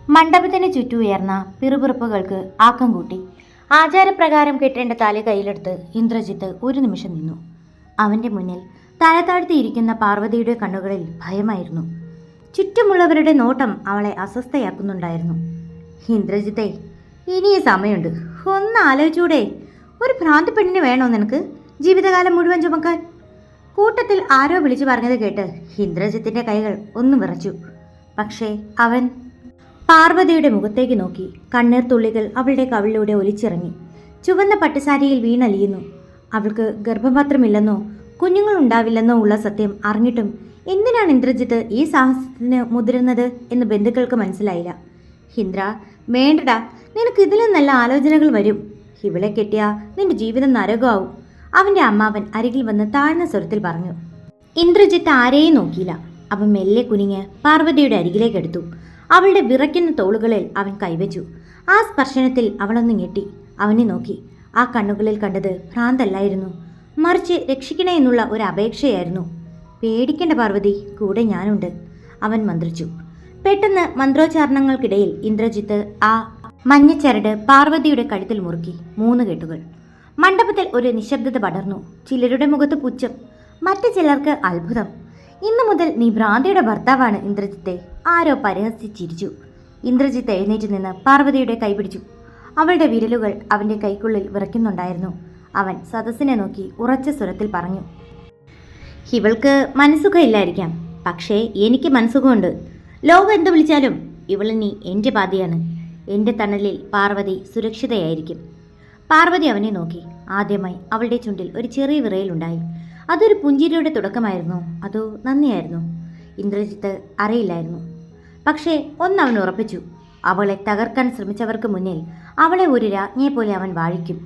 മണ്ഡപത്തിന് ചുറ്റുമുയർന്ന പിറുപിറുപ്പുകൾക്ക് ആക്കം കൂട്ടി. ആചാരപ്രകാരം കെട്ടേണ്ട താലി കയ്യിലെടുത്ത് ഇന്ദ്രജിത്ത് ഒരു നിമിഷം നിന്നു. അവന്റെ മുന്നിൽ തല താഴ്ത്തിയിരിക്കുന്ന പാർവതിയുടെ കണ്ണുകളിൽ ഭയമായിരുന്നു. ചുറ്റുമുള്ളവരുടെ നോട്ടം അവളെ അസ്വസ്ഥയാക്കുന്നുണ്ടായിരുന്നു. ഇന്ദ്രജിത്തെ, ഇനിയും സമയമുണ്ട്, ഒന്ന് ആലോചിച്ചൂടെ? ഒരു ഭ്രാന്ത് പെണ്ണിന് വേണോ നിനക്ക് ജീവിതകാലം മുഴുവൻ ചുമക്കാൻ? കൂട്ടത്തിൽ ആരോ വിളിച്ചു പറഞ്ഞത് കേട്ട് ഇന്ദ്രജിത്തിന്റെ കൈകൾ ഒന്ന് വിറച്ചു. പക്ഷേ അവൻ പാർവതിയുടെ മുഖത്തേക്ക് നോക്കി. കണ്ണീർ തുള്ളികൾ അവളുടെ കവിളിലൂടെ ഒലിച്ചിറങ്ങി. ചുവന്ന പട്ടുസാരിയിൽ വീണലിയുന്നു. അവൾക്ക് ഗർഭപാത്രമില്ലെന്നോ കുഞ്ഞുങ്ങളുണ്ടാവില്ലെന്നോ ഉള്ള സത്യം അറിഞ്ഞിട്ടും എന്തിനാണ് ഇന്ദ്രജിത്ത് ഈ സാഹസത്തിന് മുതിരുന്നത് എന്ന് ബന്ധുക്കൾക്ക് മനസ്സിലായില്ല. ഇന്ദ്ര, വേണ്ടടാ, നിനക്ക് ഇതിലും നല്ല ആലോചനകൾ വരും. ഇവളെ കെട്ടിയാ നിന്റെ ജീവിതം നരകമാവും. അവന്റെ അമ്മാവൻ അരികിൽ വന്ന് താഴ്ന്ന സ്വരത്തിൽ പറഞ്ഞു. ഇന്ദ്രജിത്ത് ആരെയും നോക്കിയില്ല. അവൻ മെല്ലെ കുനിഞ്ഞ് പാർവതിയുടെ അരികിലേക്ക് എടുത്തു. അവളുടെ വിറയ്ക്കുന്ന തോളുകളിൽ അവൻ കൈവച്ചു. ആ സ്പർശനത്തിൽ അവളൊന്ന് ഞെട്ടി. അവനെ നോക്കി. ആ കണ്ണുകളിൽ കണ്ടത് ഭ്രാന്തല്ലായിരുന്നു, മറിച്ച് രക്ഷിക്കണേ എന്നുള്ള ഒരു അപേക്ഷയായിരുന്നു. പേടിക്കേണ്ട പാർവതി, കൂടെ ഞാനുണ്ട്, അവൻ മന്ത്രിച്ചു. പെട്ടെന്ന് മന്ത്രോച്ചാരണങ്ങൾക്കിടയിൽ ഇന്ദ്രജിത്ത് ആ മഞ്ഞച്ചരട് പാർവതിയുടെ കഴുത്തിൽ മുറുക്കി. 3 കെട്ടുകൾ. മണ്ഡപത്തിൽ ഒരു നിശബ്ദത പടർന്നു. ചിലരുടെ മുഖത്ത് പുച്ഛം, മറ്റു ചിലർക്ക് അത്ഭുതം. ഇന്നു മുതൽ നീ ഭ്രാന്തിയുടെ ഭർത്താവാണ് ഇന്ദ്രജിത്തെ, ആരോ പരിഹസിച്ചിരിച്ചു. ഇന്ദ്രജിത്ത് എഴുന്നേറ്റ് നിന്ന് പാർവതിയുടെ കൈ പിടിച്ചു. അവളുടെ വിരലുകൾ അവന്റെ കൈക്കുള്ളിൽ വിറയ്ക്കുന്നുണ്ടായിരുന്നു. അവൻ സദസ്സിനെ നോക്കി ഉറച്ച സ്വരത്തിൽ പറഞ്ഞു. ഇവൾക്ക് മനസ്സുഖമില്ലായിരിക്കാം, പക്ഷേ എനിക്ക് മനസ്സുഖമുണ്ട്. ലോകം എന്ത് വിളിച്ചാലും ഇവളിനി എൻ്റെ പാതിയാണ്. എൻ്റെ തണലിൽ പാർവതി സുരക്ഷിതയായിരിക്കും. പാർവതി അവനെ നോക്കി. ആദ്യമായി അവളുടെ ചുണ്ടിൽ ഒരു ചെറിയ വിറയലുണ്ടായി. അതൊരു പുഞ്ചിരിയുടെ തുടക്കമായിരുന്നോ അതോ നന്ദിയായിരുന്നു? ഇന്ദ്രജിത്ത് അറിയില്ലായിരുന്നു. പക്ഷേ ഒന്നവൻ ഉറപ്പിച്ചു, അവളെ തകർക്കാൻ ശ്രമിച്ചവർക്ക് മുന്നിൽ അവളെ ഒരു രാജ്ഞിയെ പോലെ അവൻ വാഴിക്കും.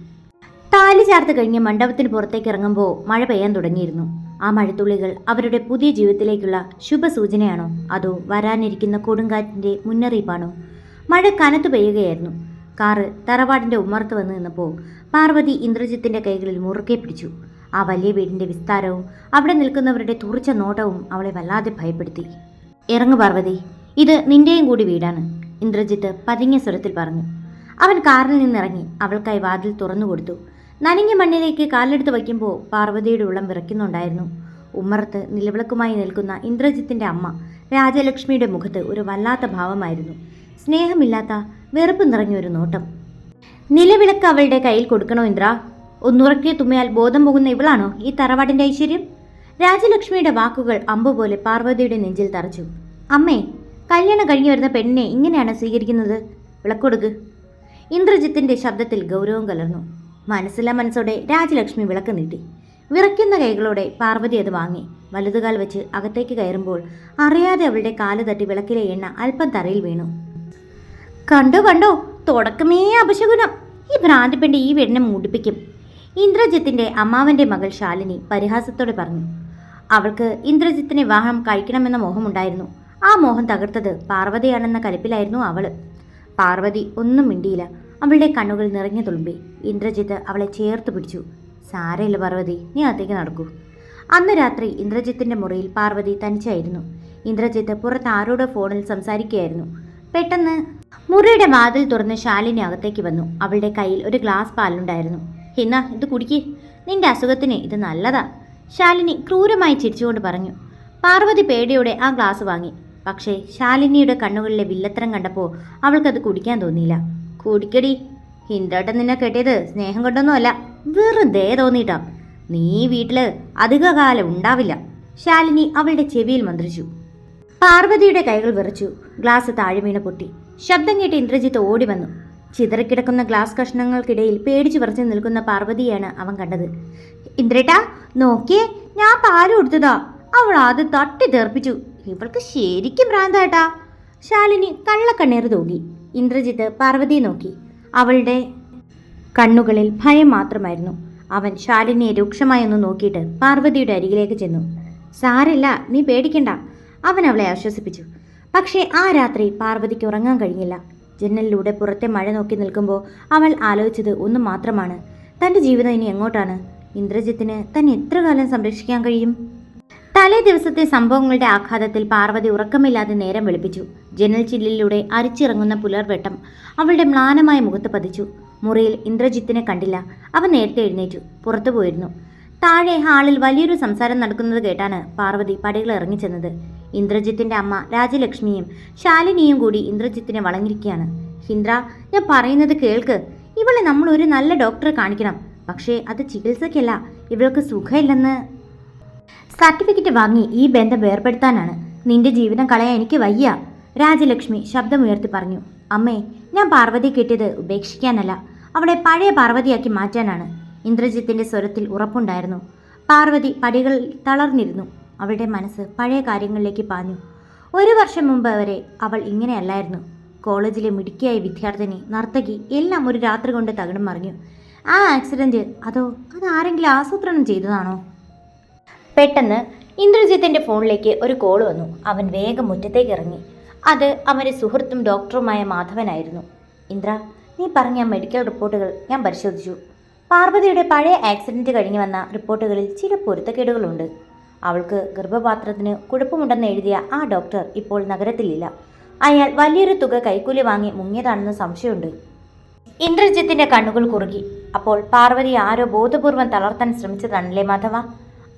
താലി ചാർത്ത് കഴിഞ്ഞ് മണ്ഡപത്തിന് പുറത്തേക്ക് ഇറങ്ങുമ്പോൾ മഴ പെയ്യാൻ തുടങ്ങിയിരുന്നു. ആ മഴത്തുള്ളികൾ അവരുടെ പുതിയ ജീവിതത്തിലേക്കുള്ള ശുഭസൂചനയാണോ അതോ വരാനിരിക്കുന്ന കൊടുങ്കാറ്റിൻ്റെ മുന്നറിയിപ്പാണോ? മഴ കനത്തു പെയ്യുകയായിരുന്നു. കാറ് തറവാടിൻ്റെ ഉമ്മറത്ത് വന്ന് നിന്നപ്പോൾ പാർവതി ഇന്ദ്രജിത്തിൻ്റെ കൈകളിൽ മുറുകെ പിടിച്ചു. ആ വലിയ വീടിൻ്റെ വിസ്താരവും അവിടെ നിൽക്കുന്നവരുടെ തുറച്ച നോട്ടവും അവളെ വല്ലാതെ ഭയപ്പെടുത്തി. ഇറങ്ങു പാർവതി, ഇത് നിന്റെയും കൂടി വീടാണ്, ഇന്ദ്രജിത്ത് പതിങ്ങിയ സ്വരത്തിൽ പറഞ്ഞു. അവൻ കാറിൽ നിന്നിറങ്ങി അവൾക്കായി വാതിൽ തുറന്നു കൊടുത്തു. നനഞ്ഞ മണ്ണിലേക്ക് കാലെടുത്ത് വയ്ക്കുമ്പോൾ പാർവതിയുടെ ഉള്ളം വിറയ്ക്കുന്നുണ്ടായിരുന്നു. ഉമ്മറത്ത് നിലവിളക്കുമായി നിൽക്കുന്ന ഇന്ദ്രജിത്തിൻ്റെ അമ്മ രാജലക്ഷ്മിയുടെ മുഖത്ത് ഒരു വല്ലാത്ത ഭാവമായിരുന്നു. സ്നേഹമില്ലാത്ത വെറുപ്പ് നിറഞ്ഞൊരു നോട്ടം. നിലവിളക്ക് അവളുടെ കയ്യിൽ കൊടുക്കണോ ഇന്ദ്ര? ഒന്നുറക്കെ തുമ്മിയാൽ ബോധം പോകുന്ന ഇവളാണോ ഈ തറവാടിൻ്റെ ഐശ്വര്യം? രാജലക്ഷ്മിയുടെ വാക്കുകൾ അമ്പുപോലെ പാർവതിയുടെ നെഞ്ചിൽ തറച്ചു. അമ്മേ, കല്യാണം കഴിഞ്ഞു വരുന്ന പെണ്ണിനെ ഇങ്ങനെയാണ് സ്വീകരിക്കുന്നത്? വിളക്കൊടുക്ക്. ഇന്ദ്രജിത്തിന്റെ ശബ്ദത്തിൽ ഗൗരവം കലർന്നു. മനസ്സില്ല മനസ്സോടെ രാജലക്ഷ്മി വിളക്ക് നീട്ടി. വിറയ്ക്കുന്ന കൈകളോടെ പാർവതി അത് വാങ്ങി. വലതുകാൽ വെച്ച് അകത്തേക്ക് കയറുമ്പോൾ അറിയാതെ അവളുടെ കാല് തട്ടി വിളക്കിലെ എണ്ണ അല്പം തറയിൽ വീണു. കണ്ടോ കണ്ടോ, തുടക്കമേ അപശകുനം. ഈ ഭ്രാന്തിപ്പെണ്ണ് ഈ വീടിനെ മൂടിപ്പിക്കും, ഇന്ദ്രജിത്തിന്റെ അമ്മാവന്റെ മകൾ ശാലിനി പരിഹാസത്തോടെ പറഞ്ഞു. അവൾക്ക് ഇന്ദ്രജിത്തിനെ വിവാഹം കഴിക്കണമെന്ന മോഹമുണ്ടായിരുന്നു. ആ മോഹം തകർത്തത് പാർവതിയാണെന്ന കലിപ്പിലായിരുന്നു അവള്. പാർവതി ഒന്നും മിണ്ടിയില്ല. അവളുടെ കണ്ണുകൾ നിറഞ്ഞു തുളുമ്പി. ഇന്ദ്രജിത്ത് അവളെ ചേർത്ത് പിടിച്ചു. സാരയില്ല പാർവതി, നീ അകത്തേക്ക് നടക്കൂ. അന്ന് രാത്രി ഇന്ദ്രജിത്തിന്റെ മുറിയിൽ പാർവതി തനിച്ചായിരുന്നു. ഇന്ദ്രജിത്ത് പുറത്ത് ആരോടോ ഫോണിൽ സംസാരിക്കുകയായിരുന്നു. പെട്ടെന്ന് മുറിയുടെ വാതിൽ തുറന്ന് ശാലിനി അകത്തേക്ക് വന്നു. അവളുടെ കയ്യിൽ ഒരു ഗ്ലാസ് പാലുണ്ടായിരുന്നു. ഹിന്ന, ഇത് കുടിക്ക്, നിന്റെ അസുഖത്തിന് ഇത് നല്ലതാ, ശാലിനി ക്രൂരമായി ചിരിച്ചുകൊണ്ട് പറഞ്ഞു. പാർവതി പേടിയോടെ ആ ഗ്ലാസ് വാങ്ങി. പക്ഷേ ശാലിനിയുടെ കണ്ണുകളിലെ വില്ലത്തരം കണ്ടപ്പോൾ അവൾക്കത് കുടിക്കാൻ തോന്നിയില്ല. കുടിക്കടി, ഹിന്ദേട്ടൻ നിന്നെ കെട്ടിയത് സ്നേഹം കൊണ്ടൊന്നുമല്ല, വെറുതെ തോന്നിയിട്ടാ. നീ വീട്ടില് അധികകാലം ഉണ്ടാവില്ല, ശാലിനി അവളുടെ ചെവിയിൽ മന്ത്രിച്ചു. പാർവതിയുടെ കൈകൾ വിറച്ചു. ഗ്ലാസ് താഴെ വീണ് പൊട്ടി. ശബ്ദം കേട്ട് ഇന്ദ്രജിത്ത് ഓടി വന്നു. ചിതറിക്കിടക്കുന്ന ഗ്ലാസ് കഷ്ണങ്ങൾക്കിടയിൽ പേടിച്ചു വിറച്ചു നിൽക്കുന്ന പാർവതിയാണ് അവൻ കണ്ടത്. ഇന്ദ്രേട്ടാ നോക്കിയേ, ഞാൻ പാല് കൊടുത്തതാ, അവൾ അത് തട്ടി തെറിപ്പിച്ചു. ഇവൾക്ക് ശരിക്കും ഭ്രാന്താട്ടാ. ശാലിനി കള്ളക്കണ്ണീർ തൂകി. ഇന്ദ്രജിത്ത് പാർവതിയെ നോക്കി. അവളുടെ കണ്ണുകളിൽ ഭയം മാത്രമായിരുന്നു. അവൻ ശാലിനിയെ രൂക്ഷമായി ഒന്ന് നോക്കിയിട്ട് പാർവതിയുടെ അരികിലേക്ക് ചെന്നു. സാരില്ല, നീ പേടിക്കണ്ട, അവൻ അവളെ ആശ്വസിപ്പിച്ചു. പക്ഷേ ആ രാത്രി പാർവതിക്ക് ഉറങ്ങാൻ കഴിഞ്ഞില്ല. ജനലിലൂടെ പുറത്തെ മഴ നോക്കി നിൽക്കുമ്പോൾ അവൾ ആലോചിച്ചത് ഒന്നു മാത്രമാണ്. തൻ്റെ ജീവിതം ഇനി എങ്ങോട്ടാണ്? ഇന്ദ്രജിത്തിന് തന്നെ എത്ര കാലം സംരക്ഷിക്കാൻ കഴിയും? തലേ ദിവസത്തെ സംഭവങ്ങളുടെ ആഘാതത്തിൽ പാർവതി ഉറക്കമില്ലാതെ നേരം വെളുപ്പിച്ചു. ജനൽ ചില്ലിലൂടെ അരിച്ചിറങ്ങുന്ന പുലർവെട്ടം അവളുടെ മ്ലാനമായ മുഖത്ത് പതിച്ചു. മുറിയിൽ ഇന്ദ്രജിത്തിനെ കണ്ടില്ല. അവൻ നേരത്തെ എഴുന്നേറ്റു പുറത്തു പോയിരുന്നു. താഴെ ഹാളിൽ വലിയൊരു സംസാരം നടക്കുന്നത് കേട്ടാണ് പാർവതി പടികൾ ഇറങ്ങിച്ചെന്നത്. ഇന്ദ്രജിത്തിന്റെ അമ്മ രാജലക്ഷ്മിയും ശാലിനിയും കൂടി ഇന്ദ്രജിത്തിനെ വളഞ്ഞിരിക്കുകയാണ്. ഹിന്ദ്ര, ഞാൻ പറയുന്നത് കേൾക്ക്. ഇവളെ നമ്മൾ ഒരു നല്ല ഡോക്ടറെ കാണിക്കണം. പക്ഷേ അത് ചികിത്സയ്ക്കല്ല. ഇവൾക്ക് സുഖമില്ലെന്ന് സർട്ടിഫിക്കറ്റ് വാങ്ങി ഈ ബന്ധം വേർപെടുത്താനാണ്. നിന്റെ ജീവിതം കളയാൻ എനിക്ക് വയ്യ. രാജലക്ഷ്മി ശബ്ദമുയർത്തി പറഞ്ഞു. അമ്മേ, ഞാൻ പാർവതി കിട്ടിയത് ഉപേക്ഷിക്കാനല്ല, അവളെ പഴയ പാർവതിയാക്കി മാറ്റാനാണ്. ഇന്ദ്രജിത്തിന്റെ സ്വരത്തിൽ ഉറപ്പുണ്ടായിരുന്നു. പാർവതി പടികൾ തളർന്നിരുന്നു. അവളുടെ മനസ്സ് പഴയ കാര്യങ്ങളിലേക്ക് പാഞ്ഞു. 1 വർഷം മുമ്പ് വരെ അവൾ ഇങ്ങനെയല്ലായിരുന്നു. കോളേജിലെ മിടുക്കിയായ വിദ്യാർത്ഥിനി, നർത്തകി, എല്ലാം ഒരു രാത്രി കൊണ്ട് തകിടം മറിഞ്ഞു. ആ ആക്സിഡന്റ്, അത് ആരെങ്കിലും ആസൂത്രണം ചെയ്തതാണോ? പെട്ടെന്ന് ഇന്ദ്രജിത്തിന്റെ ഫോണിലേക്ക് ഒരു കോൾ വന്നു. അവൻ വേഗം മുറ്റത്തേക്ക് ഇറങ്ങി. അത് അവന്റെ സുഹൃത്തും ഡോക്ടറുമായ മാധവനായിരുന്നു. ഇന്ദ്ര, നീ പറഞ്ഞ മെഡിക്കൽ റിപ്പോർട്ടുകൾ ഞാൻ പരിശോധിച്ചു. പാർവതിയുടെ പഴയ ആക്സിഡന്റ് കഴിഞ്ഞു വന്ന റിപ്പോർട്ടുകളിൽ ചില പൊരുത്തക്കേടുകളുണ്ട്. അവൾക്ക് ഗർഭപാത്രത്തിന് കുഴപ്പമുണ്ടെന്ന് എഴുതിയ ആ ഡോക്ടർ ഇപ്പോൾ നഗരത്തിലില്ല. അയാൾ വലിയൊരു തുക കൈക്കൂലി വാങ്ങി മുങ്ങിയതാണെന്ന് സംശയമുണ്ട്. ഇന്ദ്രജിത്തിന്റെ കണ്ണുകൾ കുറുകി. അപ്പോൾ പാർവതി ആരോ ബോധപൂർവം തളർത്താൻ ശ്രമിച്ചതാണല്ലേ മാധവ?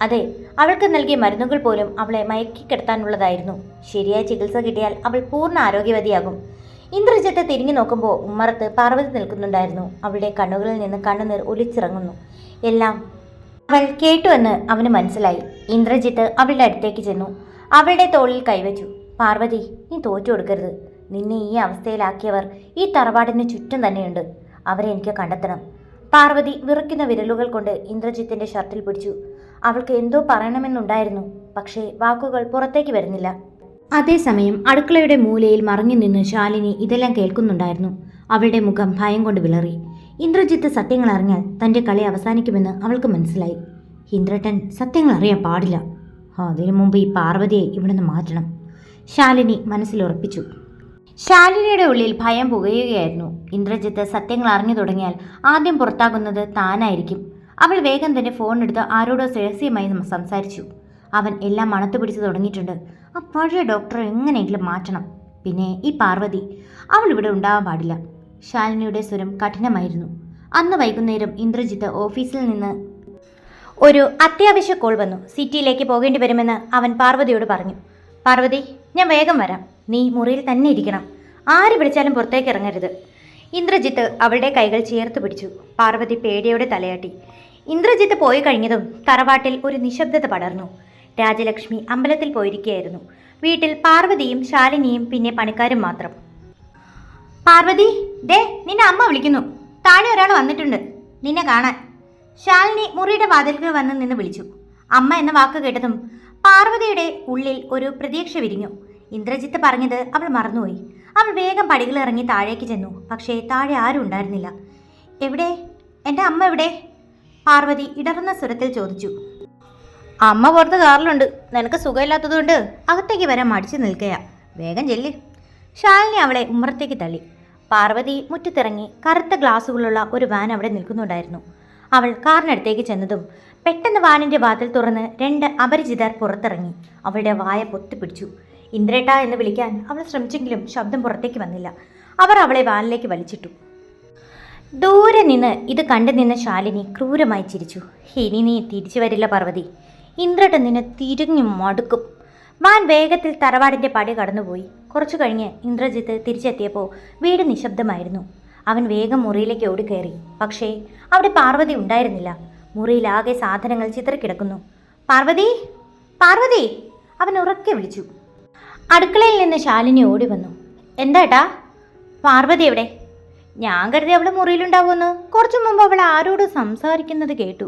അതെ, അവൾക്ക് നൽകിയ മരുന്നുകൾ പോലും അവളെ മയക്കിക്കിടത്താനുള്ളതായിരുന്നു. ശരിയായ ചികിത്സ കിട്ടിയാൽ അവൾ പൂർണ്ണ ആരോഗ്യവതിയാകും. ഇന്ദ്രജിത്ത് തിരിഞ്ഞു നോക്കുമ്പോൾ ഉമ്മറത്ത് പാർവതി നിൽക്കുന്നുണ്ടായിരുന്നു. അവളുടെ കണ്ണുകളിൽ നിന്ന് കണ്ണുനീർ ഒലിച്ചിറങ്ങുന്നു. എല്ലാം അവൾ കേട്ടുവെന്ന് അവന് മനസ്സിലായി. ഇന്ദ്രജിത്ത് അവളുടെ അടുത്തേക്ക് ചെന്നു. അവളുടെ തോളിൽ കൈവച്ചു. പാർവതി, നീ തോറ്റു കൊടുക്കരുത്. നിന്നെ ഈ അവസ്ഥയിലാക്കിയവർ ഈ തറവാടിന് ചുറ്റും തന്നെയുണ്ട്. അവരെ എനിക്ക് കണ്ടെത്തണം. പാർവതി വിറയ്ക്കുന്ന വിരലുകൾ കൊണ്ട് ഇന്ദ്രജിത്തിന്റെ ഷർട്ടിൽ പിടിച്ചു. അവൾക്ക് എന്തോ പറയണമെന്നുണ്ടായിരുന്നു. പക്ഷേ വാക്കുകൾ പുറത്തേക്ക് വരുന്നില്ല. അതേസമയം അടുക്കളയുടെ മൂലയിൽ മറഞ്ഞു നിന്ന് ശാലിനി ഇതെല്ലാം കേൾക്കുന്നുണ്ടായിരുന്നു. അവളുടെ മുഖം ഭയം കൊണ്ട് വിളറി. ഇന്ദ്രജിത്ത് സത്യങ്ങൾ അറിഞ്ഞാൽ തന്റെ കളി അവസാനിക്കുമെന്ന് അവൾക്ക് മനസ്സിലായി. ഇന്ദ്രട്ടൻ സത്യങ്ങൾ അറിയാൻ പാടില്ല. അതിനു മുമ്പ് ഈ പാർവതിയെ ഇവിടുന്ന് മാറ്റണം, ശാലിനി മനസ്സിലുറപ്പിച്ചു. ശാലിനിയുടെ ഉള്ളിൽ ഭയം പുകയുകയായിരുന്നു. ഇന്ദ്രജിത്ത് സത്യങ്ങൾ അറിഞ്ഞു തുടങ്ങിയാൽ ആദ്യം പുറത്താകുന്നത് താനായിരിക്കും. അവൾ വേഗം തന്നെ ഫോൺ എടുത്ത് ആരോടോ രഹസ്യമായി സംസാരിച്ചു. അവൻ എല്ലാം മണത്തു പിടിച്ചു തുടങ്ങിയിട്ടുണ്ട്. ആ പഴയ ഡോക്ടറെ എങ്ങനെയെങ്കിലും മാറ്റണം. പിന്നെ ഈ പാർവതി, അവൾ ഇവിടെ ഉണ്ടാവാൻ പാടില്ല. ശാലിനിയുടെ സ്വരം കഠിനമായിരുന്നു. അന്ന് വൈകുന്നേരം ഇന്ദ്രജിത്ത് ഓഫീസിൽ നിന്ന് ഒരു അത്യാവശ്യ കോൾ വന്നു. സിറ്റിയിലേക്ക് പോകേണ്ടി വരുമെന്ന് അവൻ പാർവതിയോട് പറഞ്ഞു. പാർവതി, ഞാൻ വേഗം വരാം. നീ മുറിയിൽ തന്നെ ഇരിക്കണം. ആര് വിളിച്ചാലും പുറത്തേക്ക് ഇറങ്ങരുത്. ഇന്ദ്രജിത്ത് അവളുടെ കൈകൾ ചേർത്ത് പിടിച്ചു. പാർവതി പേടിയോടെ തലയാട്ടി. ഇന്ദ്രജിത്ത് പോയി കഴിഞ്ഞതും തറവാട്ടിൽ ഒരു നിശബ്ദത പടർന്നു. രാജലക്ഷ്മി അമ്പലത്തിൽ പോയിരിക്കുകയായിരുന്നു. വീട്ടിൽ പാർവതിയും ശാലിനിയും പിന്നെ പണിക്കാരും മാത്രം. പാർവതി, ദേ നിന്നെ അമ്മ വിളിക്കുന്നു. താഴെ ഒരാൾ വന്നിട്ടുണ്ട് നിന്നെ കാണാൻ. ശാലിനി മുറിയുടെ വാതിൽക്ക് വന്ന് നിന്ന് വിളിച്ചു. അമ്മ എന്ന വാക്ക് കേട്ടതും പാർവതിയുടെ ഉള്ളിൽ ഒരു പ്രതീക്ഷ വിരിഞ്ഞു. ഇന്ദ്രജിത്ത് പറഞ്ഞത് അവൾ മറന്നുപോയി. അവൾ വേഗം പടികളിറങ്ങി താഴേക്ക് ചെന്നു. പക്ഷേ താഴെ ആരും ഉണ്ടായിരുന്നില്ല. എവിടെ? എൻ്റെ അമ്മ എവിടെ? പാർവതി ഇടറുന്ന സ്വരത്തിൽ ചോദിച്ചു. അമ്മ പുറത്ത് കാറിലുണ്ട്. നിനക്ക് സുഖമില്ലാത്തതുകൊണ്ട് അകത്തേക്ക് വരാൻ മടിച്ചു നിൽക്കയാ. വേഗം ചെല്ല്. ശാലിനി അവളെ ഉമ്മറത്തേക്ക് തള്ളി. പാർവതി മുറ്റത്തിറങ്ങി. കറുത്ത ഗ്ലാസുകളുള്ള ഒരു വാൻ അവിടെ നിൽക്കുന്നുണ്ടായിരുന്നു. അവൾ കാറിനടുത്തേക്ക് ചെന്നതും പെട്ടെന്ന് വാനിൻ്റെ വാതിൽ തുറന്ന് 2 അപരിചിതർ പുറത്തിറങ്ങി. അവളുടെ വായ പൊത്തിപ്പിടിച്ചു. ഇന്ദ്രേട്ട എന്ന് വിളിക്കാൻ അവൾ ശ്രമിച്ചെങ്കിലും ശബ്ദം പുറത്തേക്ക് വന്നില്ല. അവർ അവളെ വാനിലേക്ക് വലിച്ചിട്ടു. ദൂരെ നിന്ന് ഇത് കണ്ടു നിന്ന ശാലിനി ക്രൂരമായി ചിരിച്ചു. ഇനി നീ തിരിച്ചു വരില്ല പാർവതി. ഇന്ദ്രേട്ടൻ നിന്നെ തിരിഞ്ഞു മടുക്കും. വാൻ വേഗത്തിൽ തറവാടിൻ്റെ പടി കടന്നുപോയി. കുറച്ചു കഴിഞ്ഞ് ഇന്ദ്രജിത്ത് തിരിച്ചെത്തിയപ്പോൾ വീട് നിശബ്ദമായിരുന്നു. അവൻ വേഗം മുറിയിലേക്ക് ഓടിക്കയറി. പക്ഷേ അവിടെ പാർവതി ഉണ്ടായിരുന്നില്ല. മുറിയിലാകെ സാധനങ്ങൾ ചിതറിക്കിടക്കുന്നു. പാർവതി, പാർവതി, അവൻ ഉറക്കെ വിളിച്ചു. അടുക്കളയിൽ നിന്ന് ശാലിനി ഓടി വന്നു. എന്താട്ടാ? പാർവതി എവിടെ? ഞാൻ കരുതി അവൾ മുറിയിലുണ്ടാവുമെന്ന്. കുറച്ചു മുമ്പ് അവൾ ആരോട് സംസാരിക്കുന്നത് കേട്ടു.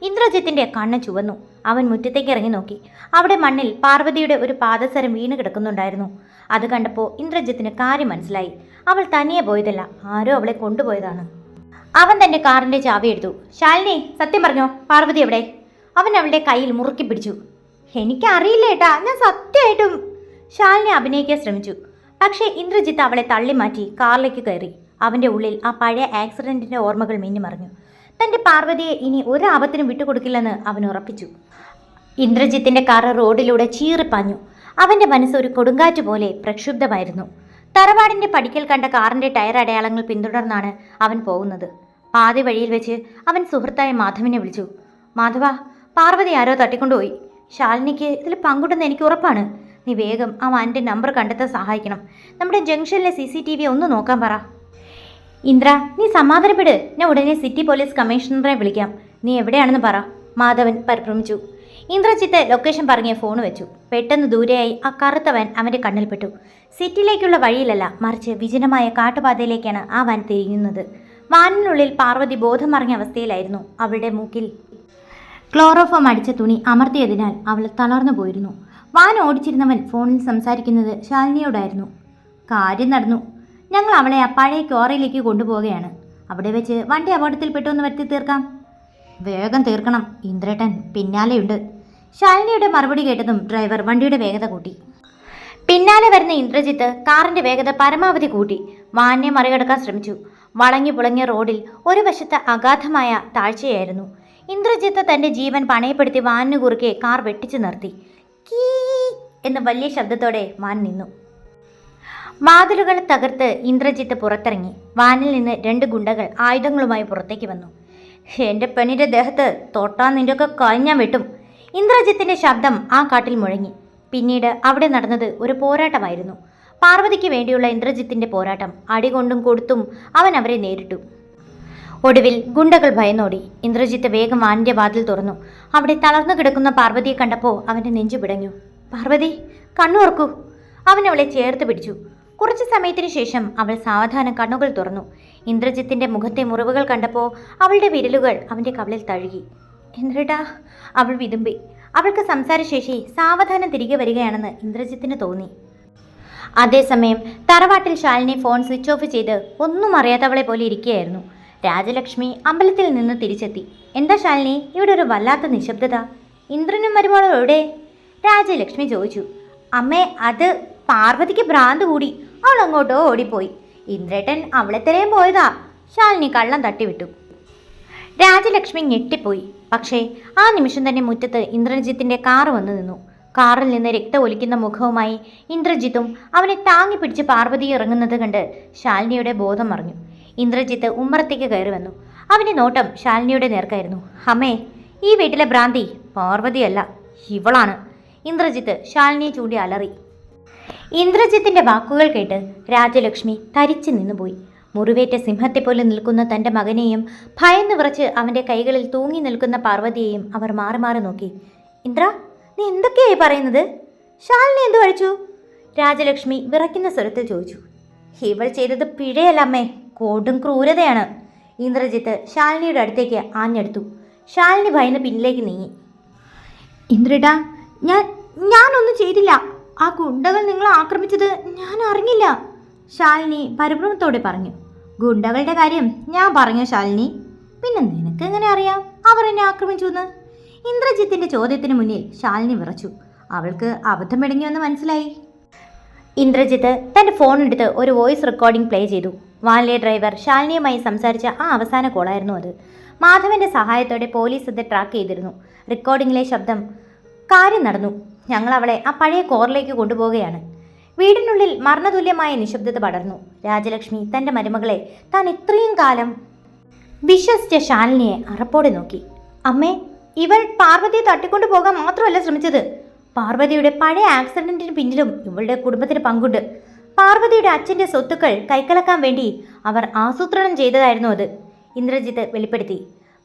ഇന്ദ്രജിത്തിന്റെ കണ്ണ് ചുവന്നു. അവൻ മുറ്റത്തേക്ക് ഇറങ്ങി നോക്കി. അവിടെ മണ്ണിൽ പാർവതിയുടെ ഒരു പാദസരം വീണ് കിടക്കുന്നുണ്ടായിരുന്നു. അത് കണ്ടപ്പോൾ ഇന്ദ്രജിത്തിന് കാര്യം മനസ്സിലായി. അവൾ തനിയെ പോയതല്ല, ആരോ അവളെ കൊണ്ടുപോയതാണ്. അവൻ തന്റെ കാറിന്റെ ചാവി എടുത്തു. ശാലിനി, സത്യം പറഞ്ഞോ, പാർവതി എവിടെ? അവൻ അവളുടെ കയ്യിൽ മുറുക്കി പിടിച്ചു. എനിക്കറിയില്ല ഏട്ടാ, ഞാൻ സത്യമായിട്ടും. ശാലിനി അഭിനയിക്കാൻ ശ്രമിച്ചു. പക്ഷേ ഇന്ദ്രജിത്ത് അവളെ തള്ളി മാറ്റി കാറിലേക്ക് കയറി. അവന്റെ ഉള്ളിൽ ആ പഴയ ആക്സിഡന്റിന്റെ ഓർമ്മകൾ മിന്നിമറിഞ്ഞു. തന്റെ പാർവതിയെ ഇനി ഒരു ആപത്തിനും വിട്ടുകൊടുക്കില്ലെന്ന് അവൻ ഉറപ്പിച്ചു. ഇന്ദ്രജിത്തിന്റെ കാർ റോഡിലൂടെ ചീറിപ്പാഞ്ഞു. അവന്റെ മനസ്സ് ഒരു കൊടുങ്കാറ്റ് പോലെ പ്രക്ഷുബ്ധമായിരുന്നു. തറവാടിന്റെ പടിക്കൽ കണ്ട കാറിന്റെ ടയർ അടയാളങ്ങൾ പിന്തുടർന്നാണ് അവൻ പോകുന്നത്. പാതി വഴിയിൽ വെച്ച് അവൻ സുഹൃത്തായ മാധവിനെ വിളിച്ചു. മാധവ, പാർവതി ആരോ തട്ടിക്കൊണ്ടുപോയി. ശാലിനിക്ക് ഇതിൽ പങ്കുണ്ടെന്ന് എനിക്ക് ഉറപ്പാണ്. നീ വേഗം ആ വാനിന്റെ നമ്പർ കണ്ടെത്താൻ സഹായിക്കണം. നമ്മുടെ ജംഗ്ഷനിലെ CCTV ഒന്ന് നോക്കാൻ പറ. ഇന്ദ്ര, നീ സമാധാനപ്പെട്. ഞാൻ ഉടനെ സിറ്റി പോലീസ് കമ്മീഷണറെ വിളിക്കാം. നീ എവിടെയാണെന്ന് പറ, മാധവൻ പരിഭ്രമിച്ചു. ഇന്ദ്രജിത്ത് ലൊക്കേഷൻ പറഞ്ഞ് ഫോൺ വെച്ചു. പെട്ടെന്ന് ദൂരെയായി ആ കറുത്ത വാൻ അവൻ്റെ കണ്ണിൽപ്പെട്ടു. സിറ്റിയിലേക്കുള്ള വഴിയിലല്ല, മറിച്ച് വിജനമായ കാട്ടുപാതയിലേക്കാണ് ആ വാൻ തിരിയുന്നത്. വാനിനുള്ളിൽ പാർവതി ബോധം മറിഞ്ഞ അവസ്ഥയിലായിരുന്നു. അവളുടെ മൂക്കിൽ ക്ലോറോഫോം അടിച്ച തുണി അമർത്തിയതിനാൽ അവൾ തളർന്നു പോയിരുന്നു. വാൻ ഓടിച്ചിരുന്നവൻ ഫോണിൽ സംസാരിക്കുന്നത് ശാലിനിയോടായിരുന്നു. കാര്യം നടന്നു. ഞങ്ങൾ അവളെ ആ പഴയ ക്വാറിയിലേക്ക് കൊണ്ടുപോവുകയാണ്. അവിടെ വെച്ച് വണ്ടി അപകടത്തിൽപ്പെട്ടു എന്ന് വരുത്തി തീർക്കാം. വേഗം തീർക്കണം, ഇന്ദ്രേട്ടൻ പിന്നാലെയുണ്ട്. ശാലിനിയുടെ മറുപടി കേട്ടതും ഡ്രൈവർ വണ്ടിയുടെ വേഗത കൂട്ടി. പിന്നാലെ വരുന്ന ഇന്ദ്രജിത്ത് കാറിന്റെ വേഗത പരമാവധി കൂട്ടി വാനിനെ മറികടക്കാൻ ശ്രമിച്ചു. വളഞ്ഞു പുളങ്ങിയ റോഡിൽ ഒരു വശത്ത് അഗാധമായ താഴ്ചയായിരുന്നു. ഇന്ദ്രജിത്ത് തന്റെ ജീവൻ പണയപ്പെടുത്തി വാനിന് കുറുകെ കാർ വെട്ടിച്ചു നിർത്തി. കീ എന്ന വലിയ ശബ്ദത്തോടെ വാൻ നിന്നു. വാതിലുകൾ തകർത്ത് ഇന്ദ്രജിത്ത് പുറത്തിറങ്ങി. വാനിൽ നിന്ന് 2 ഗുണ്ടകൾ ആയുധങ്ങളുമായി പുറത്തേക്ക് വന്നു. എൻ്റെ പെണ്ണിൻ്റെ ദേഹത്ത് തൊട്ടാൻ നിൻ്റെയൊക്കെ കഴിഞ്ഞാൻ വെട്ടും. ഇന്ദ്രജിത്തിന്റെ ശബ്ദം ആ കാട്ടിൽ മുഴങ്ങി. പിന്നീട് അവിടെ നടന്നത് ഒരു പോരാട്ടമായിരുന്നു. പാർവതിക്ക് വേണ്ടിയുള്ള ഇന്ദ്രജിത്തിന്റെ പോരാട്ടം. അടികൊണ്ടും കൊടുത്തും അവൻ അവരെ നേരിട്ടു. ഒടുവിൽ ഗുണ്ടകൾ ഭയന്നോടി. ഇന്ദ്രജിത്ത് വേഗം വാനിന്റെ വാതിൽ തുറന്നു. അവിടെ തളർന്നു കിടക്കുന്ന പാർവതിയെ കണ്ടപ്പോൾ അവന്റെ നെഞ്ചു പിടഞ്ഞു. പാർവതി, കണ്ണുറക്കൂ. അവൻ അവളെ ചേർത്ത് പിടിച്ചു. കുറച്ചു സമയത്തിന് ശേഷം അവൾ സാവധാനം കണ്ണുകൾ തുറന്നു. ഇന്ദ്രജിത്തിന്റെ മുഖത്തെ മുറിവുകൾ കണ്ടപ്പോൾ അവളുടെ വിരലുകൾ അവന്റെ കവിളിൽ തഴുകി. ഇന്ദ്രേട്ടാ, അവൾ വിതുമ്പി. അവൾക്ക് സംസാരശേഷി സാവധാനം തിരികെ വരികയാണെന്ന് ഇന്ദ്രജിത്തിന് തോന്നി. അതേസമയം തറവാട്ടിൽ ശാലിനി ഫോൺ സ്വിച്ച് ഓഫ് ചെയ്ത് ഒന്നും അറിയാത്തവളെ പോലെ ഇരിക്കുകയായിരുന്നു. രാജലക്ഷ്മി അമ്പലത്തിൽ നിന്ന് തിരിച്ചെത്തി. എന്താ ശാലിനി, ഇവിടെ ഒരു വല്ലാത്ത നിശബ്ദത? ഇന്ദ്രനും മരുമോളും എവിടെ? രാജലക്ഷ്മി ചോദിച്ചു. അമ്മേ, അത് പാർവതിക്ക് ഭ്രാന്ത് കൂടി. അവൾ അങ്ങോട്ടോ ഓടിപ്പോയി. ഇന്ദ്രേട്ടൻ അവളെ തിരയാൻ പോയതാ. ശാലിനി കള്ളം തട്ടിവിട്ടു. രാജലക്ഷ്മി ഞെട്ടിപ്പോയി. പക്ഷേ ആ നിമിഷം തന്നെ മുറ്റത്ത് ഇന്ദ്രജിത്തിന്റെ കാറ് വന്നു നിന്നു. കാറിൽ നിന്ന് രക്തം ഒലിക്കുന്ന മുഖവുമായി ഇന്ദ്രജിത്തും അവനെ താങ്ങി പിടിച്ച് പാർവതി ഇറങ്ങുന്നത് കണ്ട് ശാലിനിയുടെ ബോധം മറിഞ്ഞു. ഇന്ദ്രജിത്ത് ഉമ്മറത്തേക്ക് കയറി വന്നു. അവന്റെ നോട്ടം ശാലിനിയുടെ നേർക്കായിരുന്നു. അമ്മേ, ഈ വീട്ടിലെ ഭ്രാന്തി പാർവതിയല്ല, ഇവളാണ്. ഇന്ദ്രജിത്ത് ശാലിനിയെ ചൂണ്ടി അലറി. ഇന്ദ്രജിത്തിന്റെ വാക്കുകൾ കേട്ട് രാജലക്ഷ്മി തരിച്ചു നിന്നുപോയി. മുറിവേറ്റ സിംഹത്തെപ്പോലെ നിൽക്കുന്ന തൻ്റെ മകനെയും ഭയന്ന് വിറച്ച് അവൻ്റെ കൈകളിൽ തൂങ്ങി നിൽക്കുന്ന പാർവതിയെയും അവർ മാറി മാറി നോക്കി. ഇന്ദ്ര, നീ എന്തൊക്കെയായി പറയുന്നത്? ശാലിനി എന്തു കഴിച്ചു? രാജലക്ഷ്മി വിറയ്ക്കുന്ന സ്വരത്തിൽ ചോദിച്ചു. ഇവൾ ചെയ്തത് പിഴയല്ല അമ്മേ, കൊടും ക്രൂരതയാണ്. ഇന്ദ്രജിത്ത് ശാലിനിയുടെ അടുത്തേക്ക് ആഞ്ഞെടുത്തു. ശാലിനി ഭയന്ന് പിന്നിലേക്ക് നീങ്ങി. ഇന്ദ്രേട്ടാ, ഞാനൊന്നും ചെയ്തില്ല. ആ ഗുണ്ടകൾ നിങ്ങളെ ആക്രമിച്ചത് ഞാൻ അറിഞ്ഞില്ല. ശാലിനി പരിഭ്രമത്തോടെ പറഞ്ഞു. ഗുണ്ടകളുടെ കാര്യം ഞാൻ പറഞ്ഞു ശാലിനി. പിന്നെ നിനക്ക് എങ്ങനെ അറിയാം അവർ എന്നെ ആക്രമിച്ചു എന്ന്? ഇന്ദ്രജിത്തിന്റെ ചോദ്യത്തിന് മുന്നിൽ ശാലിനി വിറച്ചു. അവൾക്ക് അബദ്ധം ഇടങ്ങിയെന്ന് മനസ്സിലായി. ഇന്ദ്രജിത്ത് തൻ്റെ ഫോൺ എടുത്ത് ഒരു വോയിസ് റെക്കോർഡിംഗ് പ്ലേ ചെയ്തു. വാനിലെ ഡ്രൈവർ ശാലിനിയുമായി സംസാരിച്ച ആ അവസാന കോളായിരുന്നു അത്. മാധവന്റെ സഹായത്തോടെ പോലീസ് അത് ട്രാക്ക് ചെയ്തിരുന്നു. റെക്കോർഡിങ്ങിലെ ശബ്ദം. കാര്യം നടന്നു. ഞങ്ങൾ അവളെ ആ പഴയ കോറിലേക്ക് കൊണ്ടുപോവുകയാണ്. വീടിനുള്ളിൽ മരണതുല്യമായ നിശബ്ദത പടർന്നു. രാജലക്ഷ്മി തൻ്റെ മരുമകളെ താൻ ഇത്രയും കാലം വിശ്വസിച്ച ശാലിനിയെ അറപ്പോടെ നോക്കി. അമ്മേ, ഇവൾ പാർവതിയെ തട്ടിക്കൊണ്ടു പോകാൻ മാത്രമല്ല ശ്രമിച്ചത്. പാർവതിയുടെ പഴയ ആക്സിഡന്റിന് പിന്നിലും ഇവളുടെ കുടുംബത്തിന് പങ്കുണ്ട്. പാർവതിയുടെ അച്ഛൻ്റെ സ്വത്തുക്കൾ കൈക്കലക്കാൻ വേണ്ടി അവർ ആസൂത്രണം ചെയ്തതായിരുന്നു അത്. ഇന്ദ്രജിത്ത് വെളിപ്പെടുത്തി.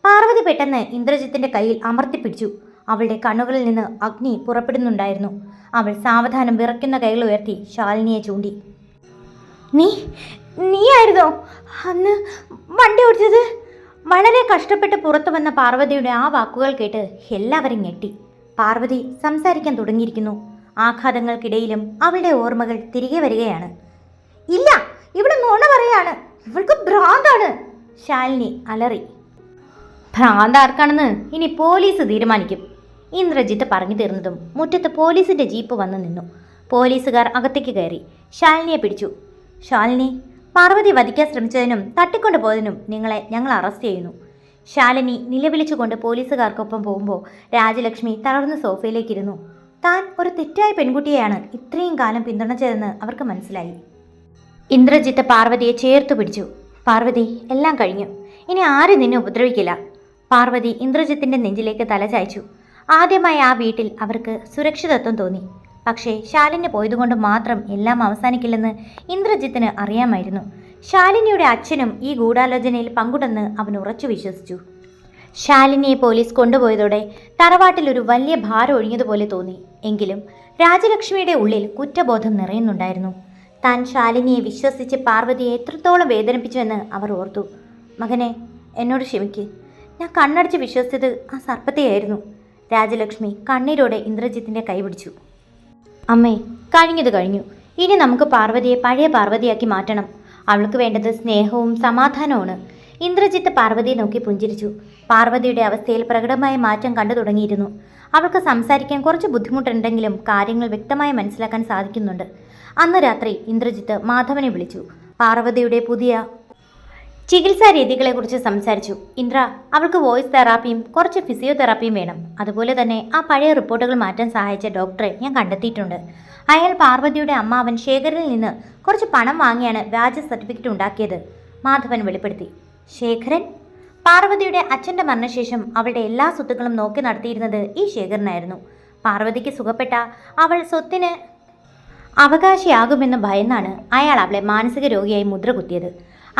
പാർവതി പെട്ടെന്ന് ഇന്ദ്രജിത്തിന്റെ കയ്യിൽ അമർത്തിപ്പിടിച്ചു. അവളുടെ കണ്ണുകളിൽ നിന്ന് അഗ്നി പുറപ്പെടുന്നുണ്ടായിരുന്നു. അവൾ സാവധാനം വിറയ്ക്കുന്ന കൈകൾ ഉയർത്തി ശാലിനിയെ ചൂണ്ടി. നീയായിരുന്നോ അന്ന് വണ്ടി ഓടിച്ചത്? വളരെ കഷ്ടപ്പെട്ട് പുറത്തു വന്ന പാർവതിയുടെ ആ വാക്കുകൾ കേട്ട് എല്ലാവരും ഞെട്ടി. പാർവതി സംസാരിക്കാൻ തുടങ്ങിയിരിക്കുന്നു. ആഘാതങ്ങൾക്കിടയിലും അവളുടെ ഓർമ്മകൾ തിരികെ വരികയാണ്. ഇല്ല, ഇവിടെ നുണ പറയാണ്. ഇവൾക്ക് ഭ്രാന്താണ്. ശാലിനി അലറി. ഭ്രാന്ത് ആർക്കാണെന്ന് ഇനി പോലീസ് തീരുമാനിക്കും. ഇന്ദ്രജിത്ത് പറഞ്ഞു തീർന്നതും മുറ്റത്ത് പോലീസിന്റെ ജീപ്പ് വന്നു നിന്നു. പോലീസുകാർ അകത്തേക്ക് കയറി ശാലിനിയെ പിടിച്ചു. ശാലിനി, പാർവതി വധിക്കാൻ ശ്രമിച്ചതിനും തട്ടിക്കൊണ്ടുപോയതിനും ഞങ്ങൾ അറസ്റ്റ് ചെയ്യുന്നു. ശാലിനി നിലവിളിച്ചുകൊണ്ട് പോലീസുകാർക്കൊപ്പം പോകുമ്പോൾ രാജലക്ഷ്മി തളർന്ന് സോഫയിലേക്കിരുന്നു. താൻ ഒരു തെറ്റായ പെൺകുട്ടിയെയാണ് ഇത്രയും കാലം പിന്തുണച്ചതെന്ന് അവർക്ക് മനസ്സിലായി. ഇന്ദ്രജിത്ത് പാർവതിയെ ചേർത്ത് പിടിച്ചു. പാർവതി, എല്ലാം കഴിഞ്ഞു. ഇനി ആരും നിന്നെ ഉപദ്രവിക്കില്ല. പാർവതി ഇന്ദ്രജിത്തിന്റെ നെഞ്ചിലേക്ക് തല ചായ്ച്ചു. ആദ്യമായി ആ വീട്ടിൽ അവർക്ക് സുരക്ഷിതത്വം തോന്നി. പക്ഷേ ശാലിനി പോയതുകൊണ്ട് മാത്രം എല്ലാം അവസാനിക്കില്ലെന്ന് ഇന്ദ്രജിത്തിന് അറിയാമായിരുന്നു. ശാലിനിയുടെ അച്ഛനും ഈ ഗൂഢാലോചനയിൽ പങ്കുണ്ടെന്ന് അവൻ ഉറച്ചു വിശ്വസിച്ചു. ശാലിനിയെ പോലീസ് കൊണ്ടുപോയതോടെ തറവാട്ടിൽ ഒരു വലിയ ഭാരം ഒഴിഞ്ഞതുപോലെ തോന്നി. എങ്കിലും രാജലക്ഷ്മിയുടെ ഉള്ളിൽ കുറ്റബോധം നിറയുന്നുണ്ടായിരുന്നു. താൻ ശാലിനിയെ വിശ്വസിച്ച് പാർവതിയെ എത്രത്തോളം വേദനിപ്പിച്ചുവെന്ന് അവർ ഓർത്തു. മകനെ, എന്നോട് ക്ഷമിക്ക്. ഞാൻ കണ്ണടച്ച് വിശ്വസിച്ചത് ആ സർപ്പത്തെയായിരുന്നു. രാജലക്ഷ്മി കണ്ണീരോടെ ഇന്ദ്രജിത്തിൻ്റെ കൈ പിടിച്ചു. അമ്മേ, കഴിഞ്ഞത് കഴിഞ്ഞു. ഇനി നമുക്ക് പാർവതിയെ പഴയ പാർവതിയാക്കി മാറ്റണം. അവൾക്ക് വേണ്ടത് സ്നേഹവും സമാധാനവുമാണ്. ഇന്ദ്രജിത്ത് പാർവതിയെ നോക്കി പുഞ്ചിരിച്ചു. പാർവതിയുടെ അവസ്ഥയിൽ പ്രകടമായ മാറ്റം കണ്ടു തുടങ്ങിയിരുന്നു. അവൾക്ക് സംസാരിക്കാൻ കുറച്ച് ബുദ്ധിമുട്ടുണ്ടെങ്കിലും കാര്യങ്ങൾ വ്യക്തമായി മനസ്സിലാക്കാൻ സാധിക്കുന്നുണ്ട്. അന്ന് രാത്രി ഇന്ദ്രജിത്ത് മാധവനെ വിളിച്ചു. പാർവതിയുടെ പുതിയ ചികിത്സാ രീതികളെക്കുറിച്ച് സംസാരിച്ചു. ഇന്ദ്ര, അവൾക്ക് വോയിസ് തെറാപ്പിയും കുറച്ച് ഫിസിയോതെറാപ്പിയും വേണം. അതുപോലെ തന്നെ ആ പഴയ റിപ്പോർട്ടുകൾ മാറ്റാൻ സഹായിച്ച ഡോക്ടറെ ഞാൻ കണ്ടെത്തിയിട്ടുണ്ട്. അയാൾ പാർവതിയുടെ അമ്മാവൻ ശേഖരനിൽ നിന്ന് കുറച്ച് പണം വാങ്ങിയാണ് വ്യാജ സർട്ടിഫിക്കറ്റ് ഉണ്ടാക്കിയത്. മാധവൻ വെളിപ്പെടുത്തി. ശേഖരൻ? പാർവതിയുടെ അച്ഛൻ്റെ മരണശേഷം അവളുടെ എല്ലാ സ്വത്തുക്കളും നോക്കി നടത്തിയിരുന്നത് ഈ ശേഖരനായിരുന്നു. പാർവതിക്ക് സുഖപ്പെട്ട അവൾ സ്വത്തിന് അവകാശിയാകുമെന്ന് ഭയന്നാണ് അയാൾ അവളെ മാനസിക രോഗിയായി മുദ്ര കുത്തിയത്.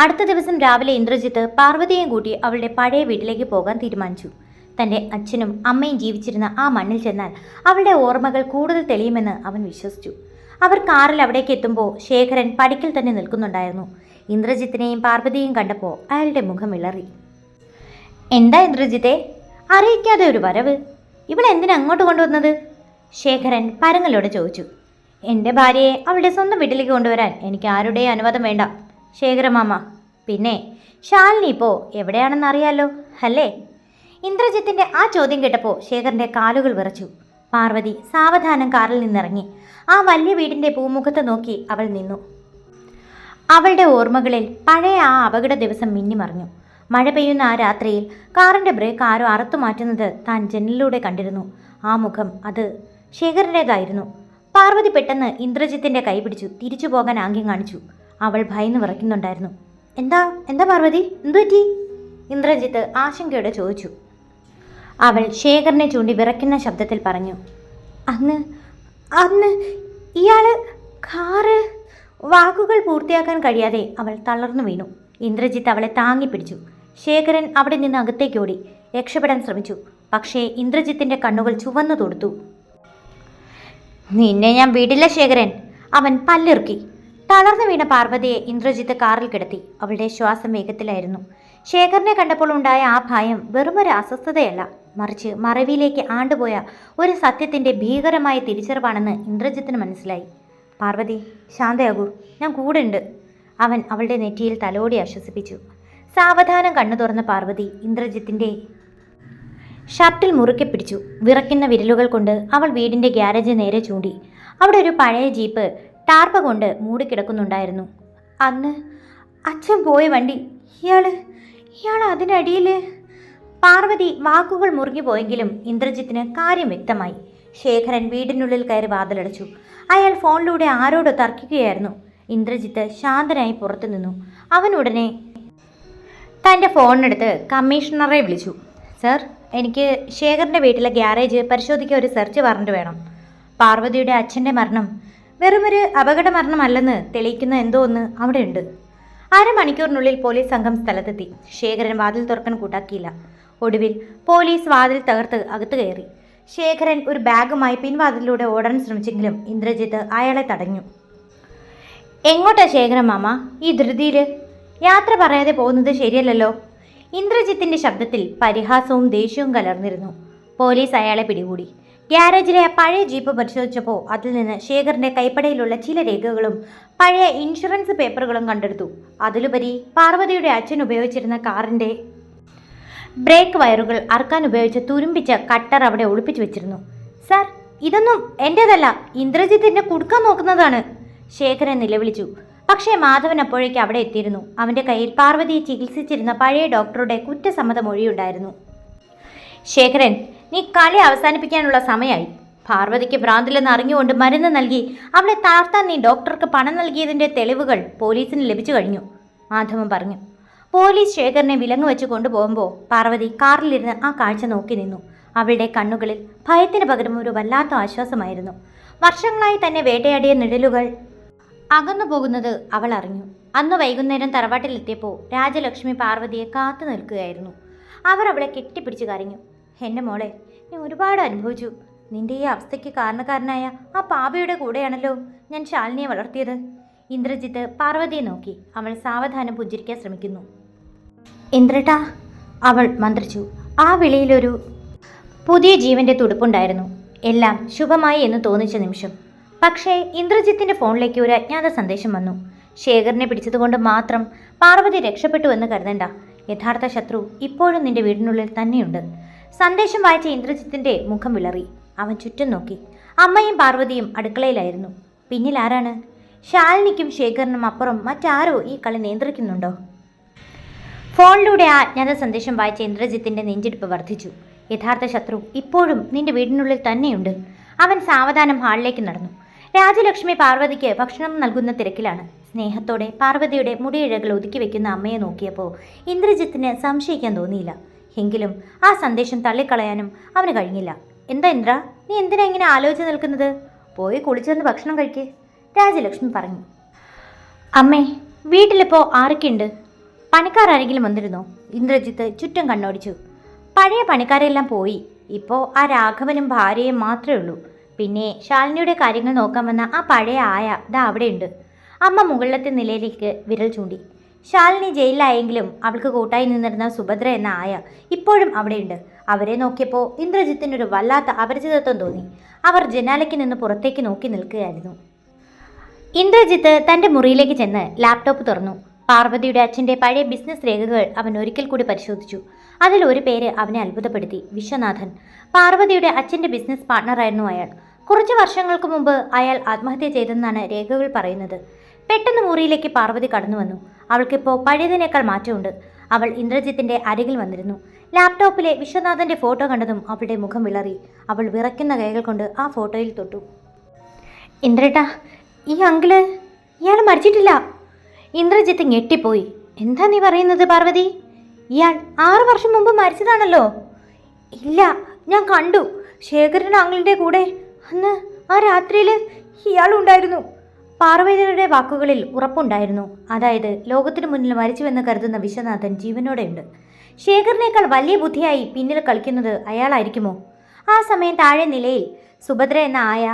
അടുത്ത ദിവസം രാവിലെ ഇന്ദ്രജിത്ത് പാർവതിയെയും കൂട്ടി അവളുടെ പഴയ വീട്ടിലേക്ക് പോകാൻ തീരുമാനിച്ചു. തൻ്റെ അച്ഛനും അമ്മയും ജീവിച്ചിരുന്ന ആ മണ്ണിൽ ചെന്നാൽ അവളുടെ ഓർമ്മകൾ കൂടുതൽ തെളിയുമെന്ന് അവൻ വിശ്വസിച്ചു. അവർ കാറിൽ അവിടേക്ക് എത്തുമ്പോൾ ശേഖരൻ പടിക്കൽ തന്നെ നിൽക്കുന്നുണ്ടായിരുന്നു. ഇന്ദ്രജിത്തിനെയും പാർവതിയെയും കണ്ടപ്പോൾ അയാളുടെ മുഖം വിളറി. എന്താ ഇന്ദ്രജിത്തെ, അറിയിക്കാതെ ഒരു വരവ്? ഇവളെന്തിനാ അങ്ങോട്ട് കൊണ്ടുവന്നത്? ശേഖരൻ പരങ്ങളോട് ചോദിച്ചു. എൻ്റെ ഭാര്യയെ അവളുടെ സ്വന്തം വീട്ടിലേക്ക് കൊണ്ടുവരാൻ എനിക്ക് ആരുടെയും അനുവാദം വേണ്ട ശേഖരമാമ. പിന്നെ ശാലിനി ഇപ്പോൾ എവിടെയാണെന്ന് അറിയാലോ അല്ലേ? ഇന്ദ്രജിത്തിൻ്റെ ആ ചോദ്യം കേട്ടപ്പോൾ ശേഖരൻ്റെ കാലുകൾ വിറച്ചു. പാർവതി സാവധാനം കാറിൽ നിന്നിറങ്ങി. ആ വലിയ വീടിൻ്റെ പൂമുഖത്ത് നോക്കി അവൾ നിന്നു. അവളുടെ ഓർമ്മകളിൽ പഴയ ആ അപകട ദിവസം മിന്നിമറിഞ്ഞു. മഴ പെയ്യുന്ന ആ രാത്രിയിൽ കാറിൻ്റെ ബ്രേക്ക് ആരോ അറുത്തു മാറ്റുന്നത് താൻ ജനലിലൂടെ കണ്ടിരുന്നു. ആ മുഖം, അത് ശേഖരൻ്റേതായിരുന്നു. പാർവതി പെട്ടെന്ന് ഇന്ദ്രജിത്തിൻ്റെ കൈ പിടിച്ചു തിരിച്ചു പോകാൻ ആംഗ്യം കാണിച്ചു. അവൾ ഭയന്ന് വിറയ്ക്കുന്നുണ്ടായിരുന്നു. എന്താ എന്താ പാർവതി, എന്തുപറ്റി? ഇന്ദ്രജിത്ത് ആശങ്കയോടെ ചോദിച്ചു. അവൾ ശേഖരനെ ചൂണ്ടി വിറയ്ക്കുന്ന ശബ്ദത്തിൽ പറഞ്ഞു. അന്ന് അന്ന് ഇയാള് കാറ്. വാക്കുകൾ പൂർത്തിയാക്കാൻ കഴിയാതെ അവൾ തളർന്നു വീണു. ഇന്ദ്രജിത്ത് അവളെ താങ്ങിപ്പിടിച്ചു. ശേഖരൻ അവിടെ നിന്ന് അകത്തേക്കോടി രക്ഷപ്പെടാൻ ശ്രമിച്ചു. പക്ഷേ ഇന്ദ്രജിത്തിൻ്റെ കണ്ണുകൾ ചുവന്നു തൊടുത്തു. നിന്നെ ഞാൻ വിടില്ല ശേഖരൻ, അവൻ പല്ലിറുക്കി. തളർന്നു വീണ പാർവതിയെ ഇന്ദ്രജിത്ത് കാറിൽ കിടത്തി. അവളുടെ ശ്വാസം വേഗത്തിലായിരുന്നു. ശേഖരനെ കണ്ടപ്പോൾ ഉണ്ടായ ആ ഭയം വെറുമൊരു അസ്വസ്ഥതയല്ല, മറിച്ച് മറവിയിലേക്ക് ആണ്ടുപോയ ഒരു സത്യത്തിൻ്റെ ഭീകരമായ തിരിച്ചറിവാണെന്ന് ഇന്ദ്രജിത്തിന് മനസ്സിലായി. പാർവതി, ശാന്തയാകൂ, ഞാൻ കൂടെ ഉണ്ട്. അവൻ അവളുടെ നെറ്റിയിൽ തലോടി ആശ്വസിപ്പിച്ചു. സാവധാനം കണ്ണു തുറന്ന പാർവതി ഇന്ദ്രജിത്തിൻ്റെ ഷർട്ടിൽ മുറുക്കെ പിടിച്ചു. വിറയ്ക്കുന്ന വിരലുകൾ കൊണ്ട് അവൾ വീടിൻ്റെ ഗ്യാരേജ് നേരെ ചൂണ്ടി. അവിടെ ഒരു പഴയ ജീപ്പ് ടാർപ്പ കൊണ്ട് മൂടിക്കിടക്കുന്നുണ്ടായിരുന്നു. അന്ന് അച്ഛൻ പോയ വണ്ടി. ഇയാൾ അതിനടിയിൽ. പാർവതി വാക്കുകൾ മുറുകിപ്പോയെങ്കിലും ഇന്ദ്രജിത്തിന് കാര്യം വ്യക്തമായി. ശേഖരൻ വീടിനുള്ളിൽ കയറി വാതിലടച്ചു. അയാൾ ഫോണിലൂടെ ആരോട് തർക്കിക്കുകയായിരുന്നു. ഇന്ദ്രജിത്ത് ശാന്തനായി പുറത്തു നിന്നു. അവൻ ഉടനെ തൻ്റെ ഫോണിനെടുത്ത് കമ്മീഷണറെ വിളിച്ചു. സർ, എനിക്ക് ശേഖറിൻ്റെ വീട്ടിലെ ഗ്യാരേജ് പരിശോധിക്കാൻ ഒരു സെർച്ച് വാറണ്ട് വേണം. പാർവതിയുടെ അച്ഛൻ്റെ മരണം വെറുമൊരു അപകട മരണമല്ലെന്ന് തെളിയിക്കുന്ന എന്തോ ഒന്ന് അവിടെയുണ്ട്. അരമണിക്കൂറിനുള്ളിൽ പോലീസ് സംഘം സ്ഥലത്തെത്തി. ശേഖരൻ വാതിൽ തുറക്കാൻ കൂട്ടാക്കിയില്ല. ഒടുവിൽ പോലീസ് വാതിൽ തകർത്ത് അകത്ത് കയറി. ശേഖരൻ ഒരു ബാഗുമായി പിൻവാതിലൂടെ ഓടാൻ ശ്രമിച്ചെങ്കിലും ഇന്ദ്രജിത്ത് അയാളെ തടഞ്ഞു. എങ്ങോട്ടാ ശേഖരൻ മാമ ഈ ധൃതിയിൽ? യാത്ര പറയാതെ പോകുന്നത് ശരിയല്ലല്ലോ. ഇന്ദ്രജിത്തിൻ്റെ ശബ്ദത്തിൽ പരിഹാസവും ദേഷ്യവും കലർന്നിരുന്നു. പോലീസ് അയാളെ പിടികൂടി. ഗ്യാരേജിലെ പഴയ ജീപ്പ് പരിശോധിച്ചപ്പോൾ അതിൽ നിന്ന് ശേഖറിൻ്റെ കൈപ്പടയിലുള്ള ചില രേഖകളും പഴയ ഇൻഷുറൻസ് പേപ്പറുകളും കണ്ടെടുത്തു. അതിലുപരി പാർവതിയുടെ അച്ഛൻ ഉപയോഗിച്ചിരുന്ന കാറിൻ്റെ ബ്രേക്ക് വയറുകൾ അറുക്കാൻ ഉപയോഗിച്ച തുരുമ്പിച്ച കട്ടർ അവിടെ ഒളിപ്പിച്ചു വെച്ചിരുന്നു. സാർ, ഇതൊന്നും എൻ്റേതല്ല, ഇന്ദ്രജിത്ത് എന്നെ കുടുക്കാൻ നോക്കുന്നതാണ്, ശേഖരൻ നിലവിളിച്ചു. പക്ഷേ മാധവൻ അപ്പോഴേക്ക് അവിടെ എത്തിയിരുന്നു. അവൻ്റെ കയ്യിൽ പാർവതിയെ ചികിത്സിച്ചിരുന്ന പഴയ ഡോക്ടറുടെ കുറ്റസമ്മത മൊഴിയുണ്ടായിരുന്നു. ശേഖരൻ, നീ കളി അവസാനിപ്പിക്കാനുള്ള സമയമായി. പാർവതിക്ക് ഭ്രാന്തിലെന്ന് അറിഞ്ഞുകൊണ്ട് മരുന്ന് നൽകി അവളെ താർത്താൻ നീ ഡോക്ടർക്ക് പണം നൽകിയതിൻ്റെ തെളിവുകൾ പോലീസിന് ലഭിച്ചു കഴിഞ്ഞു, മാധവൻ പറഞ്ഞു. പോലീസ് ശേഖരനെ വിലങ്ങ് വെച്ച് കൊണ്ടുപോകുമ്പോൾ പാർവതി കാറിലിരുന്ന് ആ കാഴ്ച നോക്കി നിന്നു. അവളുടെ കണ്ണുകളിൽ ഭയത്തിന് പകരം ഒരു വല്ലാത്ത ആശ്വാസമായിരുന്നു. വർഷങ്ങളായി തന്നെ വേട്ടയാടിയ നിഴലുകൾ അകന്നു പോകുന്നത് അവൾ അറിഞ്ഞു. അന്ന് വൈകുന്നേരം തറവാട്ടിലെത്തിയപ്പോൾ രാജലക്ഷ്മി പാർവതിയെ കാത്തു നിൽക്കുകയായിരുന്നു. അവർ അവളെ കെട്ടിപ്പിടിച്ച് കരഞ്ഞു. എൻ്റെ മോളെ, നീ ഒരുപാട് അനുഭവിച്ചു. നിന്റെ ഈ അവസ്ഥയ്ക്ക് കാരണക്കാരനായ ആ പാപയുടെ കൂടെയാണല്ലോ ഞാൻ ശാലിനിയെ വളർത്തിയത്. ഇന്ദ്രജിത്ത് പാർവതിയെ നോക്കി. അവൾ സാവധാനം പുഞ്ചിരിക്കാൻ ശ്രമിക്കുന്നു. ഇന്ദ്രട്ടാ, അവൾ മന്ത്രിച്ചു. ആ വിളിയിലൊരു പുതിയ ജീവന്റെ തുടുപ്പുണ്ടായിരുന്നു. എല്ലാം ശുഭമായി എന്ന് തോന്നിച്ച നിമിഷം. പക്ഷേ ഇന്ദ്രജിത്തിന്റെ ഫോണിലേക്ക് ഒരു അജ്ഞാത സന്ദേശം വന്നു. ശേഖരനെ പിടിച്ചതുകൊണ്ട് മാത്രം പാർവതി രക്ഷപ്പെട്ടു എന്ന് കരുതണ്ട. യഥാർത്ഥ ശത്രു ഇപ്പോഴും നിന്റെ വീടിനുള്ളിൽ തന്നെയുണ്ട്. സന്ദേശം വായിച്ച ഇന്ദ്രജിത്തിന്റെ മുഖം വിളറി. അവൻ ചുറ്റും നോക്കി. അമ്മയും പാർവതിയും അടുക്കളയിലായിരുന്നു. പിന്നിൽ ആരാണ്? ശാലിനിക്കും ശേഖരനും അപ്പുറം മറ്റാരോ ഈ കളി നിയന്ത്രിക്കുന്നുണ്ടോ? ഫോണിലൂടെ ആ അജ്ഞാത സന്ദേശം വായിച്ച ഇന്ദ്രജിത്തിന്റെ നെഞ്ചിടിപ്പ് വർദ്ധിച്ചു. യഥാർത്ഥ ശത്രു ഇപ്പോഴും നിന്റെ വീടിനുള്ളിൽ തന്നെയുണ്ട്. അവൻ സാവധാനം ഹാളിലേക്ക് നടന്നു. രാജലക്ഷ്മി പാർവതിക്ക് ഭക്ഷണം നൽകുന്ന തിരക്കിലാണ്. സ്നേഹത്തോടെ പാർവതിയുടെ മുടിയിഴകൾ ഒതുക്കി വെക്കുന്ന അമ്മയെ നോക്കിയപ്പോൾ ഇന്ദ്രജിത്തിന് സംശയിക്കാൻ തോന്നിയില്ല. എങ്കിലും ആ സന്ദേശം തള്ളിക്കളയാനും അവന് കഴിഞ്ഞില്ല. എന്താ ഇന്ദ്ര, നീ എന്തിനാ ഇങ്ങനെ ആലോചിച്ച് നിൽക്കുന്നത്? പോയി കുളിച്ചെന്ന് ഭക്ഷണം കഴിക്കേ, രാജലക്ഷ്മി പറഞ്ഞു. അമ്മേ, വീട്ടിലിപ്പോൾ ആരൊക്കെയുണ്ട്? പണിക്കാരെങ്കിലും വന്നിരുന്നോ? ഇന്ദ്രജിത്ത് ചുറ്റും കണ്ണോടിച്ചു. പഴയ പണിക്കാരെല്ലാം പോയി. ഇപ്പോൾ ആ രാഘവനും ഭാര്യയും മാത്രമേ ഉള്ളൂ. പിന്നെ ശാലിനിയുടെ കാര്യങ്ങൾ നോക്കാൻ വന്ന ആ പഴയ ആയ ദാ അവിടെയുണ്ട്. അമ്മ മുകളിലത്തെ നിലയിലേക്ക് വിരൽ ചൂണ്ടി. ശാലിനി ജയിലിലായെങ്കിലും അവൾക്ക് കൂട്ടായി നിന്നിരുന്ന സുഭദ്ര എന്ന ആയ ഇപ്പോഴും അവിടെയുണ്ട്. അവരെ നോക്കിയപ്പോൾ ഇന്ദ്രജിത്തിനൊരു വല്ലാത്ത അപരിചിതത്വം തോന്നി. അവർ ജനാലയ്ക്ക് നിന്ന് പുറത്തേക്ക് നോക്കി നിൽക്കുകയായിരുന്നു. ഇന്ദ്രജിത്ത് തൻ്റെ മുറിയിലേക്ക് ചെന്ന് ലാപ്ടോപ്പ് തുറന്നു. പാർവതിയുടെ അച്ഛൻ്റെ പഴയ ബിസിനസ് രേഖകൾ അവൻ ഒരിക്കൽ കൂടി പരിശോധിച്ചു. അതിലൊരു പേര് അവനെ അത്ഭുതപ്പെടുത്തി. വിശ്വനാഥൻ. പാർവതിയുടെ അച്ഛൻ്റെ ബിസിനസ് പാർട്ണറായിരുന്നു അയാൾ. കുറച്ച് വർഷങ്ങൾക്ക് മുമ്പ് അയാൾ ആത്മഹത്യ ചെയ്തെന്നാണ് രേഖകൾ പറയുന്നത്. പെട്ടെന്ന് മുറിയിലേക്ക് പാർവതി കടന്നു വന്നു. അവൾക്കിപ്പോൾ പഴയതിനേക്കാൾ മാറ്റമുണ്ട്. അവൾ ഇന്ദ്രജിത്തിൻ്റെ അരികിൽ വന്നിരുന്നു. ലാപ്ടോപ്പിലെ വിശ്വനാഥൻ്റെ ഫോട്ടോ കണ്ടതും അവളുടെ മുഖം വിളറി. അവൾ വിറയ്ക്കുന്ന കൈകൾ കൊണ്ട് ആ ഫോട്ടോയിൽ തൊട്ടു. ഇന്ദ്രേട്ടാ, ഈ അങ്കിള്, ഇയാൾ മരിച്ചിട്ടില്ല. ഇന്ദ്രജിത്ത് ഞെട്ടിപ്പോയി. എന്താ നീ പറയുന്നത് പാർവതി? ഇയാൾ 6 വർഷം മുമ്പ് മരിച്ചതാണല്ലോ. ഇല്ല, ഞാൻ കണ്ടു. ശേഖരൻ അങ്കിളിൻ്റെ കൂടെ അന്ന് ആ രാത്രിയിൽ ഇയാളുണ്ടായിരുന്നു. പാർവതിയുടെ വാക്കുകളിൽ ഉറപ്പുണ്ടായിരുന്നു. അതായത് ലോകത്തിനു മുന്നിൽ മരിച്ചുവെന്ന് കരുതുന്ന വിശ്വനാഥൻ ജീവനോടെയുണ്ട്. ശേഖരനേക്കാൾ വലിയ ബുദ്ധിയായി പിന്നിൽ കളിക്കുന്നത് അയാളായിരിക്കുമോ? ആ സമയം താഴെ നിലയിൽ സുഭദ്ര എന്ന ആയ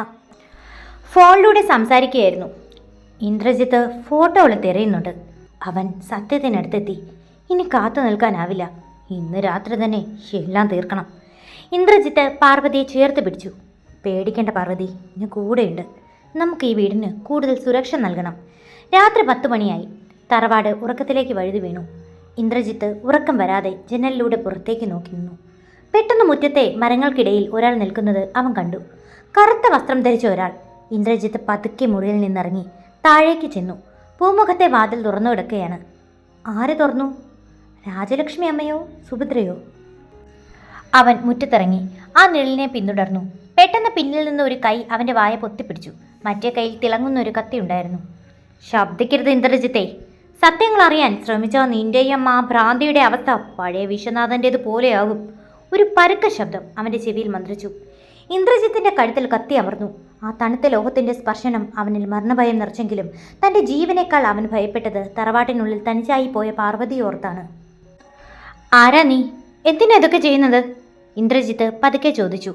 ഫോണിലൂടെ സംസാരിക്കുകയായിരുന്നു. ഇന്ദ്രജിത്ത് ഫോട്ടോകൾ തിരയുന്നുണ്ട്. അവൻ സത്യത്തിനടുത്തെത്തി. ഇനി കാത്തു നിൽക്കാനാവില്ല. ഇന്ന് രാത്രി തന്നെ എല്ലാം തീർക്കണം. ഇന്ദ്രജിത്ത് പാർവതിയെ ചേർത്ത് പിടിച്ചു. പേടിക്കേണ്ട പാർവതി, ഞാൻ കൂടെയുണ്ട്. നമുക്ക് ഈ വീടിന് കൂടുതൽ സുരക്ഷ നൽകണം. രാത്രി 10 മണിയായി. തറവാട് ഉറക്കത്തിലേക്ക് വഴുതി വീണു. ഇന്ദ്രജിത്ത് ഉറക്കം വരാതെ ജനലിലൂടെ പുറത്തേക്ക് നോക്കി നിന്നു. പെട്ടെന്ന് മുറ്റത്തെ മരങ്ങൾക്കിടയിൽ ഒരാൾ നിൽക്കുന്നത് അവൻ കണ്ടു. കറുത്ത വസ്ത്രം ധരിച്ച ഒരാൾ. ഇന്ദ്രജിത്ത് പതുക്കെ മുറിയിൽ നിന്നിറങ്ങി താഴേക്ക് ചെന്നു. പൂമുഖത്തെ വാതിൽ തുറന്നു കിടക്കുകയാണ്. ആര് തുറന്നു? രാജലക്ഷ്മി അമ്മയോ സുഭദ്രയോ? അവൻ മുറ്റത്തിറങ്ങി ആ നിഴലിനെ പിന്തുടർന്നു. പെട്ടെന്ന് പിന്നിൽ നിന്ന് ഒരു കൈ അവൻ്റെ വായ പൊത്തിപ്പിടിച്ചു. മറ്റേ കൈയിൽ തിളങ്ങുന്ന ഒരു കത്തി ഉണ്ടായിരുന്നു. ശബ്ദിക്കരുത് ഇന്ദ്രജിത്തെ. സത്യങ്ങൾ അറിയാൻ ശ്രമിച്ച നിന്റെയും ആ ഭ്രാന്തിയുടെ അവസ്ഥ പഴയ വിശ്വനാഥൻ്റേത് പോലെയാകും. ഒരു പരുക്ക ശബ്ദം അവൻ്റെ ചെവിയിൽ മന്ത്രിച്ചു. ഇന്ദ്രജിത്തിൻ്റെ കഴുത്തിൽ കത്തി അമർന്നു. ആ തണുത്ത ലോഹത്തിൻ്റെ സ്പർശനം അവനിൽ മരണഭയം നിറച്ചെങ്കിലും തൻ്റെ ജീവനേക്കാൾ അവൻ ഭയപ്പെട്ടത് തറവാട്ടിനുള്ളിൽ തനിച്ചായി പോയ പാർവതിയോർത്താണ്. ആരാ നീ? എന്തിനാ ഇതൊക്കെ ചെയ്യുന്നത്? ഇന്ദ്രജിത്ത് പതുക്കെ ചോദിച്ചു.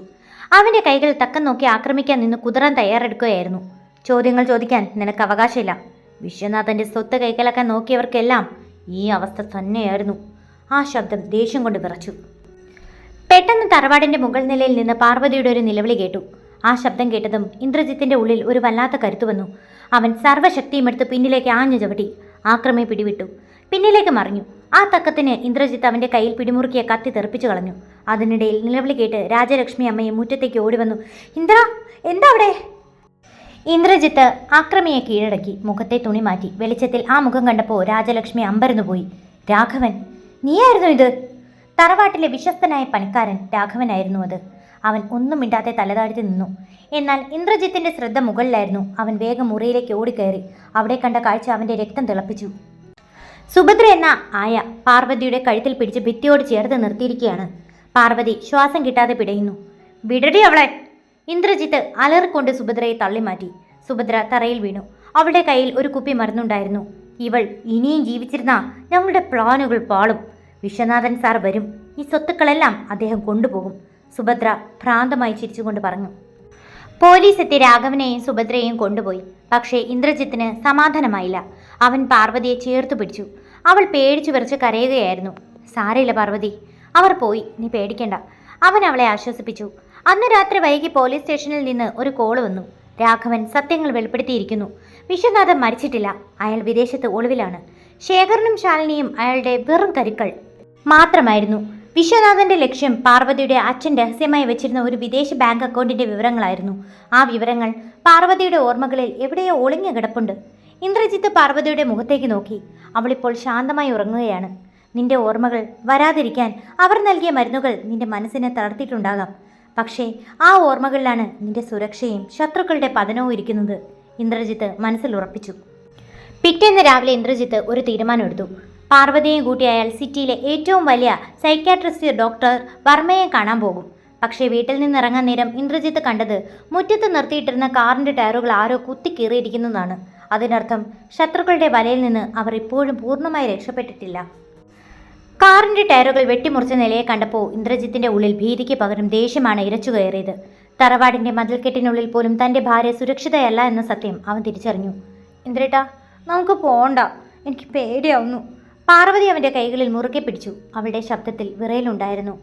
അവൻ്റെ കൈകൾ തക്കം നോക്കി ആക്രമിക്കാൻ നിന്ന് കുതിരാൻ തയ്യാറെടുക്കുകയായിരുന്നു. ചോദ്യങ്ങൾ ചോദിക്കാൻ നിനക്ക് അവകാശമില്ല. വിശ്വനാഥൻ്റെ സ്വത്ത് കൈക്കലാക്കാൻ നോക്കിയവർക്കെല്ലാം ഈ അവസ്ഥ തന്നെയായിരുന്നു. ആ ശബ്ദം ദേഷ്യം കൊണ്ട് വിറച്ചു. പെട്ടെന്ന് തറവാടിൻ്റെ മുകൾ നിലയിൽ നിന്ന് പാർവതിയുടെ ഒരു നിലവിളി കേട്ടു. ആ ശബ്ദം കേട്ടതും ഇന്ദ്രജിത്തിൻ്റെ ഉള്ളിൽ ഒരു വല്ലാത്ത കരുത്തു വന്നു. അവൻ സർവ്വശക്തിയും എടുത്ത് പിന്നിലേക്ക് ആഞ്ഞു ചവിട്ടി. ആക്രമി പിടിവിട്ടു. പിന്നിലേക്ക് മറിഞ്ഞു. ആ തക്കത്തിന് ഇന്ദ്രജിത്ത് അവൻ്റെ കയ്യിൽ പിടിമുറുക്കിയ കത്തി തെറിപ്പിച്ചു കളഞ്ഞു. അതിനിടയിൽ നിലവിളി കേട്ട് രാജലക്ഷ്മി അമ്മയെ മുറ്റത്തേക്ക് ഓടി വന്നു. ഇന്ദ്ര, എന്താ അവിടെ? ഇന്ദ്രജിത്ത് ആക്രമിയെ കീഴടക്കി മുഖത്തെ തുണി മാറ്റി. വെളിച്ചത്തിൽ ആ മുഖം കണ്ടപ്പോൾ രാജലക്ഷ്മി അമ്പരന്നു പോയി. രാഘവൻ, നീയായിരുന്നു ഇത്? തറവാട്ടിലെ വിശ്വസ്തനായ പണിക്കാരൻ രാഘവനായിരുന്നു അത്. അവൻ ഒന്നും മിണ്ടാതെ തലതാഴ്ത്തി നിന്നു. എന്നാൽ ഇന്ദ്രജിത്തിന്റെ ശ്രദ്ധ മുകളിലായിരുന്നു. അവൻ വേഗം മുറിയിലേക്ക് ഓടിക്കയറി. അവിടെ കണ്ട കാഴ്ച അവന്റെ രക്തം തിളപ്പിച്ചു. സുഭദ്ര എന്ന ആയ പാർവതിയുടെ കഴുത്തിൽ പിടിച്ച് ഭിത്തിയോട് ചേർത്ത് നിർത്തിയിരിക്കുകയാണ്. പാർവതി ശ്വാസം കിട്ടാതെ പിടയുന്നു. വിടടി അവളെ! ഇന്ദ്രജിത്ത് അലറിക്കൊണ്ട് സുഭദ്രയെ തള്ളിമാറ്റി. സുഭദ്ര തറയിൽ വീണു. അവളുടെ കയ്യിൽ ഒരു കുപ്പി മരുന്നുണ്ടായിരുന്നു. ഇവൾ ഇനിയും ജീവിച്ചിരുന്ന ഞങ്ങളുടെ പ്ലാനുകൾ പാളും. വിശ്വനാഥൻ സാർ വരും. ഈ സ്വത്തുക്കളെല്ലാം അദ്ദേഹം കൊണ്ടുപോകും. സുഭദ്ര ഭ്രാന്തമായി ചിരിച്ചുകൊണ്ട് പറഞ്ഞു. പോലീസ് എത്തി രാഘവനെയും സുഭദ്രയെയും കൊണ്ടുപോയി. പക്ഷേ ഇന്ദ്രജിത്തിന് സമാധാനമായില്ല. അവൻ പാർവതിയെ ചേർത്തു പിടിച്ചു. അവൾ പേടിച്ചു വിറച്ച് കരയുകയായിരുന്നു. സാരയില്ല പാർവതി, അവർ പോയി, നീ പേടിക്കണ്ട. അവൻ അവളെ ആശ്വസിപ്പിച്ചു. അന്ന് രാത്രി വൈകി പോലീസ് സ്റ്റേഷനിൽ നിന്ന് ഒരു കോള് വന്നു. രാഘവൻ സത്യങ്ങൾ വെളിപ്പെടുത്തിയിരിക്കുന്നു. വിശ്വനാഥൻ മരിച്ചിട്ടില്ല. അയാൾ വിദേശത്ത് ഒളിവിലാണ്. ശേഖരനും ശാലിനിയും അയാളുടെ വെറും കരുക്കൾ മാത്രമായിരുന്നു. വിശ്വനാഥന്റെ ലക്ഷ്യം പാർവതിയുടെ അച്ഛൻ രഹസ്യമായി വെച്ചിരുന്ന ഒരു വിദേശ ബാങ്ക് അക്കൗണ്ടിന്റെ വിവരങ്ങളായിരുന്നു. ആ വിവരങ്ങൾ പാർവതിയുടെ ഓർമ്മകളിൽ എവിടെയോ ഒളിഞ്ഞു കിടപ്പുണ്ട്. ഇന്ദ്രജിത്ത് പാർവതിയുടെ മുഖത്തേക്ക് നോക്കി. അവളിപ്പോൾ ശാന്തമായി ഉറങ്ങുകയാണ്. നിന്റെ ഓർമ്മകൾ വരാതിരിക്കാൻ അവർ നൽകിയ മരുന്നുകൾ നിന്റെ മനസ്സിനെ തളർത്തിയിട്ടുണ്ടാകാം. പക്ഷേ ആ ഓർമ്മകളിലാണ് നിന്റെ സുരക്ഷയും ശത്രുക്കളുടെ പതനവും ഇരിക്കുന്നത്. ഇന്ദ്രജിത്ത് മനസ്സിൽ ഉറപ്പിച്ചു. പിറ്റേന്ന് രാവിലെ ഇന്ദ്രജിത്ത് ഒരു തീരുമാനമെടുത്തു. പാർവതിയെയും കൂട്ടി അയാൾ സിറ്റിയിലെ ഏറ്റവും വലിയ സൈക്യാട്രിസ്റ്റ് ഡോക്ടർ വർമ്മയെ കാണാൻ പോകും. പക്ഷേ വീട്ടിൽ നിന്നിറങ്ങാൻ നേരം ഇന്ദ്രജിത്ത് കണ്ടത് മുറ്റത്ത് നിർത്തിയിട്ടിരുന്ന കാറിന്റെ ടയറുകൾ ആരോ കുത്തിക്കീറിയിരിക്കുന്നതാണ്. അതിനർത്ഥം ശത്രുക്കളുടെ വലയിൽ നിന്ന് അവർ ഇപ്പോഴും പൂർണ്ണമായി രക്ഷപ്പെട്ടിട്ടില്ല. കാറിന്റെ ടയറുകൾ വെട്ടിമുറിച്ച നിലയെ കണ്ടപ്പോൾ ഇന്ദ്രജിത്തിന്റെ ഉള്ളിൽ ഭീതിക്ക് പകരം ദേഷ്യമാണ് ഇരച്ചു കയറിയത്. തറവാടിന്റെ മതിൽക്കെട്ടിനുള്ളിൽ പോലും തന്റെ ഭാര്യ സുരക്ഷിതയല്ല എന്ന സത്യം അവൻ തിരിച്ചറിഞ്ഞു. ഇന്ദ്രേട്ടാ, നമുക്ക് പോണ്ട, എനിക്ക് പേടിയാവുന്നു. പാർവതി അവന്റെ കൈകളിൽ മുറുകെ പിടിച്ചു. അവളുടെ ശബ്ദത്തിൽ വിറയലുണ്ടായിരുന്നു.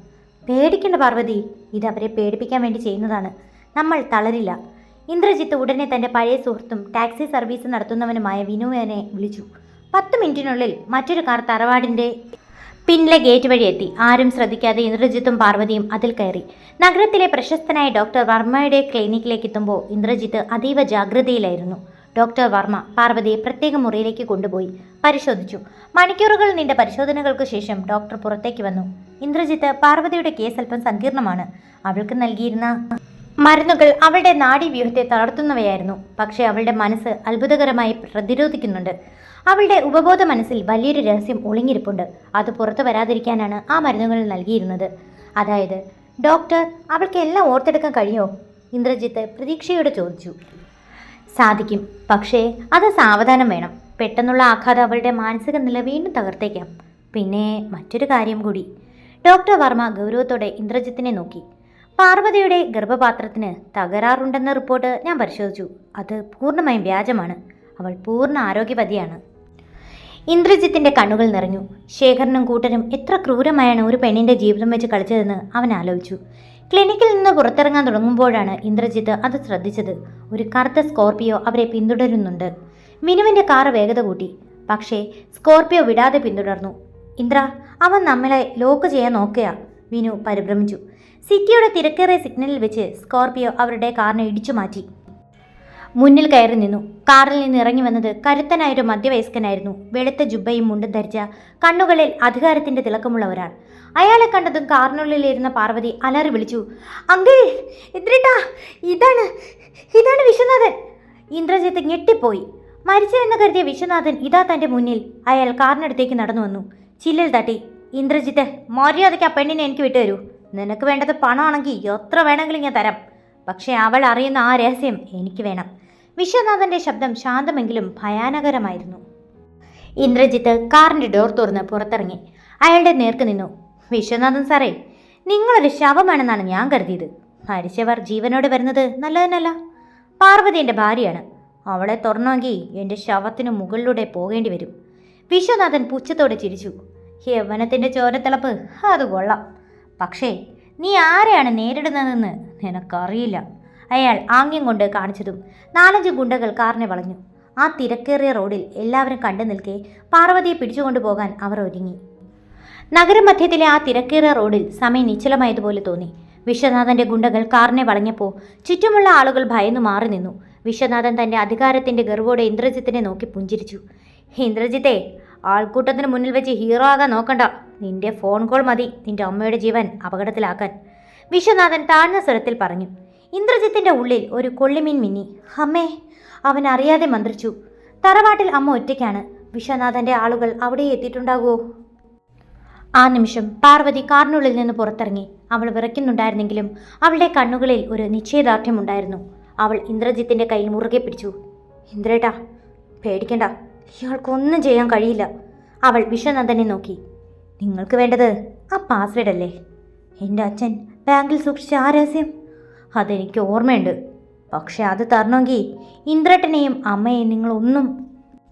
പേടിക്കേണ്ട പാർവതി, ഇത് അവരെ പേടിപ്പിക്കാൻ വേണ്ടി ചെയ്യുന്നതാണ്. നമ്മൾ തളരില്ല. ഇന്ദ്രജിത്ത് ഉടനെ തന്റെ പഴയ സുഹൃത്തും ടാക്സി സർവീസ് നടത്തുന്നവനുമായ വിനുവിനെ വിളിച്ചു. 10 മിനിറ്റിനുള്ളിൽ മറ്റൊരു കാർ തറവാടിന്റെ പിന്നിലെ ഗേറ്റ് വഴി എത്തി. ആരും ശ്രദ്ധിക്കാതെ ഇന്ദ്രജിത്തും പാർവതിയും അതിൽ കയറി. നഗരത്തിലെ പ്രശസ്തനായ ഡോക്ടർ വർമ്മയുടെ ക്ലിനിക്കിലേക്ക് എത്തുമ്പോൾ ഇന്ദ്രജിത്ത് അതീവ ജാഗ്രതയിലായിരുന്നു. ഡോക്ടർ വർമ്മ പാർവതിയെ പ്രത്യേക മുറിയിലേക്ക് കൊണ്ടുപോയി പരിശോധിച്ചു. മണിക്കൂറുകൾ നീണ്ട പരിശോധനകൾക്ക് ശേഷം ഡോക്ടർ പുറത്തേക്ക് വന്നു. ഇന്ദ്രജിത്ത്, പാർവതിയുടെ കേസ് അല്പം സങ്കീർണമാണ്. അവൾക്ക് നൽകിയിരുന്ന മരുന്നുകൾ അവളുടെ നാഡീവ്യൂഹത്തെ തളർത്തുന്നവയായിരുന്നു. പക്ഷേ അവളുടെ മനസ്സ് അത്ഭുതകരമായി പ്രതിരോധിക്കുന്നുണ്ട്. അവളുടെ ഉപബോധ മനസ്സിൽ വലിയൊരു രഹസ്യം ഒളിഞ്ഞിരിപ്പുണ്ട്. അത് പുറത്തു വരാതിരിക്കാനാണ് ആ മരുന്നുകൾ നൽകിയിരുന്നത്. അതായത്, ഡോക്ടർ, അവൾക്ക് എല്ലാം ഓർത്തെടുക്കാൻ കഴിയോ? ഇന്ദ്രജിത്ത് പ്രതീക്ഷയോടെ ചോദിച്ചു. സാധിക്കും, പക്ഷേ അത് സാവധാനം വേണം. പെട്ടെന്നുള്ള ആഘാതം അവളുടെ മാനസിക നില വീണ്ടും തകർത്തേക്കാം. പിന്നെ മറ്റൊരു കാര്യം കൂടി. ഡോക്ടർ വർമ്മ ഗൗരവത്തോടെ ഇന്ദ്രജിത്തിനെ നോക്കി. പാർവതിയുടെ ഗർഭപാത്രത്തിന് തകരാറുണ്ടെന്ന റിപ്പോർട്ട് ഞാൻ പരിശോധിച്ചു. അത് പൂർണ്ണമായും വ്യാജമാണ്. അവൾ പൂർണ്ണ ആരോഗ്യവതിയാണ്. ഇന്ദ്രജിത്തിന്റെ കണ്ണുകൾ നിറഞ്ഞു. ശേഖരനും കൂട്ടരും എത്ര ക്രൂരമായാണ് ഒരു പെണ്ണിന്റെ ജീവിതം വെച്ച് കളിച്ചതെന്ന് അവൻ ആലോചിച്ചു. ക്ലിനിക്കിൽ നിന്ന് പുറത്തിറങ്ങാൻ തുടങ്ങുമ്പോഴാണ് ഇന്ദ്രജിത്ത് അത് ശ്രദ്ധിച്ചത്. ഒരു കറുത്ത സ്കോർപിയോ അവരെ പിന്തുടരുന്നുണ്ട്. വിനുവിന്റെ കാർ വേഗത കൂട്ടി. പക്ഷേ സ്കോർപിയോ വിടാതെ പിന്തുടർന്നു. ഇന്ദ്ര, അവൻ നമ്മളെ ലോക്ക് ചെയ്യാൻ നോക്കുക, വിനു പരിഭ്രമിച്ചു. സിറ്റിയുടെ തിരക്കേറിയ സിഗ്നലിൽ വെച്ച് സ്കോർപിയോ അവരുടെ കാറിനെ ഇടിച്ചു മാറ്റി. മുന്നിൽ കയറി നിന്നു. കാറിൽ നിന്ന് ഇറങ്ങി വന്നത് കരുത്തനായൊരു മധ്യവയസ്കനായിരുന്നു. വെളുത്ത ജുബ്ബയും മുണ്ടും ധരിച്ച, കണ്ണുകളിൽ അധികാരത്തിന്റെ തിളക്കമുള്ള ഒരാൾ. അയാളെ കണ്ടതും കാറിനുള്ളിലിരുന്ന പാർവതി അലറി വിളിച്ചു. അങ്കിൾ, ഇന്ദ്രേട്ടാ, ഇതാണ് വിശ്വനാഥൻ. ഇന്ദ്രജിത്ത് ഞെട്ടിപ്പോയി. മരിച്ചെന്ന് കരുതിയ വിശ്വനാഥൻ ഇതാ തന്റെ മുന്നിൽ. അയാൾ കാറിനടുത്തേക്ക് നടന്നു വന്നു. ചില്ലിൽ തട്ടി. ഇന്ദ്രജിത്ത്, മര്യാദയ്ക്ക് ആ പെണ്ണിനെ എനിക്ക് വിട്ടുതരൂ. നിനക്ക് വേണ്ടത് പണമാണെങ്കിൽ എത്ര വേണമെങ്കിലും ഞാൻ തരാം. പക്ഷേ അവൾ അറിയുന്ന ആ രഹസ്യം എനിക്ക് വേണം. വിശ്വനാഥന്റെ ശബ്ദം ശാന്തമെങ്കിലും ഭയാനകരമായിരുന്നു. ഇന്ദ്രജിത്ത് കാറിന്റെ ഡോർ തുറന്ന് പുറത്തിറങ്ങി. അയാളുടെ നേർക്ക് നിന്നു. വിശ്വനാഥൻ സാറേ, നിങ്ങളൊരു ശവമാണെന്നാണ് ഞാൻ കരുതിയത്. മരിച്ചവർ ജീവനോടെ വരുന്നത് നല്ലതിനല്ല. പാർവതി എൻ്റെ ഭാര്യയാണ്. അവളെ തുറന്നെങ്കിൽ എൻ്റെ ശവത്തിന് മുകളിലൂടെ പോകേണ്ടി വരും. വിശ്വനാഥൻ പുച്ഛത്തോടെ ചിരിച്ചു. യൗവനത്തിൻ്റെ ചോരത്തിളപ്പ് അത് കൊള്ളാം. പക്ഷേ നീ ആരെയാണ് നേരിടുന്നതെന്ന് നിനക്കറിയില്ല. അയാൾ ആംഗ്യം കൊണ്ട് കാണിച്ചതും 4-5 ഗുണ്ടകൾ കാറിനെ വളഞ്ഞു. ആ തിരക്കേറിയ റോഡിൽ എല്ലാവരും കണ്ടു നിൽക്കെ പാർവതിയെ പിടിച്ചുകൊണ്ടു പോകാൻ അവർ ഒരുങ്ങി. നഗരമധ്യത്തിലെ ആ തിരക്കേറിയ റോഡിൽ സമയം നിശ്ചലമായതുപോലെ തോന്നി. വിശ്വനാഥന്റെ ഗുണ്ടകൾ കാറിനെ വളഞ്ഞപ്പോൾ ചുറ്റുമുള്ള ആളുകൾ ഭയന്നു മാറി നിന്നു. വിശ്വനാഥൻ തൻ്റെ അധികാരത്തിൻ്റെ ഗർവോടെ ഇന്ദ്രജിത്തിനെ നോക്കി പുഞ്ചിരിച്ചു. ഇന്ദ്രജിത്തെ, ആൾക്കൂട്ടത്തിന് മുന്നിൽ വെച്ച് ഹീറോ ആകാൻ നോക്കണ്ട. നിന്റെ ഫോൺ കോൾ മതി നിന്റെ അമ്മയുടെ ജീവൻ അപകടത്തിലാക്കാൻ, വിശ്വനാഥൻ താഴ്ന്ന സ്വരത്തിൽ പറഞ്ഞു. ഇന്ദ്രജിത്തിൻ്റെ ഉള്ളിൽ ഒരു കൊള്ളിമീൻ മിന്നി. അമ്മേ, അവൻ അറിയാതെ മന്ത്രിച്ചു. തറവാട്ടിൽ അമ്മ ഒറ്റയ്ക്കാണ്. വിശ്വനാഥൻ്റെ ആളുകൾ അവിടെ എത്തിയിട്ടുണ്ടാകുമോ? ആ നിമിഷം പാർവതി കാറിനുള്ളിൽ നിന്ന് പുറത്തിറങ്ങി. അവൾ വിറയ്ക്കുന്നുണ്ടായിരുന്നെങ്കിലും അവളുടെ കണ്ണുകളിൽ ഒരു നിശ്ചയദാർഢ്യമുണ്ടായിരുന്നു. അവൾ ഇന്ദ്രജിത്തിൻ്റെ കയ്യിൽ മുറുകെ പിടിച്ചു. ഇന്ദ്രേട്ടാ, പേടിക്കണ്ട, ഇയാൾക്കൊന്നും ചെയ്യാൻ കഴിയില്ല. അവൾ വിശ്വനാഥനെ നോക്കി. നിങ്ങൾക്ക് വേണ്ടത് ആ പാസ്വേഡ് അല്ലേ? എൻ്റെ അച്ഛൻ ബാങ്കിൽ സൂക്ഷിച്ച ആ രഹസ്യം, അതെനിക്ക് ഓർമ്മയുണ്ട്. പക്ഷെ അത് തരണമെങ്കിൽ ഇന്ദ്രേട്ടനെയും അമ്മയെയും നിങ്ങളൊന്നും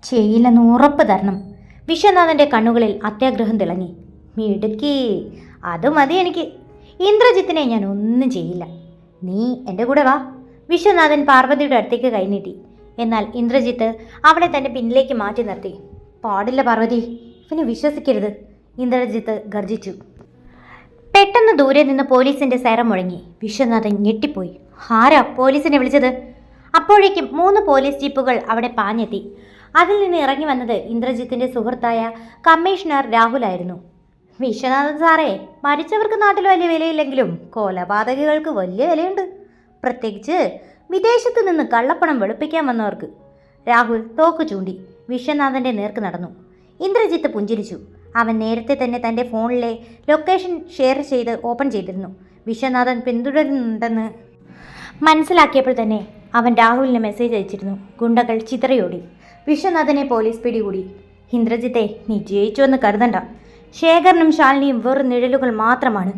ചെയ്യില്ലെന്ന് ഉറപ്പ് തരണം. വിശ്വനാഥൻ്റെ കണ്ണുകളിൽ അത്യാഗ്രഹം തിളങ്ങി. മിടുക്കി, അത് മതി എനിക്ക്. ഇന്ദ്രജിത്തിനെ ഞാൻ ഒന്നും ചെയ്യില്ല. നീ എൻ്റെ കൂടെ വാ. വിശ്വനാഥൻ പാർവതിയുടെ അടുത്തേക്ക് കൈനീട്ടി. എന്നാൽ ഇന്ദ്രജിത്ത് അവളെ തൻ്റെ പിന്നിലേക്ക് മാറ്റി നിർത്തി. പാടില്ല പാർവതി, ഇവനെ വിശ്വസിക്കരുത്, ഇന്ദ്രജിത്ത് ഗർജിച്ചു. പെട്ടെന്ന് ദൂരെ നിന്ന് പോലീസിന്റെ സൈറൻ മുഴങ്ങി. വിശ്വനാഥൻ ഞെട്ടിപ്പോയി. ആരാ പോലീസിനെ വിളിച്ചത്? അപ്പോഴേക്കും 3 പോലീസ് ജീപ്പുകൾ അവിടെ പാഞ്ഞെത്തി. അതിൽ നിന്ന് ഇറങ്ങി വന്നത് ഇന്ദ്രജിത്തിന്റെ സുഹൃത്തായ കമ്മീഷണർ രാഹുലായിരുന്നു. വിശ്വനാഥൻ സാറേ, മരിച്ചവർക്ക് നാട്ടിൽ വലിയ വിലയില്ലെങ്കിലും കൊലപാതകികൾക്ക് വലിയ വിലയുണ്ട്, പ്രത്യേകിച്ച് വിദേശത്ത് നിന്ന് കള്ളപ്പണം വെളുപ്പിക്കാൻ വന്നവർക്ക്. രാഹുൽ തോക്ക് ചൂണ്ടി വിശ്വനാഥന്റെ നേർക്ക് നടന്നു. ഇന്ദ്രജിത്ത് പുഞ്ചിരിച്ചു. അവൻ നേരത്തെ തന്നെ തൻ്റെ ഫോണിലെ ലൊക്കേഷൻ ഷെയർ ചെയ്ത് ഓപ്പൺ ചെയ്തിരുന്നു. വിശ്വനാഥൻ പിന്തുടരുന്നുണ്ടെന്ന് മനസ്സിലാക്കിയപ്പോൾ തന്നെ അവൻ രാഹുലിന് മെസ്സേജ് അയച്ചിരുന്നു. ഗുണ്ടകൾ ചിതറിയോടി. വിശ്വനാഥനെ പോലീസ് പിടികൂടി. ഇന്ദ്രജിത്തെ, നീ ജയിച്ചുവെന്ന് കരുതണ്ട. ശേഖരനും ശാലിനിയും വെറും നിഴലുകൾ മാത്രമാണ്.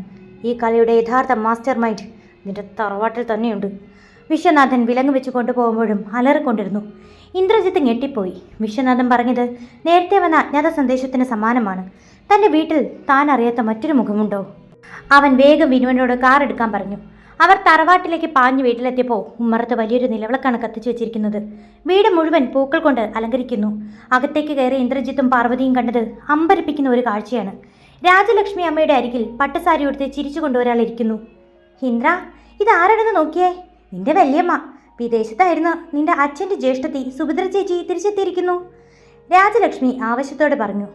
ഈ കളിയുടെ യഥാർത്ഥ മാസ്റ്റർ മൈൻഡ് നിന്റെ തറവാട്ടിൽ തന്നെയുണ്ട്. വിശ്വനാഥൻ വിലങ്ങ് വെച്ച് കൊണ്ടുപോകുമ്പോഴും അലറിക്കൊണ്ടിരുന്നു. ഇന്ദ്രജിത്ത് ഞെട്ടിപ്പോയി. വിശ്വനാഥൻ പറഞ്ഞത് നേരത്തെ വന്ന അജ്ഞാത സന്ദേശത്തിന് സമാനമാണ്. തൻ്റെ വീട്ടിൽ താൻ അറിയാത്ത മറ്റൊരു മുഖമുണ്ടോ? അവൻ വേഗം വിനുവിനോട് കാർ എടുക്കാൻ പറഞ്ഞു. അവർ തറവാട്ടിലേക്ക് പാഞ്ഞു വീട്ടിലെത്തിയപ്പോൾ ഉമ്മറത്ത് വലിയൊരു നിലവിളക്കാണ് കത്തിച്ചു വെച്ചിരിക്കുന്നത്. വീട് മുഴുവൻ പൂക്കൾ കൊണ്ട് അലങ്കരിക്കുന്നു. അകത്തേക്ക് കയറി ഇന്ദ്രജിത്തും പാർവതിയും കണ്ടത് അമ്പരപ്പിക്കുന്ന ഒരു കാഴ്ചയാണ്. രാജലക്ഷ്മി അമ്മയുടെ അരികിൽ പട്ടുസാരി ഉടുത്ത് ചിരിച്ചുകൊണ്ട് ഒരാൾ ഇരിക്കുന്നു. ഇന്ദ്ര, ഇതാരാണെന്ന് നോക്കിയേ, നിന്റെ വല്യമ്മ. വിദേശത്തായിരുന്നു നിന്റെ അച്ഛൻ്റെ ജ്യേഷ്ഠത്തി സുഭദ്ര ചേച്ചി തിരിച്ചെത്തിയിരിക്കുന്നു, രാജലക്ഷ്മി ആവശ്യത്തോടെ പറഞ്ഞു.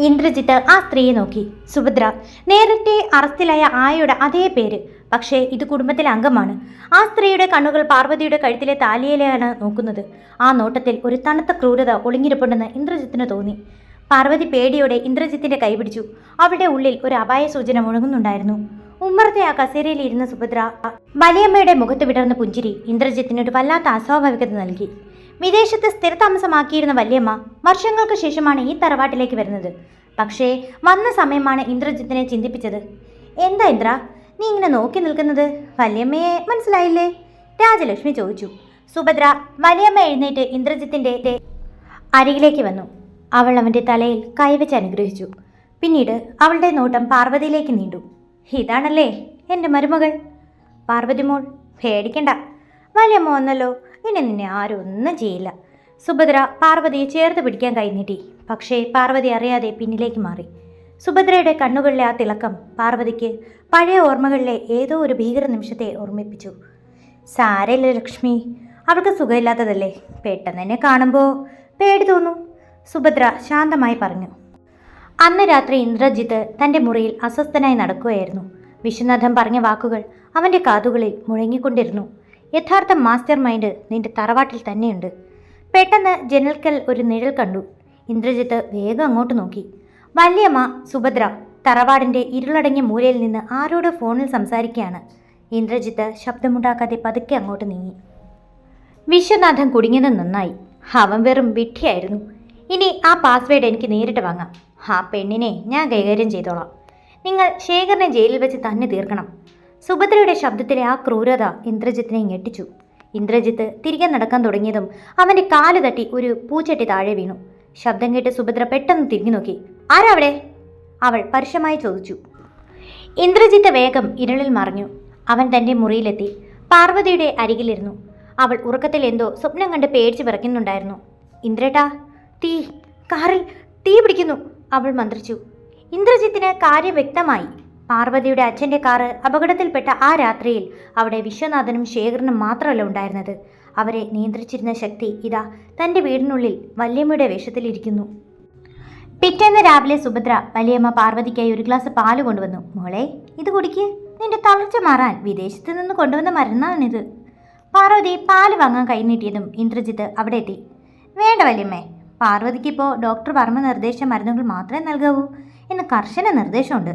ഇന്ദ്രജിത്ത് ആ സ്ത്രീയെ നോക്കി. സുഭദ്ര, നേരത്തെ അറസ്റ്റിലായ ആയയുടെ അതേ പേര്, പക്ഷേ ഇത് കുടുംബത്തിലെ അംഗമാണ്. ആ സ്ത്രീയുടെ കണ്ണുകൾ പാർവതിയുടെ കഴുത്തിലെ താലിയിലാണ് നോക്കുന്നത്. ആ നോട്ടത്തിൽ ഒരു തണുത്ത ക്രൂരത ഒളിഞ്ഞിരിപ്പുണ്ടെന്ന് ഇന്ദ്രജിത്തിന് തോന്നി. പാർവതി പേടിയോടെ ഇന്ദ്രജിത്തിന്റെ കൈപിടിച്ചു. അവളുടെ ഉള്ളിൽ ഒരു അപായ സൂചന മുഴങ്ങുന്നുണ്ടായിരുന്നു. ഉമ്മറത്തെ ആ കസേരയിൽ ഇരുന്ന സുഭദ്ര വലിയമ്മയുടെ മുഖത്ത് വിടർന്ന പുഞ്ചിരി ഇന്ദ്രജിത്തിനൊരു വല്ലാത്ത അസ്വാഭാവികത നൽകി. വിദേശത്ത് സ്ഥിരതാമസമാക്കിയിരുന്ന വല്യമ്മ വർഷങ്ങൾക്ക് ശേഷമാണ് ഈ തറവാട്ടിലേക്ക് വരുന്നത്. പക്ഷേ വന്ന സമയമാണ് ഇന്ദ്രജിത്തിനെ ചിന്തിപ്പിച്ചത്. എന്താ ഇന്ദ്ര, നീ ഇങ്ങനെ നോക്കി നിൽക്കുന്നത്? വല്യമ്മയെ മനസ്സിലായില്ലേ? രാജലക്ഷ്മി ചോദിച്ചു. സുഭദ്ര വലിയമ്മ എഴുന്നേറ്റ് ഇന്ദ്രജിത്തിന്റെ അരികിലേക്ക് വന്നു. അവൾ അവൻ്റെ തലയിൽ കൈവച്ച് അനുഗ്രഹിച്ചു. പിന്നീട് അവളുടെ നോട്ടം പാർവതിയിലേക്ക് നീണ്ടു. ഇതാണല്ലേ എൻ്റെ മരുമകൾ? പാർവതി മോൾ, പേടിക്കണ്ട, വലിയമ്മ വന്നല്ലോ, ഇനി നിന്നെ ആരും ഒന്നും ചെയ്യില്ല. സുഭദ്ര പാർവതിയെ ചേർത്ത് പിടിക്കാൻ കൈനീട്ടി. പക്ഷേ പാർവതി അറിയാതെ പിന്നിലേക്ക് മാറി. സുഭദ്രയുടെ കണ്ണുകളിലെ ആ തിളക്കം പാർവതിക്ക് പഴയ ഓർമ്മകളിലെ ഏതോ ഒരു ഭീകര നിമിഷത്തെ ഓർമ്മിപ്പിച്ചു. സാരയില്ല ലക്ഷ്മി, അവൾക്ക് സുഖമില്ലാത്തതല്ലേ, പെട്ടെന്ന് തന്നെ കാണുമ്പോൾ പേടി തോന്നും, സുഭദ്ര ശാന്തമായി പറഞ്ഞു. അന്ന് രാത്രി ഇന്ദ്രജിത്ത് തൻ്റെ മുറിയിൽ അസ്വസ്ഥനായി നടക്കുകയായിരുന്നു. വിശ്വനാഥൻ പറഞ്ഞ വാക്കുകൾ അവൻ്റെ കാതുകളിൽ മുഴങ്ങിക്കൊണ്ടിരുന്നു. യഥാർത്ഥ മാസ്റ്റർ മൈൻഡ് നിന്റെ തറവാട്ടിൽ തന്നെയുണ്ട്. പെട്ടെന്ന് ജനൽക്കൽ ഒരു നിഴൽ കണ്ടു. ഇന്ദ്രജിത്ത് വേഗം അങ്ങോട്ട് നോക്കി. വല്യമ്മ സുഭദ്ര തറവാടിൻ്റെ ഇരുളടങ്ങിയ മൂലയിൽ നിന്ന് ആരോട് ഫോണിൽ സംസാരിക്കുകയാണ്. ഇന്ദ്രജിത്ത് ശബ്ദമുണ്ടാക്കാതെ പതുക്കെ അങ്ങോട്ട് നീങ്ങി. വിശ്വനാഥൻ കുടുങ്ങിയത് നന്നായി. അവൻ വെറും വിഡ്ഢിയായിരുന്നു. ഇനി ആ പാസ്വേഡ് എനിക്ക് നേരിട്ട് വാങ്ങാം. ആ പെണ്ണിനെ ഞാൻ കൈകാര്യം ചെയ്തോളാം. നിങ്ങൾ ശേഖരനെ ജയിലിൽ വെച്ച് തന്നെ തീർക്കണം. സുഭദ്രയുടെ ശബ്ദത്തിലെ ആ ക്രൂരത ഇന്ദ്രജിത്തിനെ ഞെട്ടിച്ചു. ഇന്ദ്രജിത്ത് തിരികെ നടക്കാൻ തുടങ്ങിയതും അവൻ്റെ കാല് തട്ടി ഒരു പൂച്ചട്ടി താഴെ വീണു. ശബ്ദം കേട്ട് സുഭദ്ര പെട്ടെന്ന് തിരിഞ്ഞു നോക്കി. ആരവിടെ? അവൾ പരുഷമായി ചോദിച്ചു. ഇന്ദ്രജിത്ത് വേഗം ഇരുളിൽ മറഞ്ഞു. അവൻ തൻ്റെ മുറിയിലെത്തി പാർവതിയുടെ അരികിലിരുന്നു. അവൾ ഉറക്കത്തിൽ എന്തോ സ്വപ്നം കണ്ട് പേടിച്ച് വിറയ്ക്കുന്നുണ്ടായിരുന്നു. ഇന്ദ്രേട്ടാ, തീ, കാറിൽ തീ പിടിക്കുന്നു, അവൾ മന്ത്രിച്ചു. ഇന്ദ്രജിത്തിന് കാര്യം വ്യക്തമായി. പാർവതിയുടെ അച്ഛൻ്റെ കാറ് അപകടത്തിൽപ്പെട്ട ആ രാത്രിയിൽ അവിടെ വിശ്വനാഥനും ശേഖരനും മാത്രമല്ല ഉണ്ടായിരുന്നത്. അവരെ നിയന്ത്രിച്ചിരുന്ന ശക്തി ഇതാ തൻ്റെ വീടിനുള്ളിൽ വല്യമ്മയുടെ വേഷത്തിലിരിക്കുന്നു. പിറ്റേന്ന് രാവിലെ സുഭദ്ര വലിയമ്മ പാർവതിക്കായി ഒരു ഗ്ലാസ് പാല് കൊണ്ടുവന്നു. മോളെ, ഇത് കുടിക്ക്, നിന്റെ തളർച്ച മാറാൻ വിദേശത്ത് നിന്ന് കൊണ്ടുവന്ന മരുന്നാണിത്. പാർവതി പാല് വാങ്ങാൻ കൈനീട്ടിയതും ഇന്ദ്രജിത്ത് അവിടെ എത്തി. വേണ്ട വല്യമ്മേ, പാർവതിക്കിപ്പോൾ ഡോക്ടർ വർമ്മ നിർദ്ദേശിച്ച മരുന്നുകൾ മാത്രമേ നൽകാവൂ എന്ന് കർശന നിർദ്ദേശമുണ്ട്.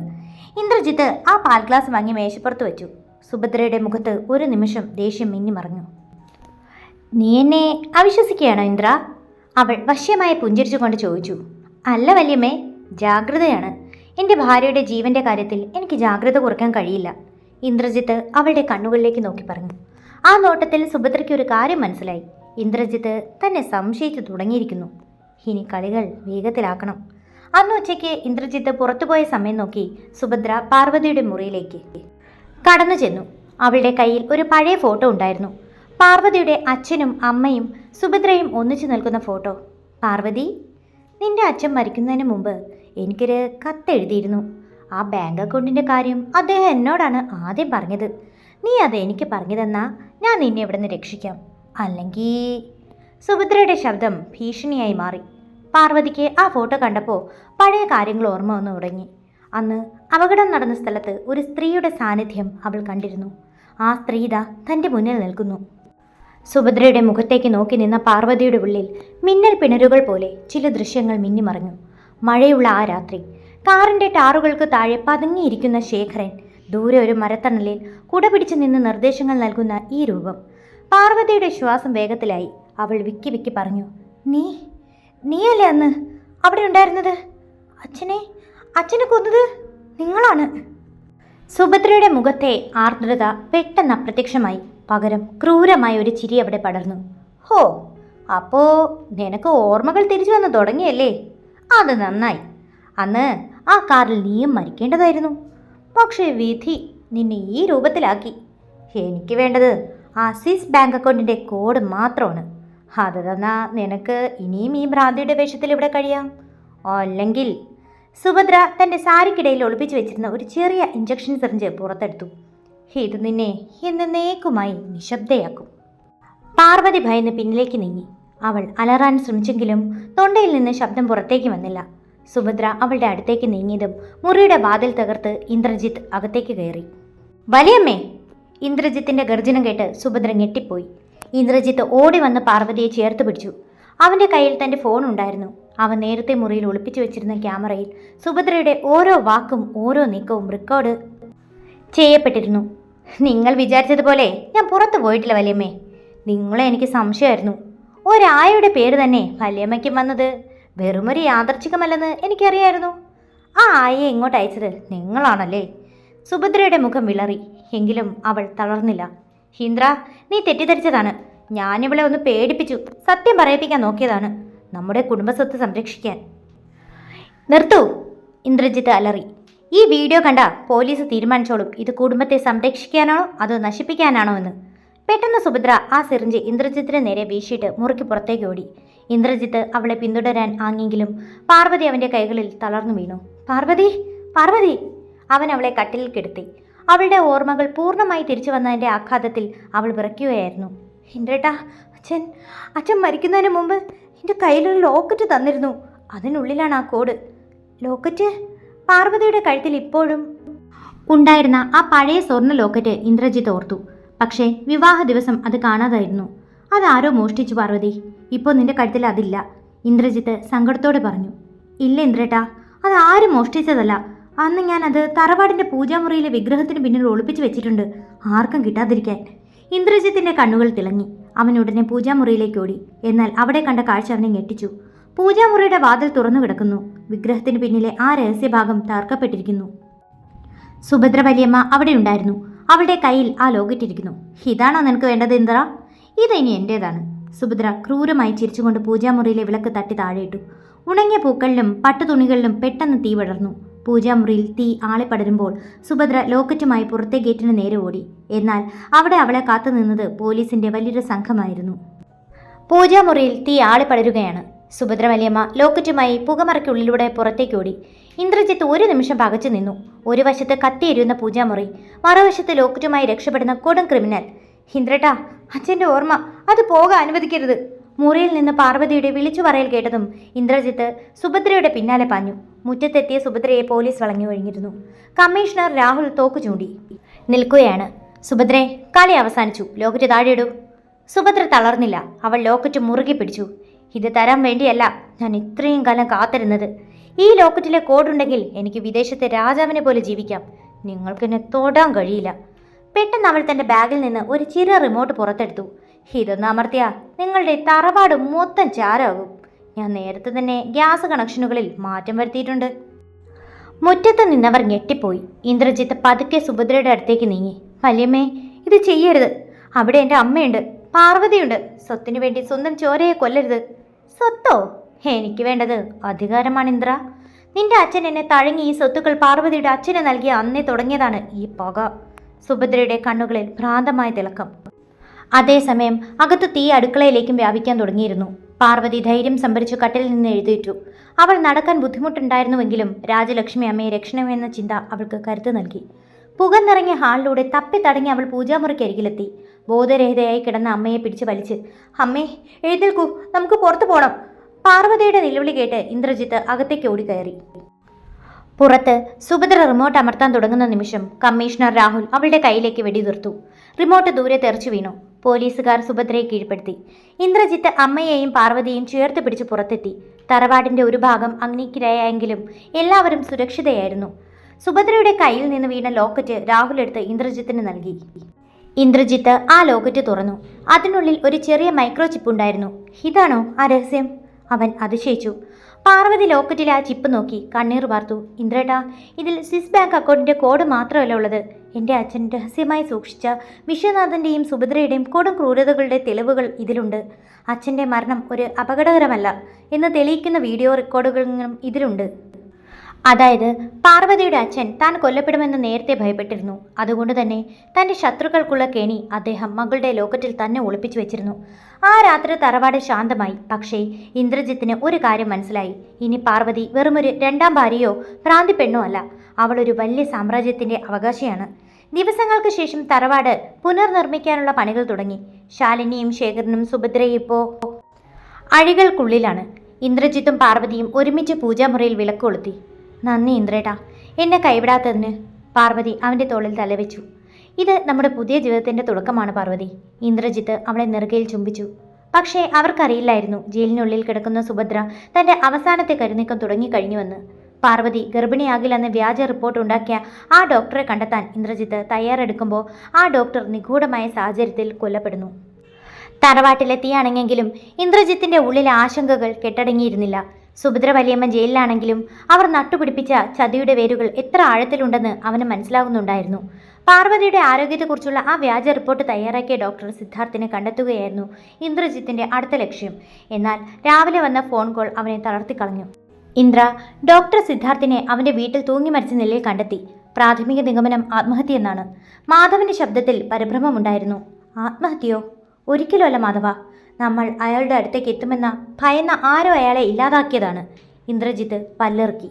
ഇന്ദ്രജിത്ത് ആ പാൽ ഗ്ലാസ് വാങ്ങി മേശപ്പുറത്ത് വെച്ചു. സുഭദ്രയുടെ മുഖത്ത് ഒരു നിമിഷം ദേഷ്യം മിന്നിമറഞ്ഞു. നീ എന്നെ അവിശ്വസിക്കുകയാണോ ഇന്ദ്ര? അവൾ വശ്യമായി പുഞ്ചിരിച്ചുകൊണ്ട് ചോദിച്ചു. അല്ല വല്യമ്മേ, ജാഗ്രതയാണ്. എൻ്റെ ഭാര്യയുടെ ജീവന്റെ കാര്യത്തിൽ എനിക്ക് ജാഗ്രത കുറയ്ക്കാൻ കഴിയില്ല. ഇന്ദ്രജിത്ത് അവളുടെ കണ്ണുകളിലേക്ക് നോക്കി പറഞ്ഞു. ആ നോട്ടത്തിൽ സുഭദ്രയ്ക്ക് ഒരു കാര്യം മനസ്സിലായി. ഇന്ദ്രജിത്ത് തന്നെ സംശയിച്ചു തുടങ്ങിയിരിക്കുന്നു. ഇനി കളികൾ വേഗത്തിലാക്കണം. അന്ന് ഉച്ചയ്ക്ക് ഇന്ദ്രജിത്ത് പുറത്തുപോയ സമയം നോക്കി സുഭദ്ര പാർവതിയുടെ മുറിയിലേക്ക് കടന്നു ചെന്നു. അവളുടെ കയ്യിൽ ഒരു പഴയ ഫോട്ടോ ഉണ്ടായിരുന്നു. പാർവതിയുടെ അച്ഛനും അമ്മയും സുഭദ്രയും ഒന്നിച്ചു നിൽക്കുന്ന ഫോട്ടോ. പാർവതി, നിന്റെ അച്ഛൻ മരിക്കുന്നതിന് മുമ്പ് എനിക്കൊരു കത്തെഴുതിയിരുന്നു. ആ ബാങ്ക് അക്കൗണ്ടിൻ്റെ കാര്യം അദ്ദേഹം എന്നോടാണ് ആദ്യം പറഞ്ഞത്. നീ അത് എനിക്ക് പറഞ്ഞു തന്നാ ഞാൻ നിന്നെ ഇവിടെ നിന്ന് രക്ഷിക്കാം. അല്ലെങ്കിൽ... സുഭദ്രയുടെ ശബ്ദം ഭീഷണിയായി മാറി. പാർവതിക്ക് ആ ഫോട്ടോ കണ്ടപ്പോൾ പഴയ കാര്യങ്ങൾ ഓർമ്മ വന്നു തുടങ്ങി. അന്ന് അപകടം നടന്ന സ്ഥലത്ത് ഒരു സ്ത്രീയുടെ സാന്നിധ്യം അവൾ കണ്ടിരുന്നു. ആ സ്ത്രീ ഇതാ തൻ്റെ മുന്നിൽ നിൽക്കുന്നു. സുഭദ്രയുടെ മുഖത്തേക്ക് നോക്കി നിന്ന പാർവതിയുടെ ഉള്ളിൽ മിന്നൽ പിണരുകൾ പോലെ ചില ദൃശ്യങ്ങൾ മിന്നിമറഞ്ഞു. മഴയുള്ള ആ രാത്രി കാറിൻ്റെ ടാറുകൾക്ക് താഴെ പതുങ്ങിയിരിക്കുന്ന ശേഖരൻ, ദൂരെ ഒരു മരത്തണലിൽ കുട പിടിച്ചു നിന്ന് നിർദ്ദേശങ്ങൾ നൽകുന്ന ഈ രൂപം. പാർവതിയുടെ ശ്വാസം വേഗത്തിലായി. അവൾ വിക്കി വിക്കി പറഞ്ഞു. നീയല്ലേ അന്ന് അവിടെ ഉണ്ടായിരുന്നത്? അച്ഛനെ കൊന്നത് നിങ്ങളാണ്. സുഭദ്രയുടെ മുഖത്തെ ആർദ്രത പെട്ടെന്ന് അപ്രത്യക്ഷമായി. പകരം ക്രൂരമായ ഒരു ചിരി അവിടെ പടർന്നു. ഹോ, അപ്പോ നിനക്ക് ഓർമ്മകൾ തിരിച്ചു വന്ന് തുടങ്ങിയല്ലേ? അത് നന്നായി. അന്ന് ആ കാറിൽ നീയും മരിക്കേണ്ടതായിരുന്നു. പക്ഷേ വിധി നിന്നെ ഈ രൂപത്തിലാക്കി. എനിക്ക് വേണ്ടത് ആ സ്വിസ് ബാങ്ക് അക്കൗണ്ടിൻ്റെ കോഡ് മാത്രമാണ്. അത് തന്നാ നിനക്ക് ഇനിയും ഈ ഭ്രാന്തിയുടെ വേഷത്തിൽ ഇവിടെ കഴിയാം. അല്ലെങ്കിൽ... സുഭദ്ര തൻ്റെ സാരിക്കിടയിൽ ഒളിപ്പിച്ചു വെച്ചിരുന്ന ഒരു ചെറിയ ഇഞ്ചക്ഷൻ സിറിഞ്ച് പുറത്തെടുത്തു. ഇത് നിന്നെ എന്നേക്കുമായി നിശബ്ദയാക്കും. പാർവതി ഭയന്ന് പിന്നിലേക്ക് നീങ്ങി. അവൾ അലറാൻ ശ്രമിച്ചെങ്കിലും തൊണ്ടയിൽ നിന്ന് ശബ്ദം പുറത്തേക്ക് വന്നില്ല. സുഭദ്ര അവളുടെ അടുത്തേക്ക് നീങ്ങിയതും മുറിയുടെ വാതിൽ തകർത്ത് ഇന്ദ്രജിത്ത് അകത്തേക്ക് കയറി. വലിയമ്മേ! ഇന്ദ്രജിത്തിന്റെ ഗർജനം കേട്ട് സുഭദ്ര ഞെട്ടിപ്പോയി. ഇന്ദ്രജിത്ത് ഓടി വന്ന് പാർവതിയെ ചേർത്ത് പിടിച്ചു. അവൻ്റെ കയ്യിൽ തൻ്റെ ഫോൺ ഉണ്ടായിരുന്നു. അവൻ നേരത്തെ മുറിയിൽ ഒളിപ്പിച്ചു വെച്ചിരുന്ന ക്യാമറയിൽ സുഭദ്രയുടെ ഓരോ വാക്കും ഓരോ നീക്കവും റെക്കോർഡ് ചെയ്യപ്പെട്ടിരുന്നു. നിങ്ങൾ വിചാരിച്ചതുപോലെ ഞാൻ പുറത്തു പോയിട്ടില്ല വല്യമ്മേ. നിങ്ങളെ എനിക്ക് സംശയമായിരുന്നു. ഒരായയുടെ പേര് തന്നെ വല്യമ്മയ്ക്കും വന്നത് വെറുമൊരു യാദർച്ഛികമല്ലെന്ന് എനിക്കറിയായിരുന്നു. ആ ആയയെ ഇങ്ങോട്ട് അയച്ചത് നിങ്ങളാണല്ലേ? സുഭദ്രയുടെ മുഖം വിളറി. എങ്കിലും അവൾ തളർന്നില്ല. ഇന്ദ്ര, നീ തെറ്റിദ്ധരിച്ചതാണ്. ഞാനിവളെ ഒന്ന് പേടിപ്പിച്ചു, സത്യം പറയിപ്പിക്കാൻ നോക്കിയതാണ്, നമ്മുടെ കുടുംബസ്വത്ത് സംരക്ഷിക്കാൻ. നിർത്തൂ! ഇന്ദ്രജിത്ത് അലറി. ഈ വീഡിയോ കണ്ട പോലീസ് തീരുമാനിച്ചോളും ഇത് കുടുംബത്തെ സംരക്ഷിക്കാനാണോ അതോ നശിപ്പിക്കാനാണോ എന്ന്. പെട്ടെന്ന് സുഭദ്ര ആ സിറിഞ്ച് ഇന്ദ്രജിത്തിന് നേരെ വീശിയിട്ട് മുറിക്ക് പുറത്തേക്ക് ഓടി. ഇന്ദ്രജിത്ത് അവളെ പിന്തുടരാൻ ആങ്ങിയെങ്കിലും പാർവതി അവൻ്റെ കൈകളിൽ തളർന്നു വീണു. പാർവതി! അവൻ അവളെ കട്ടിലിൽ കിടത്തി. അവളുടെ ഓർമ്മകൾ പൂർണ്ണമായി തിരിച്ചു വന്നതിൻ്റെ ആഘാതത്തിൽ അവൾ വിറയ്ക്കുകയായിരുന്നു. ഇന്ദ്രേട്ടാ, അച്ഛൻ മരിക്കുന്നതിന് മുമ്പ് എൻ്റെ കയ്യിലൊരു ലോക്കറ്റ് തന്നിരുന്നു. അതിനുള്ളിലാണ് ആ കോഡ്. ലോക്കറ്റ്? പാർവതിയുടെ കഴുത്തിൽ ഇപ്പോഴും ഉണ്ടായിരുന്ന ആ പഴയ സ്വർണ്ണ ലോക്കറ്റ് ഇന്ദ്രജിത്ത് ഓർത്തു. പക്ഷേ വിവാഹ ദിവസം അത് കാണാതായിരുന്നു. അതാരോ മോഷ്ടിച്ചു പാർവതി. ഇപ്പോൾ നിന്റെ കഴുത്തിൽ അതില്ല. ഇന്ദ്രജിത്ത് സങ്കടത്തോടെ പറഞ്ഞു. ഇല്ല ഇന്ദ്രേട്ടാ, അത് ആരും മോഷ്ടിച്ചതല്ല. അന്ന് ഞാൻ അത് തറവാടിൻ്റെ പൂജാമുറിയിലെ വിഗ്രഹത്തിന് പിന്നിൽ ഒളിപ്പിച്ച് വെച്ചിട്ടുണ്ട്, ആർക്കും കിട്ടാതിരിക്കാൻ. ഇന്ദ്രജിത്തിൻ്റെ കണ്ണുകൾ തിളങ്ങി. അവൻ ഉടനെ പൂജാമുറിയിലേക്ക് ഓടി. എന്നാൽ അവിടെ കണ്ട കാഴ്ച അവനെ ഞെട്ടിച്ചു. പൂജാമുറിയുടെ വാതിൽ തുറന്നു കിടക്കുന്നു. വിഗ്രഹത്തിന് പിന്നിലെ ആ രഹസ്യഭാഗം തകർക്കപ്പെട്ടിരിക്കുന്നു. സുഭദ്ര വലിയമ്മ അവിടെ ഉണ്ടായിരുന്നു. അവളുടെ കയ്യിൽ ആ ലോക്കറ്റ് ഇരിക്കുന്നു. ഇതാണോ നിനക്ക് വേണ്ടത് ഇന്ദ്ര? ഇതിനി എൻ്റേതാണ്. സുഭദ്ര ക്രൂരമായി ചിരിച്ചുകൊണ്ട് പൂജാമുറിയിലെ വിളക്ക് തട്ടി താഴെയിട്ടു. ഉണങ്ങിയ പൂക്കളിലും പട്ടുതുണികളിലും പെട്ടെന്ന് തീ പടർന്നു. പൂജാമുറിയിൽ തീ ആളിപ്പടരുമ്പോൾ സുഭദ്ര ലോക്കറ്റുമായി പുറത്തെ ഗേറ്റിന് നേരെ ഓടി. എന്നാൽ അവിടെ അവളെ കാത്തുനിന്നത് പോലീസിന്റെ വലിയൊരു സംഘമായിരുന്നു. പൂജാമുറിയിൽ തീ ആളിപ്പടരുകയാണ്. സുഭദ്ര വലിയമ്മ ലോക്കറ്റുമായി പുകമറയ്ക്കുള്ളിലൂടെ പുറത്തേക്ക് ഓടി. ഇന്ദ്രജിത്ത് ഒരു നിമിഷം പകച്ചു നിന്നു. ഒരു വശത്ത് കത്തിയെരിയുന്ന പൂജാമുറി, മറുവശത്ത് ലോക്കറ്റുമായി രക്ഷപ്പെടുന്ന കൊടും ക്രിമിനൽ. ഇന്ദ്രേട്ടാ, അച്ഛൻ്റെ ഓർമ്മ അത് പോകാൻ അനുവദിക്കരുത്. മുറിയിൽ നിന്ന് പാർവതിയുടെ വിളിച്ചു പറയൽ കേട്ടതും ഇന്ദ്രജിത്ത് സുഭദ്രയുടെ പിന്നാലെ പാഞ്ഞു. മുറ്റത്തെത്തിയ സുഭദ്രയെ പോലീസ് വളഞ്ഞു കഴിഞ്ഞിരുന്നു. കമ്മീഷണർ രാഹുൽ തോക്കു ചൂണ്ടി നിൽക്കുകയാണ്. സുഭദ്രേ, കളി അവസാനിച്ചു, ലോക്കറ്റ് താഴെയിടൂ. സുഭദ്ര തളർന്നില്ല. അവൾ ലോക്കറ്റ് മുറുകെ പിടിച്ചു. ഇത് തരാൻ വേണ്ടിയല്ല ഞാൻ ഇത്രയും കാലം കാത്തിരുന്നത്. ഈ ലോക്കറ്റിലെ കോഡുണ്ടെങ്കിൽ എനിക്ക് വിദേശത്തെ രാജാവിനെ പോലെ ജീവിക്കാം. നിങ്ങൾക്കെന്നെ തൊടാൻ കഴിയില്ല. പെട്ടെന്ന് അവൾ തൻ്റെ ബാഗിൽ നിന്ന് ഒരു ചെറിയ റിമോട്ട് പുറത്തെടുത്തു. ഇതൊന്ന് അമർത്തിയാ നിങ്ങളുടെ തറവാട് മൊത്തം ചാരാകും. ഞാൻ നേരത്തെ തന്നെ ഗ്യാസ് കണക്ഷനുകളിൽ മാറ്റം വരുത്തിയിട്ടുണ്ട്. മുറ്റത്ത് നിന്നവർ ഞെട്ടിപ്പോയി. ഇന്ദ്രജിത്ത് പതുക്കെ സുഭദ്രയുടെ അടുത്തേക്ക് നീങ്ങി. വല്യമ്മേ, ഇത് ചെയ്യരുത്. അവിടെ എൻ്റെ അമ്മയുണ്ട്, പാർവതിയുണ്ട്. സ്വത്തിനു വേണ്ടി സ്വന്തം ചോരയെ കൊല്ലരുത്. സ്വത്തോ? എനിക്ക് വേണ്ടത് അധികാരമാണ് ഇന്ദ്ര. നിന്റെ അച്ഛൻ എന്നെ തഴങ്ങി ഈ സ്വത്തുക്കൾ പാർവതിയുടെ അച്ഛന് നൽകിയ അന്നേ തുടങ്ങിയതാണ് ഈ പക. സുഭദ്രയുടെ കണ്ണുകളിൽ ഭ്രാന്തമായ തിളക്കം. അതേസമയം അകത്ത് തീ അടുക്കളയിലേക്കും വ്യാപിക്കാൻ തുടങ്ങിയിരുന്നു. പാർവതി ധൈര്യം സംഭരിച്ചു കട്ടിൽ നിന്ന് എഴുന്നേറ്റു. അവൾ നടക്കാൻ ബുദ്ധിമുട്ടുണ്ടായിരുന്നുവെങ്കിലും രാജലക്ഷ്മി അമ്മയെ രക്ഷണമെന്ന ചിന്ത അവൾക്ക് കരുത്ത് നൽകി. പുകന്നിറങ്ങിയ ഹാളിലൂടെ തപ്പിത്തടങ്ങി അവൾ പൂജാമുറിക്കരികിലെത്തി. ബോധരഹിതയായി കിടന്ന അമ്മയെ പിടിച്ച് വലിച്ച്, അമ്മേ എഴുന്നേൽക്കൂ, നമുക്ക് പുറത്തു പോകണം. പാർവതിയുടെ നിലവിളി കേട്ട് ഇന്ദ്രജിത്ത് അകത്തേക്ക് ഓടിക്കയറി. പുറത്ത് സുഭദ്ര റിമോട്ട് അമർത്താൻ തുടങ്ങുന്ന നിമിഷം കമ്മീഷണർ രാഹുൽ അവളുടെ കയ്യിലേക്ക് വെടിയുതിർത്തു. റിമോട്ട് ദൂരെ തെറിച്ചു വീണു. പോലീസുകാർ സുഭദ്രയെ കീഴ്പ്പെടുത്തി. ഇന്ദ്രജിത്ത് അമ്മയെയും പാർവതിയെയും ചേർത്ത് പിടിച്ച് പുറത്തെത്തി. തറവാടിന്റെ ഒരു ഭാഗം അഗ്നിക്കിരയായെങ്കിലും എല്ലാവരും സുരക്ഷിതയായിരുന്നു. സുഭദ്രയുടെ കയ്യിൽ നിന്ന് വീണ ലോക്കറ്റ് രാഹുൽ എടുത്ത് ഇന്ദ്രജിത്തിന് നൽകി. ഇന്ദ്രജിത്ത് ആ ലോക്കറ്റ് തുറന്നു. അതിനുള്ളിൽ ഒരു ചെറിയ മൈക്രോ ചിപ്പ് ഉണ്ടായിരുന്നു. ഇതാണോ ആ രഹസ്യം? അവൻ അതിശയിച്ചു. പാർവതി ലോക്കറ്റിലെ ആ ചിപ്പ് നോക്കി കണ്ണീർ വാർത്തു. ഇന്ദ്രേട്ടാ, ഇതിൽ സ്വിസ് ബാങ്ക് അക്കൗണ്ടിൻ്റെ കോഡ് മാത്രമല്ല ഉള്ളത്. എൻ്റെ അച്ഛൻ രഹസ്യമായി സൂക്ഷിച്ച വിശ്വനാഥൻ്റെയും സുഭദ്രയുടെയും കൊടും ക്രൂരതകളുടെ തെളിവുകൾ ഇതിലുണ്ട്. അച്ഛൻ്റെ മരണം ഒരു അപകടകരമല്ല എന്ന് തെളിയിക്കുന്ന വീഡിയോ റെക്കോർഡുകളും ഇതിലുണ്ട്. അതായത് പാർവതിയുടെ അച്ഛൻ താൻ കൊല്ലപ്പെടുമെന്ന് നേരത്തെ ഭയപ്പെട്ടിരുന്നു. അതുകൊണ്ട് തന്നെ തൻ്റെ ശത്രുക്കൾക്കുള്ള കെണി അദ്ദേഹം മകളുടെ ലോക്കറ്റിൽ തന്നെ ഒളിപ്പിച്ചു വെച്ചിരുന്നു. ആ രാത്രി തറവാട് ശാന്തമായി. പക്ഷേ ഇന്ദ്രജിത്തിന് ഒരു കാര്യം മനസ്സിലായി. ഇനി പാർവതി വെറുമൊരു രണ്ടാം ഭാര്യയോ ഭ്രാന്തി പെണ്ണോ അല്ല. അവളൊരു വലിയ സാമ്രാജ്യത്തിൻ്റെ അവകാശിയാണ്. ദിവസങ്ങൾക്ക് ശേഷം തറവാട് പുനർനിർമ്മിക്കാനുള്ള പണികൾ തുടങ്ങി. ശാലിനിയും ശേഖരനും സുഭദ്രയും ഇപ്പോൾ അഴികൾക്കുള്ളിലാണ്. ഇന്ദ്രജിത്തും പാർവതിയും ഒരുമിച്ച് പൂജാമുറിയിൽ വിളക്ക് കൊളുത്തി. നന്ദി ഇന്ദ്രേട്ടാ, എന്നെ കൈവിടാത്തതിന്. പാർവതി അവൻ്റെ തോളിൽ തലവെച്ചു. ഇത് നമ്മുടെ പുതിയ ജീവിതത്തിൻ്റെ തുടക്കമാണ് പാർവതി. ഇന്ദ്രജിത്ത് അവളെ നെറുകയിൽ ചുംബിച്ചു. പക്ഷേ അവർക്കറിയില്ലായിരുന്നു ജയിലിനുള്ളിൽ കിടക്കുന്ന സുഭദ്ര തൻ്റെ അവസാനത്തെ കരുനീക്കം തുടങ്ങിക്കഴിഞ്ഞുവെന്ന്. പാർവതി ഗർഭിണിയാകില്ലെന്ന് വ്യാജ റിപ്പോർട്ട് ഉണ്ടാക്കിയ ആ ഡോക്ടറെ കണ്ടെത്താൻ ഇന്ദ്രജിത്ത് തയ്യാറെടുക്കുമ്പോൾ ആ ഡോക്ടർ നിഗൂഢമായ സാഹചര്യത്തിൽ കൊല്ലപ്പെടുന്നു. തറവാട്ടിലെത്തിയാണെങ്കിലും ഇന്ദ്രജിത്തിൻ്റെ ഉള്ളിലെ ആശങ്കകൾ കെട്ടടങ്ങിയിരുന്നില്ല. സുഭദ്ര വലിയമ്മ ജയിലിലാണെങ്കിലും അവർ നട്ടുപിടിപ്പിച്ച ചതിയുടെ വേരുകൾ എത്ര ആഴത്തിലുണ്ടെന്ന് അവന് മനസ്സിലാകുന്നുണ്ടായിരുന്നു. പാർവതിയുടെ ആരോഗ്യത്തെക്കുറിച്ചുള്ള ആ വ്യാജ റിപ്പോർട്ട് തയ്യാറാക്കിയ ഡോക്ടർ സിദ്ധാർത്ഥിനെ കണ്ടെത്തുകയായിരുന്നു ഇന്ദ്രജിത്തിൻ്റെ അടുത്ത ലക്ഷ്യം. എന്നാൽ രാവിലെ വന്ന ഫോൺ കോൾ അവനെ തളർത്തിക്കളഞ്ഞു. ഇന്ദ്ര ഡോക്ടർ സിദ്ധാർത്ഥിനെ അവൻ്റെ വീട്ടിൽ തൂങ്ങി മരിച്ച നിലയിൽ കണ്ടെത്തി. പ്രാഥമിക നിഗമനം ആത്മഹത്യയെന്നാണ്. മാധവന്റെ ശബ്ദത്തിൽ പരിഭ്രമമുണ്ടായിരുന്നു. ആത്മഹത്യയോ? ഒരിക്കലുമല്ല മാധവ. നമ്മൾ അയാളുടെ അടുത്തേക്ക് എത്തുമെന്ന ഭയന്ന ആരോ അയാളെ ഇല്ലാതാക്കിയതാണ്. ഇന്ദ്രജിത്ത് പല്ലിറക്കി.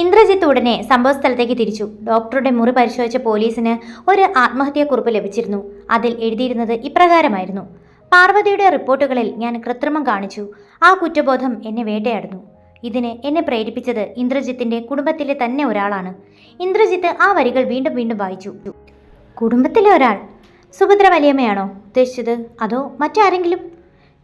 ഇന്ദ്രജിത്ത് ഉടനെ സംഭവസ്ഥലത്തേക്ക് തിരിച്ചു. ഡോക്ടറുടെ മുറി പരിശോധിച്ച പോലീസിന് ഒരു ആത്മഹത്യാക്കുറിപ്പ് ലഭിച്ചിരുന്നു. അതിൽ എഴുതിയിരുന്നത് ഇപ്രകാരമായിരുന്നു: പാർവതിയുടെ റിപ്പോർട്ടുകളിൽ ഞാൻ കൃത്രിമം കാണിച്ചു. ആ കുറ്റബോധം എന്നെ വേട്ടയാടുന്നു. ഇതിന് എന്നെ പ്രേരിപ്പിച്ചത് ഇന്ദ്രജിത്തിൻ്റെ കുടുംബത്തിലെ തന്നെ ഒരാളാണ്. ഇന്ദ്രജിത്ത് ആ വരികൾ വീണ്ടും വീണ്ടും വായിച്ചു. കുടുംബത്തിലെ ഒരാൾ? സുഭദ്ര വലിയമ്മയാണോ ഉദ്ദേശിച്ചത്, അതോ മറ്റാരെങ്കിലും?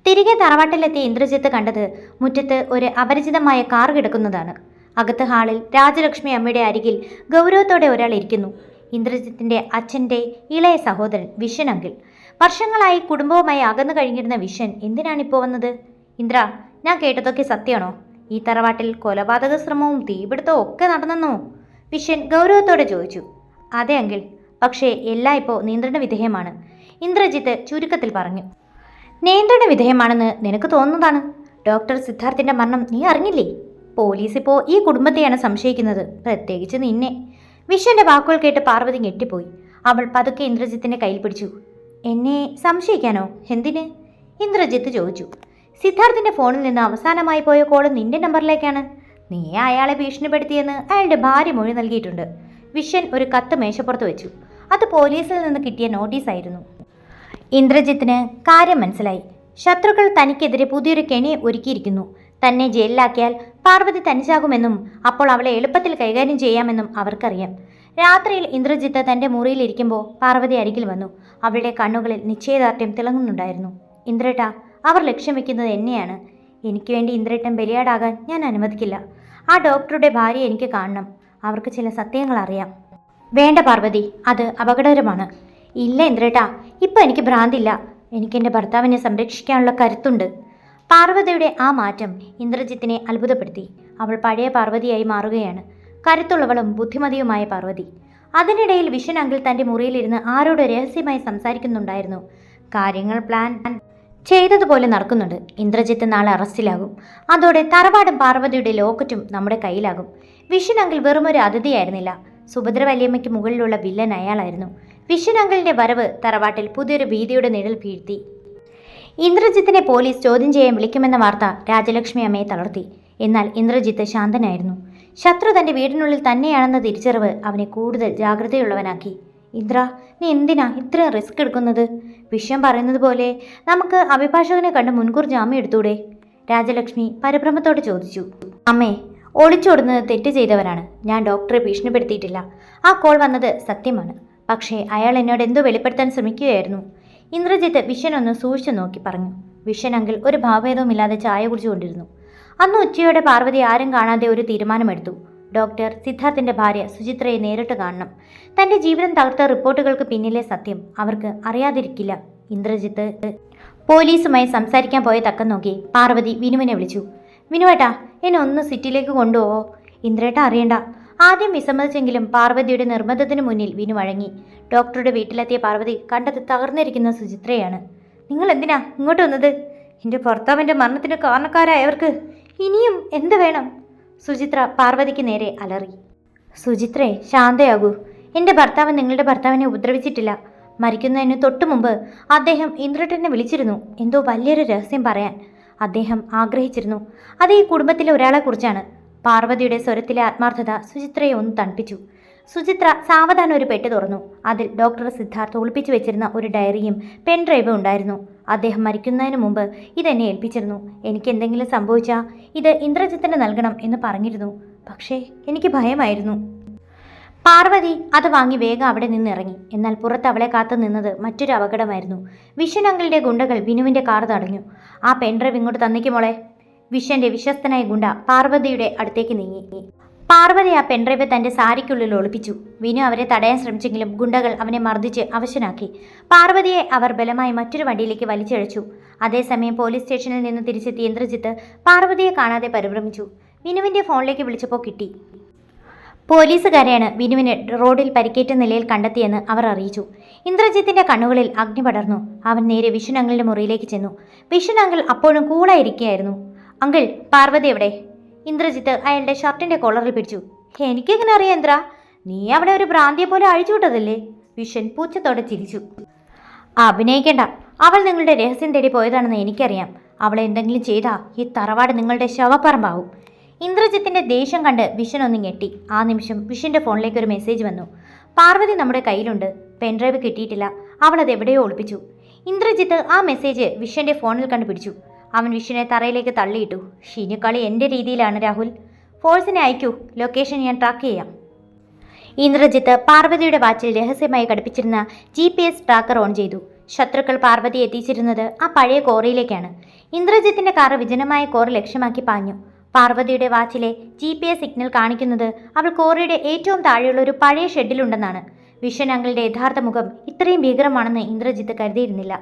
തിരികെ തറവാട്ടിലെത്തിയ ഇന്ദ്രജിത്ത് കണ്ടത് മുറ്റത്ത് ഒരു അപരിചിതമായ കാർ കിടക്കുന്നതാണ്. അകത്ത് ഹാളിൽ രാജലക്ഷ്മി അമ്മയുടെ അരികിൽ ഗൗരവത്തോടെ ഒരാൾ ഇരിക്കുന്നു. ഇന്ദ്രജിത്തിൻ്റെ അച്ഛൻ്റെ ഇളയ സഹോദരൻ വിഷൻ അങ്കിൾ. വർഷങ്ങളായി കുടുംബവുമായി അകന്നു കഴിഞ്ഞിരുന്ന വിഷൻ എന്തിനാണിപ്പോൾ വന്നത്? ഇന്ദ്ര, ഞാൻ കേട്ടതൊക്കെ സത്യമാണോ? ഈ തറവാട്ടിൽ കൊലപാതക ശ്രമവും തീപിടുത്തവും ഒക്കെ നടന്നെന്നോ? വിഷൻ ഗൗരവത്തോടെ ചോദിച്ചു. അതെ അങ്കിൾ, പക്ഷേ എല്ലാം ഇപ്പോൾ നിയന്ത്രണ വിധേയമാണ്, ഇന്ദ്രജിത്ത് ചുരുക്കത്തിൽ പറഞ്ഞു. നിയന്ത്രണ വിധേയമാണെന്ന് നിനക്ക് തോന്നുന്നതാണ്. ഡോക്ടർ സിദ്ധാർത്ഥിൻ്റെ മരണം നീ അറിഞ്ഞില്ലേ? പോലീസ് ഇപ്പോൾ ഈ കുടുംബത്തെയാണ് സംശയിക്കുന്നത്, പ്രത്യേകിച്ച് നിന്നെ. വിഷന്റെ വാക്കുകൾ കേട്ട് പാർവതി ഞെട്ടിപ്പോയി. അവൾ പതുക്കെ ഇന്ദ്രജിത്തിൻ്റെ കയ്യിൽ പിടിച്ചു. എന്നെ സംശയിക്കാനോ? എന്തിന്? ഇന്ദ്രജിത്ത് ചോദിച്ചു. സിദ്ധാർത്ഥിൻ്റെ ഫോണിൽ നിന്ന് അവസാനമായി പോയ കോൾ നിന്റെ നമ്പറിലേക്കാണ്. നീ അയാളെ ഭീഷണിപ്പെടുത്തിയെന്ന് അയാളുടെ ഭാര്യ മൊഴി നൽകിയിട്ടുണ്ട്. വിഷൻ ഒരു കത്ത് മേശപ്പുറത്ത് വെച്ചു. അത് പോലീസിൽ നിന്ന് കിട്ടിയ നോട്ടീസായിരുന്നു. ഇന്ദ്രജിത്തിന് കാര്യം മനസ്സിലായി. ശത്രുക്കൾ തനിക്കെതിരെ പുതിയൊരു കെണി ഒരുക്കിയിരിക്കുന്നു. തന്നെ ജയിലിലാക്കിയാൽ പാർവതി തനിച്ചാകുമെന്നും അപ്പോൾ അവളെ എളുപ്പത്തിൽ കൈകാര്യം ചെയ്യാമെന്നും അവർക്കറിയാം. രാത്രിയിൽ ഇന്ദ്രജിത്ത് തൻ്റെ മുറിയിലിരിക്കുമ്പോൾ പാർവതി അരികിൽ വന്നു. അവളുടെ കണ്ണുകളിൽ നിശ്ചയദാർഢ്യം തിളങ്ങുന്നുണ്ടായിരുന്നു. ഇന്ദ്രേട്ട, അവർ ലക്ഷ്യം വെക്കുന്നത് എന്നെയാണ്. എനിക്ക് വേണ്ടി ഇന്ദ്രേട്ടൻ ബലിയാടാകാൻ ഞാൻ അനുവദിക്കില്ല. ആ ഡോക്ടറുടെ ഭാര്യ എനിക്ക് കാണണം. അവർക്ക് ചില സത്യങ്ങൾ അറിയാം. വേണ്ട പാർവതി, അത് അപകടകരമാണ്. ഇല്ല ഇന്ദ്രേട്ട, ഇപ്പം എനിക്ക് ഭ്രാന്തില്ല. എനിക്കെൻ്റെ ഭർത്താവിനെ സംരക്ഷിക്കാനുള്ള കരുത്തുണ്ട്. പാർവതിയുടെ ആ മാറ്റം ഇന്ദ്രജിത്തിനെ അത്ഭുതപ്പെടുത്തി. അവൾ പഴയ പാർവതിയായി മാറുകയാണ്, കരുത്തുള്ളവളും ബുദ്ധിമതിയുമായ പാർവതി. അതിനിടയിൽ വിഷൻ അങ്കിൾ തൻ്റെ മുറിയിലിരുന്ന് ആരോട് രഹസ്യമായി സംസാരിക്കുന്നുണ്ടായിരുന്നു. കാര്യങ്ങൾ പ്ലാൻ ചെയ്തതുപോലെ നടക്കുന്നുണ്ട്. ഇന്ദ്രജിത്ത് നാളെ അറസ്റ്റിലാകും. അതോടെ തറവാടും പാർവതിയുടെ ലോക്കറ്റും നമ്മുടെ കയ്യിലാകും. വിഷൻ അങ്കിൾ വെറുമൊരു അതിഥിയായിരുന്നില്ല. സുഭദ്ര വല്യമ്മയ്ക്ക് മുകളിലുള്ള വില്ലൻ അയാളായിരുന്നു. വിഷൻ അങ്കിളിന്റെ വരവ് തറവാട്ടിൽ പുതിയൊരു ഭീതിയുടെ നിഴൽ വീഴ്ത്തി. ഇന്ദ്രജിത്തിനെ പോലീസ് ചോദ്യം ചെയ്യാൻ വിളിക്കുമെന്ന വാർത്ത രാജലക്ഷ്മി അമ്മയെ തളർത്തി. എന്നാൽ ഇന്ദ്രജിത്ത് ശാന്തനായിരുന്നു. ശത്രു തൻ്റെ വീടിനുള്ളിൽ തന്നെയാണെന്ന തിരിച്ചറിവ് അവനെ കൂടുതൽ ജാഗ്രതയുള്ളവനാക്കി. ഇന്ദ്ര, നീ എന്തിനാ ഇത്രയും റിസ്ക് എടുക്കുന്നത്? വിഷയം പറയുന്നത് പോലെ നമുക്ക് അഭിഭാഷകനെ കണ്ട് മുൻകൂർ ജാമ്യം എടുത്തൂടെ? രാജലക്ഷ്മി പരിഭ്രമത്തോടെ ചോദിച്ചു. അമ്മേ, ഒളിച്ചോടുന്നത് തെറ്റ് ചെയ്തവരാണ്. ഞാൻ ഡോക്ടറെ ഭീഷണിപ്പെടുത്തിയിട്ടില്ല. ആ കോൾ വന്നത് സത്യമാണ്. പക്ഷേ അയാൾ എന്നോട് എന്തോ വെളിപ്പെടുത്താൻ ശ്രമിക്കുകയായിരുന്നു. ഇന്ദ്രജിത്ത് വിഷനൊന്ന് സൂക്ഷിച്ചു നോക്കി പറഞ്ഞു. വിഷൻ അങ്കിൾ ഒരു ഭാവഭേദവുമില്ലാതെ ചായ കുടിച്ചുകൊണ്ടിരുന്നു. അന്ന് ഉച്ചയോടെ പാർവതി ആരും കാണാതെ ഒരു തീരുമാനമെടുത്തു. ഡോക്ടർ സിദ്ധാർത്ഥിന്റെ ഭാര്യ സുചിത്രയെ നേരിട്ട് കാണണം. തന്റെ ജീവിതം തകർത്ത റിപ്പോർട്ടുകൾക്ക് പിന്നിലെ സത്യം അവർക്ക് അറിയാതിരിക്കില്ല. ഇന്ദ്രജിത്ത് പോലീസുമായി സംസാരിക്കാൻ പോയ തക്കം നോക്കി പാർവതി വിനുവിനെ വിളിച്ചു. വിനുവേട്ടാ, എന്നെ ഒന്ന് സിറ്റിയിലേക്ക് കൊണ്ടുപോവോ? ഇന്ദ്രേട്ട അറിയണ്ട. ആദ്യം വിസമ്മതിച്ചെങ്കിലും പാർവതിയുടെ നിർബന്ധത്തിന് മുന്നിൽ വിനു വഴങ്ങി. ഡോക്ടറുടെ വീട്ടിലെത്തിയ പാർവതി കണ്ടത് തകർന്നിരിക്കുന്ന സുചിത്രയാണ്. നിങ്ങൾ എന്തിനാ ഇങ്ങോട്ട് വന്നത്? എൻ്റെ ഭർത്താവിൻ്റെ മരണത്തിന് കാരണക്കാരായവർക്ക് ഇനിയും എന്ത് വേണം? സുചിത്ര പാർവതിക്ക് നേരെ അലറി. സുചിത്രേ, ശാന്തയാകൂ. എൻ്റെ ഭർത്താവ് നിങ്ങളുടെ ഭർത്താവിനെ ഉപദ്രവിച്ചിട്ടില്ല. മരിക്കുന്നതിന് തൊട്ടു മുമ്പ് അദ്ദേഹം ഇന്ദ്രേട്ടനെ വിളിച്ചിരുന്നു. എന്തോ വലിയൊരു രഹസ്യം പറയാൻ അദ്ദേഹം ആഗ്രഹിച്ചിരുന്നു. അത് ഈ കുടുംബത്തിലെ ഒരാളെക്കുറിച്ചാണ്. പാർവതിയുടെ സ്വരത്തിലെ ആത്മാർത്ഥത സുചിത്രയെ ഒന്ന് തണുപ്പിച്ചു. സുചിത്ര സാവധാനം ഒരു പെട്ടി തുറന്നു. അതിൽ ഡോക്ടർ സിദ്ധാർത്ഥ് ഒളിപ്പിച്ചു വെച്ചിരുന്ന ഒരു ഡയറിയും പെൻഡ്രൈവും ഉണ്ടായിരുന്നു. അദ്ദേഹം മരിക്കുന്നതിന് മുമ്പ് ഇതെന്നെ ഏൽപ്പിച്ചിരുന്നു. എനിക്ക് എന്തെങ്കിലും സംഭവിച്ചാൽ ഇത് ഇന്ദ്രജിത്തിന് നൽകണം എന്ന് പറഞ്ഞിരുന്നു. പക്ഷേ എനിക്ക് ഭയമായിരുന്നു. പാർവതി അത് വാങ്ങി വേഗം അവിടെ നിന്ന് ഇറങ്ങി. എന്നാൽ പുറത്ത് അവളെ കാത്തു നിന്നത് മറ്റൊരു അപകടമായിരുന്നു. വിഷൻ അങ്കിളിന്റെ ഗുണ്ടകൾ വിനുവിന്റെ കാർ തടഞ്ഞു. ആ പെൻഡ്രൈവ് ഇങ്ങോട്ട് തന്നിക്കുമോളെ. വിഷന്റെ വിശ്വസ്തനായ ഗുണ്ട പാർവതിയുടെ അടുത്തേക്ക് നീങ്ങി. പാർവതി ആ പെൻഡ്രൈവ് തന്റെ സാരിക്കുള്ളിൽ ഒളിപ്പിച്ചു. വിനു അവരെ തടയാൻ ശ്രമിച്ചെങ്കിലും ഗുണ്ടകൾ അവനെ മർദ്ദിച്ച് അവശനാക്കി. പാർവതിയെ അവർ ബലമായി മറ്റൊരു വണ്ടിയിലേക്ക് വലിച്ചഴച്ചു. അതേസമയം പോലീസ് സ്റ്റേഷനിൽ നിന്ന് തിരിച്ചെത്തിയ ഇന്ദ്രജിത്ത് പാർവതിയെ കാണാതെ പരിഭ്രമിച്ചു. വിനുവിന്റെ ഫോണിലേക്ക് വിളിച്ചപ്പോൾ കിട്ടി. പോലീസുകാരെയാണ് വിനുവിനെ റോഡിൽ പരിക്കേറ്റ നിലയിൽ കണ്ടെത്തിയെന്ന് അവർ അറിയിച്ചു. ഇന്ദ്രജിത്തിന്റെ കണ്ണുകളിൽ അഗ്നി പടർന്നു. അവൻ നേരെ വിഷൻ അങ്കിളിന്റെ മുറിയിലേക്ക് ചെന്നു. വിഷൻ അങ്കിൾ അപ്പോഴും കൂളായിരിക്കുകയായിരുന്നു. അങ്കിൾ, പാർവതി എവിടെ? ഇന്ദ്രജിത്ത് അയാളുടെ ഷർട്ടിന്റെ കോളറിൽ പിടിച്ചു. എനിക്കെങ്ങനെ അറിയാം ഇന്ദ്ര? നീ അവിടെ ഒരു ഭ്രാന്തിയെ പോലെ അഴിച്ചുവിട്ടതല്ലേ? വിഷൻ പൂച്ചത്തോടെ ചിരിച്ചു. അഭിനയിക്കേണ്ട. അവൾ നിങ്ങളുടെ രഹസ്യം തേടി പോയതാണെന്ന് എനിക്കറിയാം. അവളെ എന്തെങ്കിലും ചെയ്താൽ ഈ തറവാട് നിങ്ങളുടെ ശവപ്പറമ്പാവും. ഇന്ദ്രജിത്തിന്റെ ദേഷ്യം കണ്ട് വിഷൻ ഒന്ന് ഞെട്ടി. ആ നിമിഷം വിഷന്റെ ഫോണിലേക്ക് ഒരു മെസ്സേജ് വന്നു. പാർവതി നമ്മുടെ കയ്യിലുണ്ട്. പെൻഡ്രൈവ് കിട്ടിയിട്ടില്ല. അവൾ അത് എവിടെയോ ഒളിപ്പിച്ചു. ഇന്ദ്രജിത്ത് ആ മെസ്സേജ് വിഷന്റെ ഫോണിൽ കണ്ടുപിടിച്ചു. അവൻ വിഷനെ തറയിലേക്ക് തള്ളിയിട്ടു. ഷീനുകളി എൻ്റെ രീതിയിലാണ് രാഹുൽ. ഫോഴ്സിനെ അയക്കൂ. ലൊക്കേഷൻ ഞാൻ ട്രാക്ക് ചെയ്യാം. ഇന്ദ്രജിത്ത് പാർവതിയുടെ വാച്ചിൽ രഹസ്യമായി ഘടിപ്പിച്ചിരുന്ന GPS ട്രാക്കർ ഓൺ ചെയ്തു. ശത്രുക്കൾ പാർവതി എത്തിച്ചിരുന്നത് ആ പഴയ കോറിയിലേക്കാണ്. ഇന്ദ്രജിത്തിന്റെ കാർ വിജനമായ കോറി ലക്ഷ്യമാക്കി പാഞ്ഞു. പാർവതിയുടെ വാച്ചിലെ GPS സിഗ്നൽ കാണിക്കുന്നത് അവൾ കോറിയുടെ ഏറ്റവും താഴെയുള്ള ഒരു പഴയ ഷെഡിലുണ്ടെന്നാണ്. വിഷൻ അങ്കിളുടെ യഥാർത്ഥ മുഖം ഇത്രയും ഭീകരമാണെന്ന് ഇന്ദ്രജിത്ത് കരുതിയിരുന്നില്ല.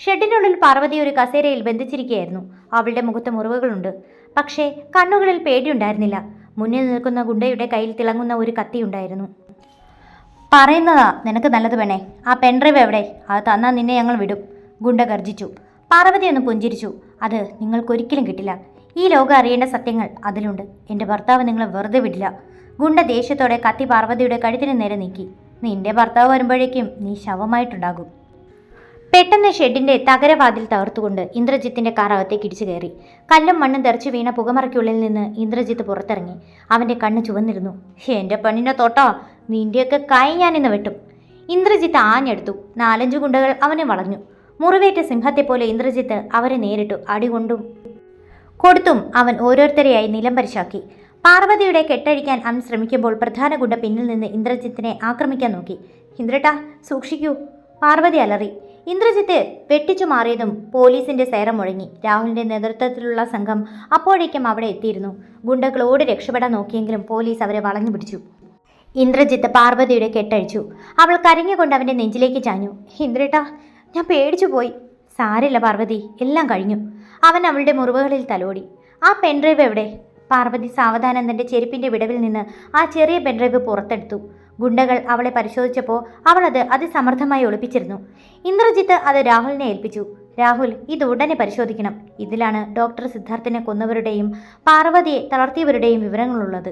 ഷെഡിനുള്ളിൽ പാർവതി ഒരു കസേരയിൽ ബന്ധിച്ചിരിക്കുകയായിരുന്നു. അവളുടെ മുഖത്ത് മുറിവുകളുണ്ട്. പക്ഷേ കണ്ണുകളിൽ പേടിയുണ്ടായിരുന്നില്ല. മുന്നിൽ നിൽക്കുന്ന ഗുണ്ടയുടെ കയ്യിൽ തിളങ്ങുന്ന ഒരു കത്തിയുണ്ടായിരുന്നു. പറയുന്നതാ നിനക്ക് നല്ലത് വേണേ. ആ പെൻഡ്രൈവ് എവിടെ? അത് തന്നാൽ നിന്നെ ഞങ്ങൾ വിടും. ഗുണ്ട ഗർജിച്ചു. പാർവതി ഒന്ന് പുഞ്ചിരിച്ചു. അത് നിങ്ങൾക്കൊരിക്കലും കിട്ടില്ല. ഈ ലോകം അറിയേണ്ട സത്യങ്ങൾ അതിലുണ്ട്. എൻ്റെ ഭർത്താവ് നിങ്ങളെ വെറുതെ വിടില്ല. ഗുണ്ട ദേഷ്യത്തോടെ കത്തി പാർവതിയുടെ കഴുത്തിന് നേരെ നീക്കി. നിന്റെ ഭർത്താവ് വരുമ്പോഴേക്കും നീ ശവമായിട്ടുണ്ടാകും. പെട്ടെന്ന് ഷെഡിന്റെ തകരവാതിൽ തകർത്തുകൊണ്ട് ഇന്ദ്രജിത്തിന്റെ കാർ അകത്തേക്ക് ഇടിച്ചു കയറി. കല്ലും മണ്ണും തെറിച്ചു വീണ പുകമറയ്ക്കുള്ളിൽ നിന്ന് ഇന്ദ്രജിത്ത് പുറത്തിറങ്ങി. അവന്റെ കണ്ണ് ചുവന്നിരുന്നു. എൻ്റെ പെണ്ണിനെ തൊട്ടോ, നിന്റെയൊക്കെ കൈ ഞാനിന്ന് വെട്ടും. ഇന്ദ്രജിത്ത് ആഞ്ഞെടുത്തു. 4-5 ഗുണ്ടകൾ അവനെ വളഞ്ഞു. മുറിവേറ്റ സിംഹത്തെപ്പോലെ ഇന്ദ്രജിത്ത് അവരെ നേരിട്ടു. അടികൊണ്ടും കൊടുത്തും അവൻ ഓരോരുത്തരെയായി നിലംപരിശാക്കി. പാർവതിയുടെ കെട്ടഴിക്കാൻ അവൻ ശ്രമിക്കുമ്പോൾ പ്രധാന ഗുണ്ട പിന്നിൽ നിന്ന് ഇന്ദ്രജിത്തിനെ ആക്രമിക്കാൻ നോക്കി. ഇന്ദ്രട്ടാ, സൂക്ഷിക്കൂ! പാർവതി അലറി. ഇന്ദ്രജിത്ത് വെട്ടിച്ചു മാറിയതും പോലീസിന്റെ സൈറൻ മുഴങ്ങി. രാഹുലിന്റെ നേതൃത്വത്തിലുള്ള സംഘം അപ്പോഴേക്കും അവിടെ എത്തിയിരുന്നു. ഗുണ്ടകളോട് രക്ഷപ്പെടാൻ നോക്കിയെങ്കിലും പോലീസ് അവരെ വളഞ്ഞു പിടിച്ചു. ഇന്ദ്രജിത്ത് പാർവതിയുടെ കെട്ടഴിച്ചു. അവൾ കരഞ്ഞുകൊണ്ട് അവന്റെ നെഞ്ചിലേക്ക് ചാഞ്ഞു. ഇന്ദ്രേട്ടാ, ഞാൻ പേടിച്ചു പോയി. സാരില്ല പാർവതി, എല്ലാം കഴിഞ്ഞു. അവൻ അവളുടെ മുറിവുകളിൽ തലോടി. ആ പെൻഡ്രൈവ് എവിടെ? പാർവതി സാവധാനം തന്റെ ചെരുപ്പിന്റെ വിടവിൽ നിന്ന് ആ ചെറിയ പെൻഡ്രൈവ് പുറത്തെടുത്തു. ഗുണ്ടകൾ അവളെ പരിശോധിച്ചപ്പോൾ അവൾ അത് അതിസമർത്ഥമായി ഒളിപ്പിച്ചിരുന്നു. ഇന്ദ്രജിത്ത് അത് രാഹുലിനെ ഏൽപ്പിച്ചു. രാഹുൽ, ഇത് ഉടനെ പരിശോധിക്കണം. ഇതിലാണ് ഡോക്ടർ സിദ്ധാർത്ഥിനെ കൊന്നവരുടെയും പാർവതിയെ തളർത്തിയവരുടെയും വിവരങ്ങളുള്ളത്.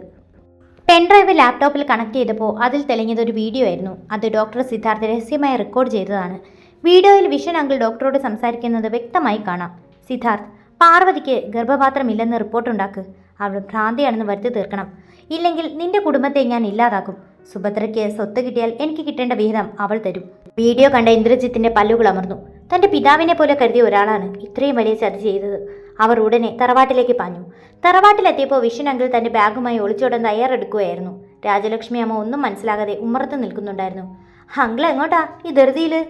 പെൻഡ്രൈവ് ലാപ്ടോപ്പിൽ കണക്ട് ചെയ്തപ്പോൾ അതിൽ തെളിഞ്ഞത് ഒരു വീഡിയോ ആയിരുന്നു. അത് ഡോക്ടർ സിദ്ധാർത്ഥ് രഹസ്യമായി റെക്കോർഡ് ചെയ്തതാണ്. വീഡിയോയിൽ വിഷൻ അങ്കിൾ ഡോക്ടറോട് സംസാരിക്കുന്നത് വ്യക്തമായി കാണാം. സിദ്ധാർത്ഥ്, പാർവതിക്ക് ഗർഭപാത്രമില്ലെന്ന് റിപ്പോർട്ടുണ്ടാക്ക്. അവൾ ഭ്രാന്തിയാണെന്ന് വരുത്തി തീർക്കണം. ഇല്ലെങ്കിൽ നിന്റെ കുടുംബത്തെ ഞാൻ ഇല്ലാതാക്കും. സുഭദ്രയ്ക്ക് സ്വത്ത് കിട്ടിയാൽ എനിക്ക് കിട്ടേണ്ട വിഹിതം അവൾ തരും. വീഡിയോ കണ്ട ഇന്ദ്രജിത്തിന്റെ പല്ലുകൾ അമർന്നു. തന്റെ പിതാവിനെ പോലെ കരുതിയ ഒരാളാണ് ഇത്രയും വലിയ ചതി ചെയ്തത്. അവർ ഉടനെ തറവാട്ടിലേക്ക് പാഞ്ഞു. തറവാട്ടിലെത്തിയപ്പോൾ വിഷൻ അങ്കിൾ തന്റെ ബാഗുമായി ഒളിച്ചോടാൻ തയ്യാറെടുക്കുകയായിരുന്നു. രാജലക്ഷ്മി അമ്മ ഒന്നും മനസ്സിലാകാതെ ഉമ്മറത്ത് നിൽക്കുന്നുണ്ടായിരുന്നു. അങ്കിൾ എങ്ങോട്ടാ ഈ ധൃതിയില്?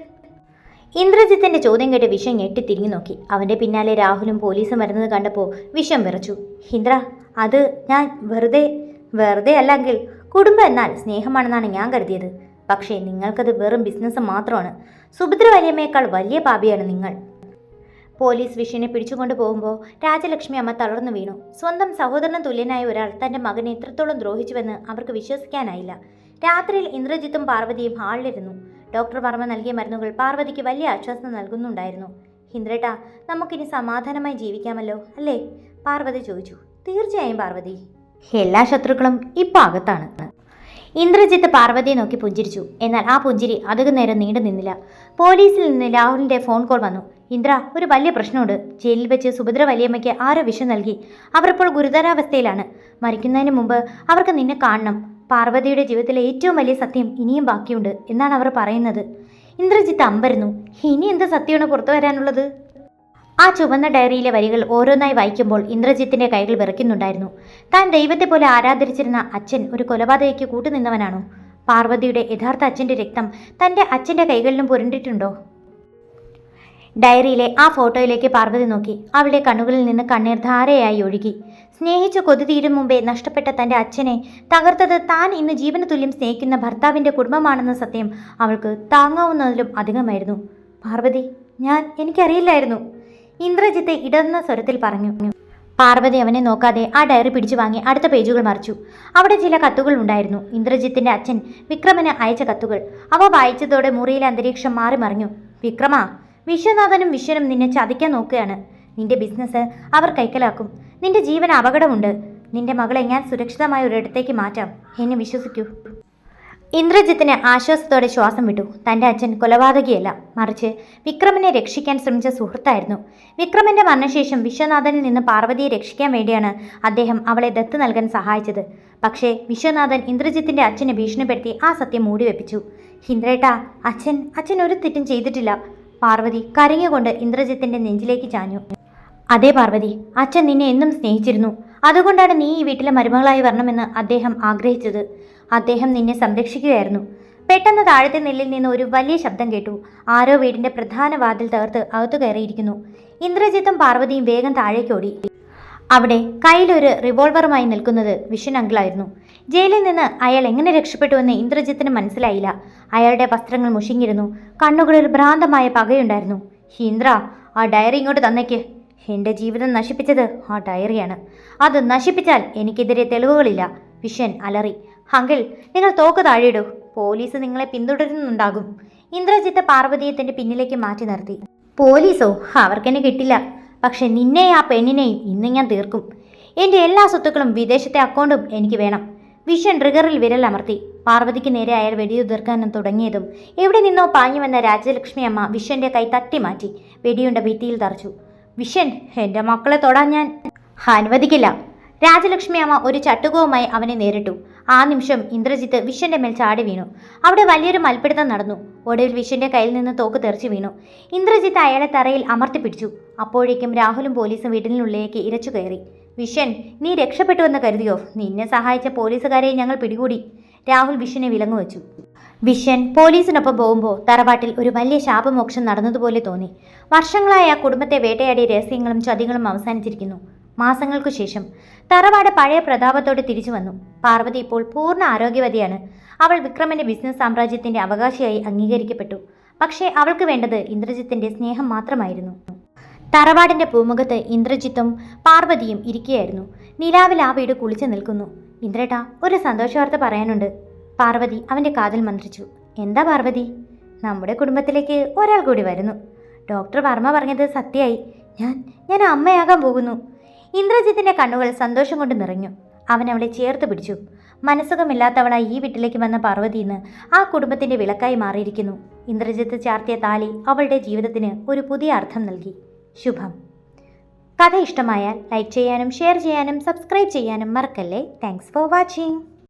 ഇന്ദ്രജിത്തിന്റെ ചോദ്യം കേട്ട് വിഷം ഞെട്ടിത്തിരിഞ്ഞു നോക്കി. അവന്റെ പിന്നാലെ രാഹുലും പോലീസും വരുന്നത് കണ്ടപ്പോൾ വിഷം വിറച്ചു. ഇന്ദ്ര, അത് ഞാൻ വെറുതെ അല്ലെങ്കിൽ കുടുംബം എന്നാൽ സ്നേഹമാണെന്നാണ് ഞാൻ കരുതിയത്. പക്ഷേ നിങ്ങൾക്കത് വെറും ബിസിനസ് മാത്രമാണ്. സുഭദ്ര വലിയമ്മയേക്കാൾ വലിയ പാപിയാണ് നിങ്ങൾ. പോലീസ് വിഷയനെ പിടിച്ചുകൊണ്ട് പോകുമ്പോൾ രാജലക്ഷ്മി അമ്മ തളർന്നു വീണു. സ്വന്തം സഹോദരന് തുല്യനായ ഒരാൾ തന്റെ മകനെ എത്രത്തോളം ദ്രോഹിച്ചുവെന്ന് അവർക്ക് വിശ്വസിക്കാനായില്ല. രാത്രിയിൽ ഇന്ദ്രജിത്തും പാർവതിയും ഹാളിലിരുന്നു. ഡോക്ടർ വർമ്മ നൽകിയ മരുന്നുകൾ പാർവതിക്ക് വലിയ ആശ്വാസം നൽകുന്നുണ്ടായിരുന്നു. ഇന്ദ്രേട്ടാ, നമുക്കിനി സമാധാനമായി ജീവിക്കാമല്ലോ അല്ലേ? പാർവതി ചോദിച്ചു. തീർച്ചയായും പാർവതി. എല്ലാ ശത്രുക്കളും ഇപ്പം അകത്താണ്. ഇന്ദ്രജിത്ത് പാർവതിയെ നോക്കി പുഞ്ചിരിച്ചു. എന്നാൽ ആ പുഞ്ചിരി അധികം നേരം നീണ്ടു നിന്നില്ല. പോലീസിൽ നിന്ന് രാഹുലിന്റെ ഫോൺ കോൾ വന്നു. ഇന്ദ്ര, ഒരു വലിയ പ്രശ്നമുണ്ട്. ജയിലിൽ വെച്ച് സുഭദ്ര വലിയമ്മയ്ക്ക് ആരോ വിഷം നൽകി. അവർ ഇപ്പോൾ ഗുരുതരാവസ്ഥയിലാണ്. മരിക്കുന്നതിന് മുമ്പ് അവർക്ക് നിന്നെ കാണണം. പാർവതിയുടെ ജീവിതത്തിലെ ഏറ്റവും വലിയ സത്യം ഇനിയും ബാക്കിയുണ്ട് എന്നാണ് അവർ പറയുന്നത്. ഇന്ദ്രജിത്ത് അമ്പരന്നു. ഇനി എന്ത് സത്യമാണ് പുറത്തു വരാനുള്ളത്? ആ ചുവന്ന ഡയറിയിലെ വരികൾ ഓരോന്നായി വായിക്കുമ്പോൾ ഇന്ദ്രജിത്തിന്റെ കൈകൾ വിറയ്ക്കുന്നുണ്ടായിരുന്നു. താൻ ദൈവത്തെ പോലെ ആരാധരിച്ചിരുന്ന അച്ഛൻ ഒരു കൊലപാതകയ്ക്ക് കൂട്ടുനിന്നവനാണോ? പാർവതിയുടെ യഥാർത്ഥ അച്ഛന്റെ രക്തം തന്റെ അച്ഛന്റെ കൈകളിലും പുരണ്ടിട്ടുണ്ടോ? ഡയറിയിലെ ആ ഫോട്ടോയിലേക്ക് പാർവതി നോക്കി. അവളുടെ കണ്ണുകളിൽ നിന്ന് കണ്ണീർ ധാരയായി ഒഴുകി. സ്നേഹിച്ച കൊതി തീരും മുമ്പേ നഷ്ടപ്പെട്ട തന്റെ അച്ഛനെ തകർത്തത് താൻ ഇന്ന് ജീവന തുല്യം സ്നേഹിക്കുന്ന ഭർത്താവിന്റെ കുടുംബമാണെന്ന സത്യം അവൾക്ക് താങ്ങാവുന്നതിലും അധികമായിരുന്നു. പാർവതി, എനിക്കറിയില്ലായിരുന്നു. ഇന്ദ്രജിത്ത് ഇടർന്ന സ്വരത്തിൽ പറഞ്ഞു. പാർവതി അവനെ നോക്കാതെ ആ ഡയറി പിടിച്ചു വാങ്ങി അടുത്ത പേജുകൾ മറിച്ചു. അവിടെ ചില കത്തുകൾ ഉണ്ടായിരുന്നു. ഇന്ദ്രജിത്തിന്റെ അച്ഛൻ വിക്രമന് അയച്ച കത്തുകൾ. അവ വായിച്ചതോടെ മുറിയിലെ അന്തരീക്ഷം മാറി മറിഞ്ഞു. വിക്രമ, വിശ്വനാഥനും വിശ്വനും നിന്നെ ചതിക്കാൻ നോക്കുകയാണ്. നിന്റെ ബിസിനസ് അവർ കൈക്കലാക്കും. നിന്റെ ജീവൻ അപകടമുണ്ട്. നിന്റെ മകളെ ഞാൻ സുരക്ഷിതമായ ഒരിടത്തേക്ക് മാറ്റാം. എന്നെ വിശ്വസിക്കൂ. ഇന്ദ്രജിത്തിന് ആശ്വാസത്തോടെ ശ്വാസം വിട്ടു. തൻ്റെ അച്ഛൻ കൊലപാതകിയല്ല, മറിച്ച് വിക്രമനെ രക്ഷിക്കാൻ ശ്രമിച്ച സുഹൃത്തായിരുന്നു. വിക്രമന്റെ മരണശേഷം വിശ്വനാഥനിൽ നിന്ന് പാർവതിയെ രക്ഷിക്കാൻ വേണ്ടിയാണ് അദ്ദേഹം അവളെ ദത്ത് നൽകാൻ സഹായിച്ചത്. പക്ഷേ വിശ്വനാഥൻ ഇന്ദ്രജിത്തിന്റെ അച്ഛനെ ഭീഷണിപ്പെടുത്തി ആ സത്യം മൂടിവെപ്പിച്ചു. ഇന്ദ്രേട്ടാ, അച്ഛൻ ഒരു തെറ്റും ചെയ്തിട്ടില്ല. പാർവതി കരഞ്ഞുകൊണ്ട് ഇന്ദ്രജിത്തിന്റെ നെഞ്ചിലേക്ക് ചാഞ്ഞു. അതേ പാർവതി, അച്ഛൻ നിന്നെ എന്നും സ്നേഹിച്ചിരുന്നു. അതുകൊണ്ടാണ് നീ ഈ വീട്ടിലെ മരുമകളായി വരണമെന്ന് അദ്ദേഹം ആഗ്രഹിച്ചത്. അദ്ദേഹം നിന്നെ സംരക്ഷിക്കുകയായിരുന്നു. പെട്ടെന്ന് താഴത്തെ നെല്ലിൽ നിന്ന് ഒരു വലിയ ശബ്ദം കേട്ടു. ആരോ വീടിന്റെ പ്രധാന വാതിൽ തകർത്ത് അകത്തു കയറിയിരിക്കുന്നു. ഇന്ദ്രജിത്തും പാർവതിയും വേഗം താഴേക്കോടി. അവിടെ കയ്യിലൊരു റിവോൾവറുമായി നിൽക്കുന്നത് വിഷൻ അങ്കിളായിരുന്നു. ജയിലിൽ നിന്ന് അയാൾ എങ്ങനെ രക്ഷപ്പെട്ടുവെന്ന് ഇന്ദ്രജിത്തിന് മനസ്സിലായില്ല. അയാളുടെ വസ്ത്രങ്ങൾ മുഷിഞ്ഞിരുന്നു. കണ്ണുകളിൽ ഭ്രാന്തമായ പകയുണ്ടായിരുന്നു. ഇന്ദ്ര, ആ ഡയറി ഇങ്ങോട്ട് തന്നേക്ക്. എൻ്റെ ജീവിതം നശിപ്പിച്ചത് ആ ഡയറിയാണ്. അത് നശിപ്പിച്ചാൽ എനിക്കെതിരെ തെളിവുകളില്ല. വിഷൻ അലറി. അങ്കിൾ, നിങ്ങൾ തോക്ക് താഴെയിടൂ. പോലീസ് നിങ്ങളെ പിന്തുടരുന്നുണ്ടാകും. ഇന്ദ്രജിത്ത് പാർവതിയെ തന്റെ പിന്നിലേക്ക് മാറ്റി നിർത്തി. പോലീസോ? അവർക്കെന്നെ കിട്ടില്ല. പക്ഷെ നിന്നെയും ആ പെണ്ണിനെയും ഇന്ന് ഞാൻ തീർക്കും. എൻ്റെ എല്ലാ സ്വത്തുക്കളും വിദേശത്തെ അക്കൗണ്ടും എനിക്ക് വേണം. വിഷൻ ട്രിഗറിൽ വിരൽ അമർത്തി. പാർവതിക്ക് നേരെ അയാൾ വെടിയുതിർക്കാൻ തുടങ്ങിയതും എവിടെ നിന്നോ പാഞ്ഞു വന്ന രാജലക്ഷ്മി അമ്മ വിഷന്റെ കൈ തട്ടി മാറ്റി. വെടിയുണ്ട ഭിത്തിയിൽ തറച്ചു. വിഷൻ, എൻ്റെ മക്കളെ തൊടാൻ ഞാൻ അനുവദിക്കില്ല. രാജലക്ഷ്മി അമ്മ ഒരു ചട്ടുകവുമായി അവനെ നേരിട്ടു. ആ നിമിഷം ഇന്ദ്രജിത്ത് വിശ്വന്റെ മേൽ ചാടി വീണു. അവിടെ വലിയൊരു മൽപ്പിടുത്തം നടന്നു. ഒടുവിൽ വിശ്വന്റെ കയ്യിൽ നിന്ന് തോക്ക് തെറിച്ചു വീണു. ഇന്ദ്രജിത്ത് അയാളെ തറയിൽ അമർത്തിപ്പിടിച്ചു. അപ്പോഴേക്കും രാഹുലും പോലീസും വീടിനുള്ളിലേക്ക് ഇരച്ചു കയറി. വിശ്വൻ, നീ രക്ഷപ്പെട്ടുവെന്ന് കരുതിയോ? നിന്നെ സഹായിച്ച പോലീസുകാരെ ഞങ്ങൾ പിടികൂടി. രാഹുൽ വിശ്വനെ വിലങ്ങുവെച്ചു. വിശ്വൻ പോലീസിനൊപ്പം പോകുമ്പോൾ തറവാട്ടിൽ ഒരു വലിയ ശാപമോക്ഷം നടന്നതുപോലെ തോന്നി. വർഷങ്ങളായി ആ കുടുംബത്തെ വേട്ടയാടിയ രഹസ്യങ്ങളും ചതികളും അവസാനിച്ചിരിക്കുന്നു. മാസങ്ങൾക്കു ശേഷം തറവാട് പഴയ പ്രതാപത്തോടെ തിരിച്ചു വന്നു. പാർവതി ഇപ്പോൾ പൂർണ്ണ ആരോഗ്യവതിയാണ്. അവൾ വിക്രമന്റെ ബിസിനസ് സാമ്രാജ്യത്തിന്റെ അവകാശിയായി അംഗീകരിക്കപ്പെട്ടു. പക്ഷേ അവൾക്ക് വേണ്ടത് ഇന്ദ്രജിത്തിന്റെ സ്നേഹം മാത്രമായിരുന്നു. തറവാടിന്റെ പൂമുഖത്ത് ഇന്ദ്രജിത്തും പാർവതിയും ഇരിക്കുകയായിരുന്നു. നിലാവിൽ ആ വീട് കുളിച്ചു നിൽക്കുന്നു. ഇന്ദ്രേട്ടാ, ഒരു സന്തോഷവാർത്ത പറയാനുണ്ട്. പാർവതി അവന്റെ കാതിൽ മന്ത്രിച്ചു. എന്താ പാർവതി? നമ്മുടെ കുടുംബത്തിലേക്ക് ഒരാൾ കൂടി വരുന്നു. ഡോക്ടർ വർമ്മ പറഞ്ഞത് സത്യമായി. ഞാൻ അമ്മയാകാൻ പോകുന്നു. ഇന്ദ്രജിത്തിന്റെ കണ്ണുകൾ സന്തോഷം കൊണ്ട് നിറഞ്ഞു. അവൻ അവളെ ചേർത്ത് പിടിച്ചു. മനസ്സുഖമില്ലാത്തവളായി ഈ വീട്ടിലേക്ക് വന്ന പാർവതി ഇന്ന് ആ കുടുംബത്തിന്റെ വിളക്കായി മാറിയിരിക്കുന്നു. ഇന്ദ്രജിത്ത് ചാർത്തിയ താലി അവളുടെ ജീവിതത്തിന് ഒരു പുതിയ അർത്ഥം നൽകി. ശുഭം. കഥ ഇഷ്ടമായാൽ ലൈക്ക് ചെയ്യാനും ഷെയർ ചെയ്യാനും സബ്സ്ക്രൈബ് ചെയ്യാനും മറക്കല്ലേ. Thanks for watching.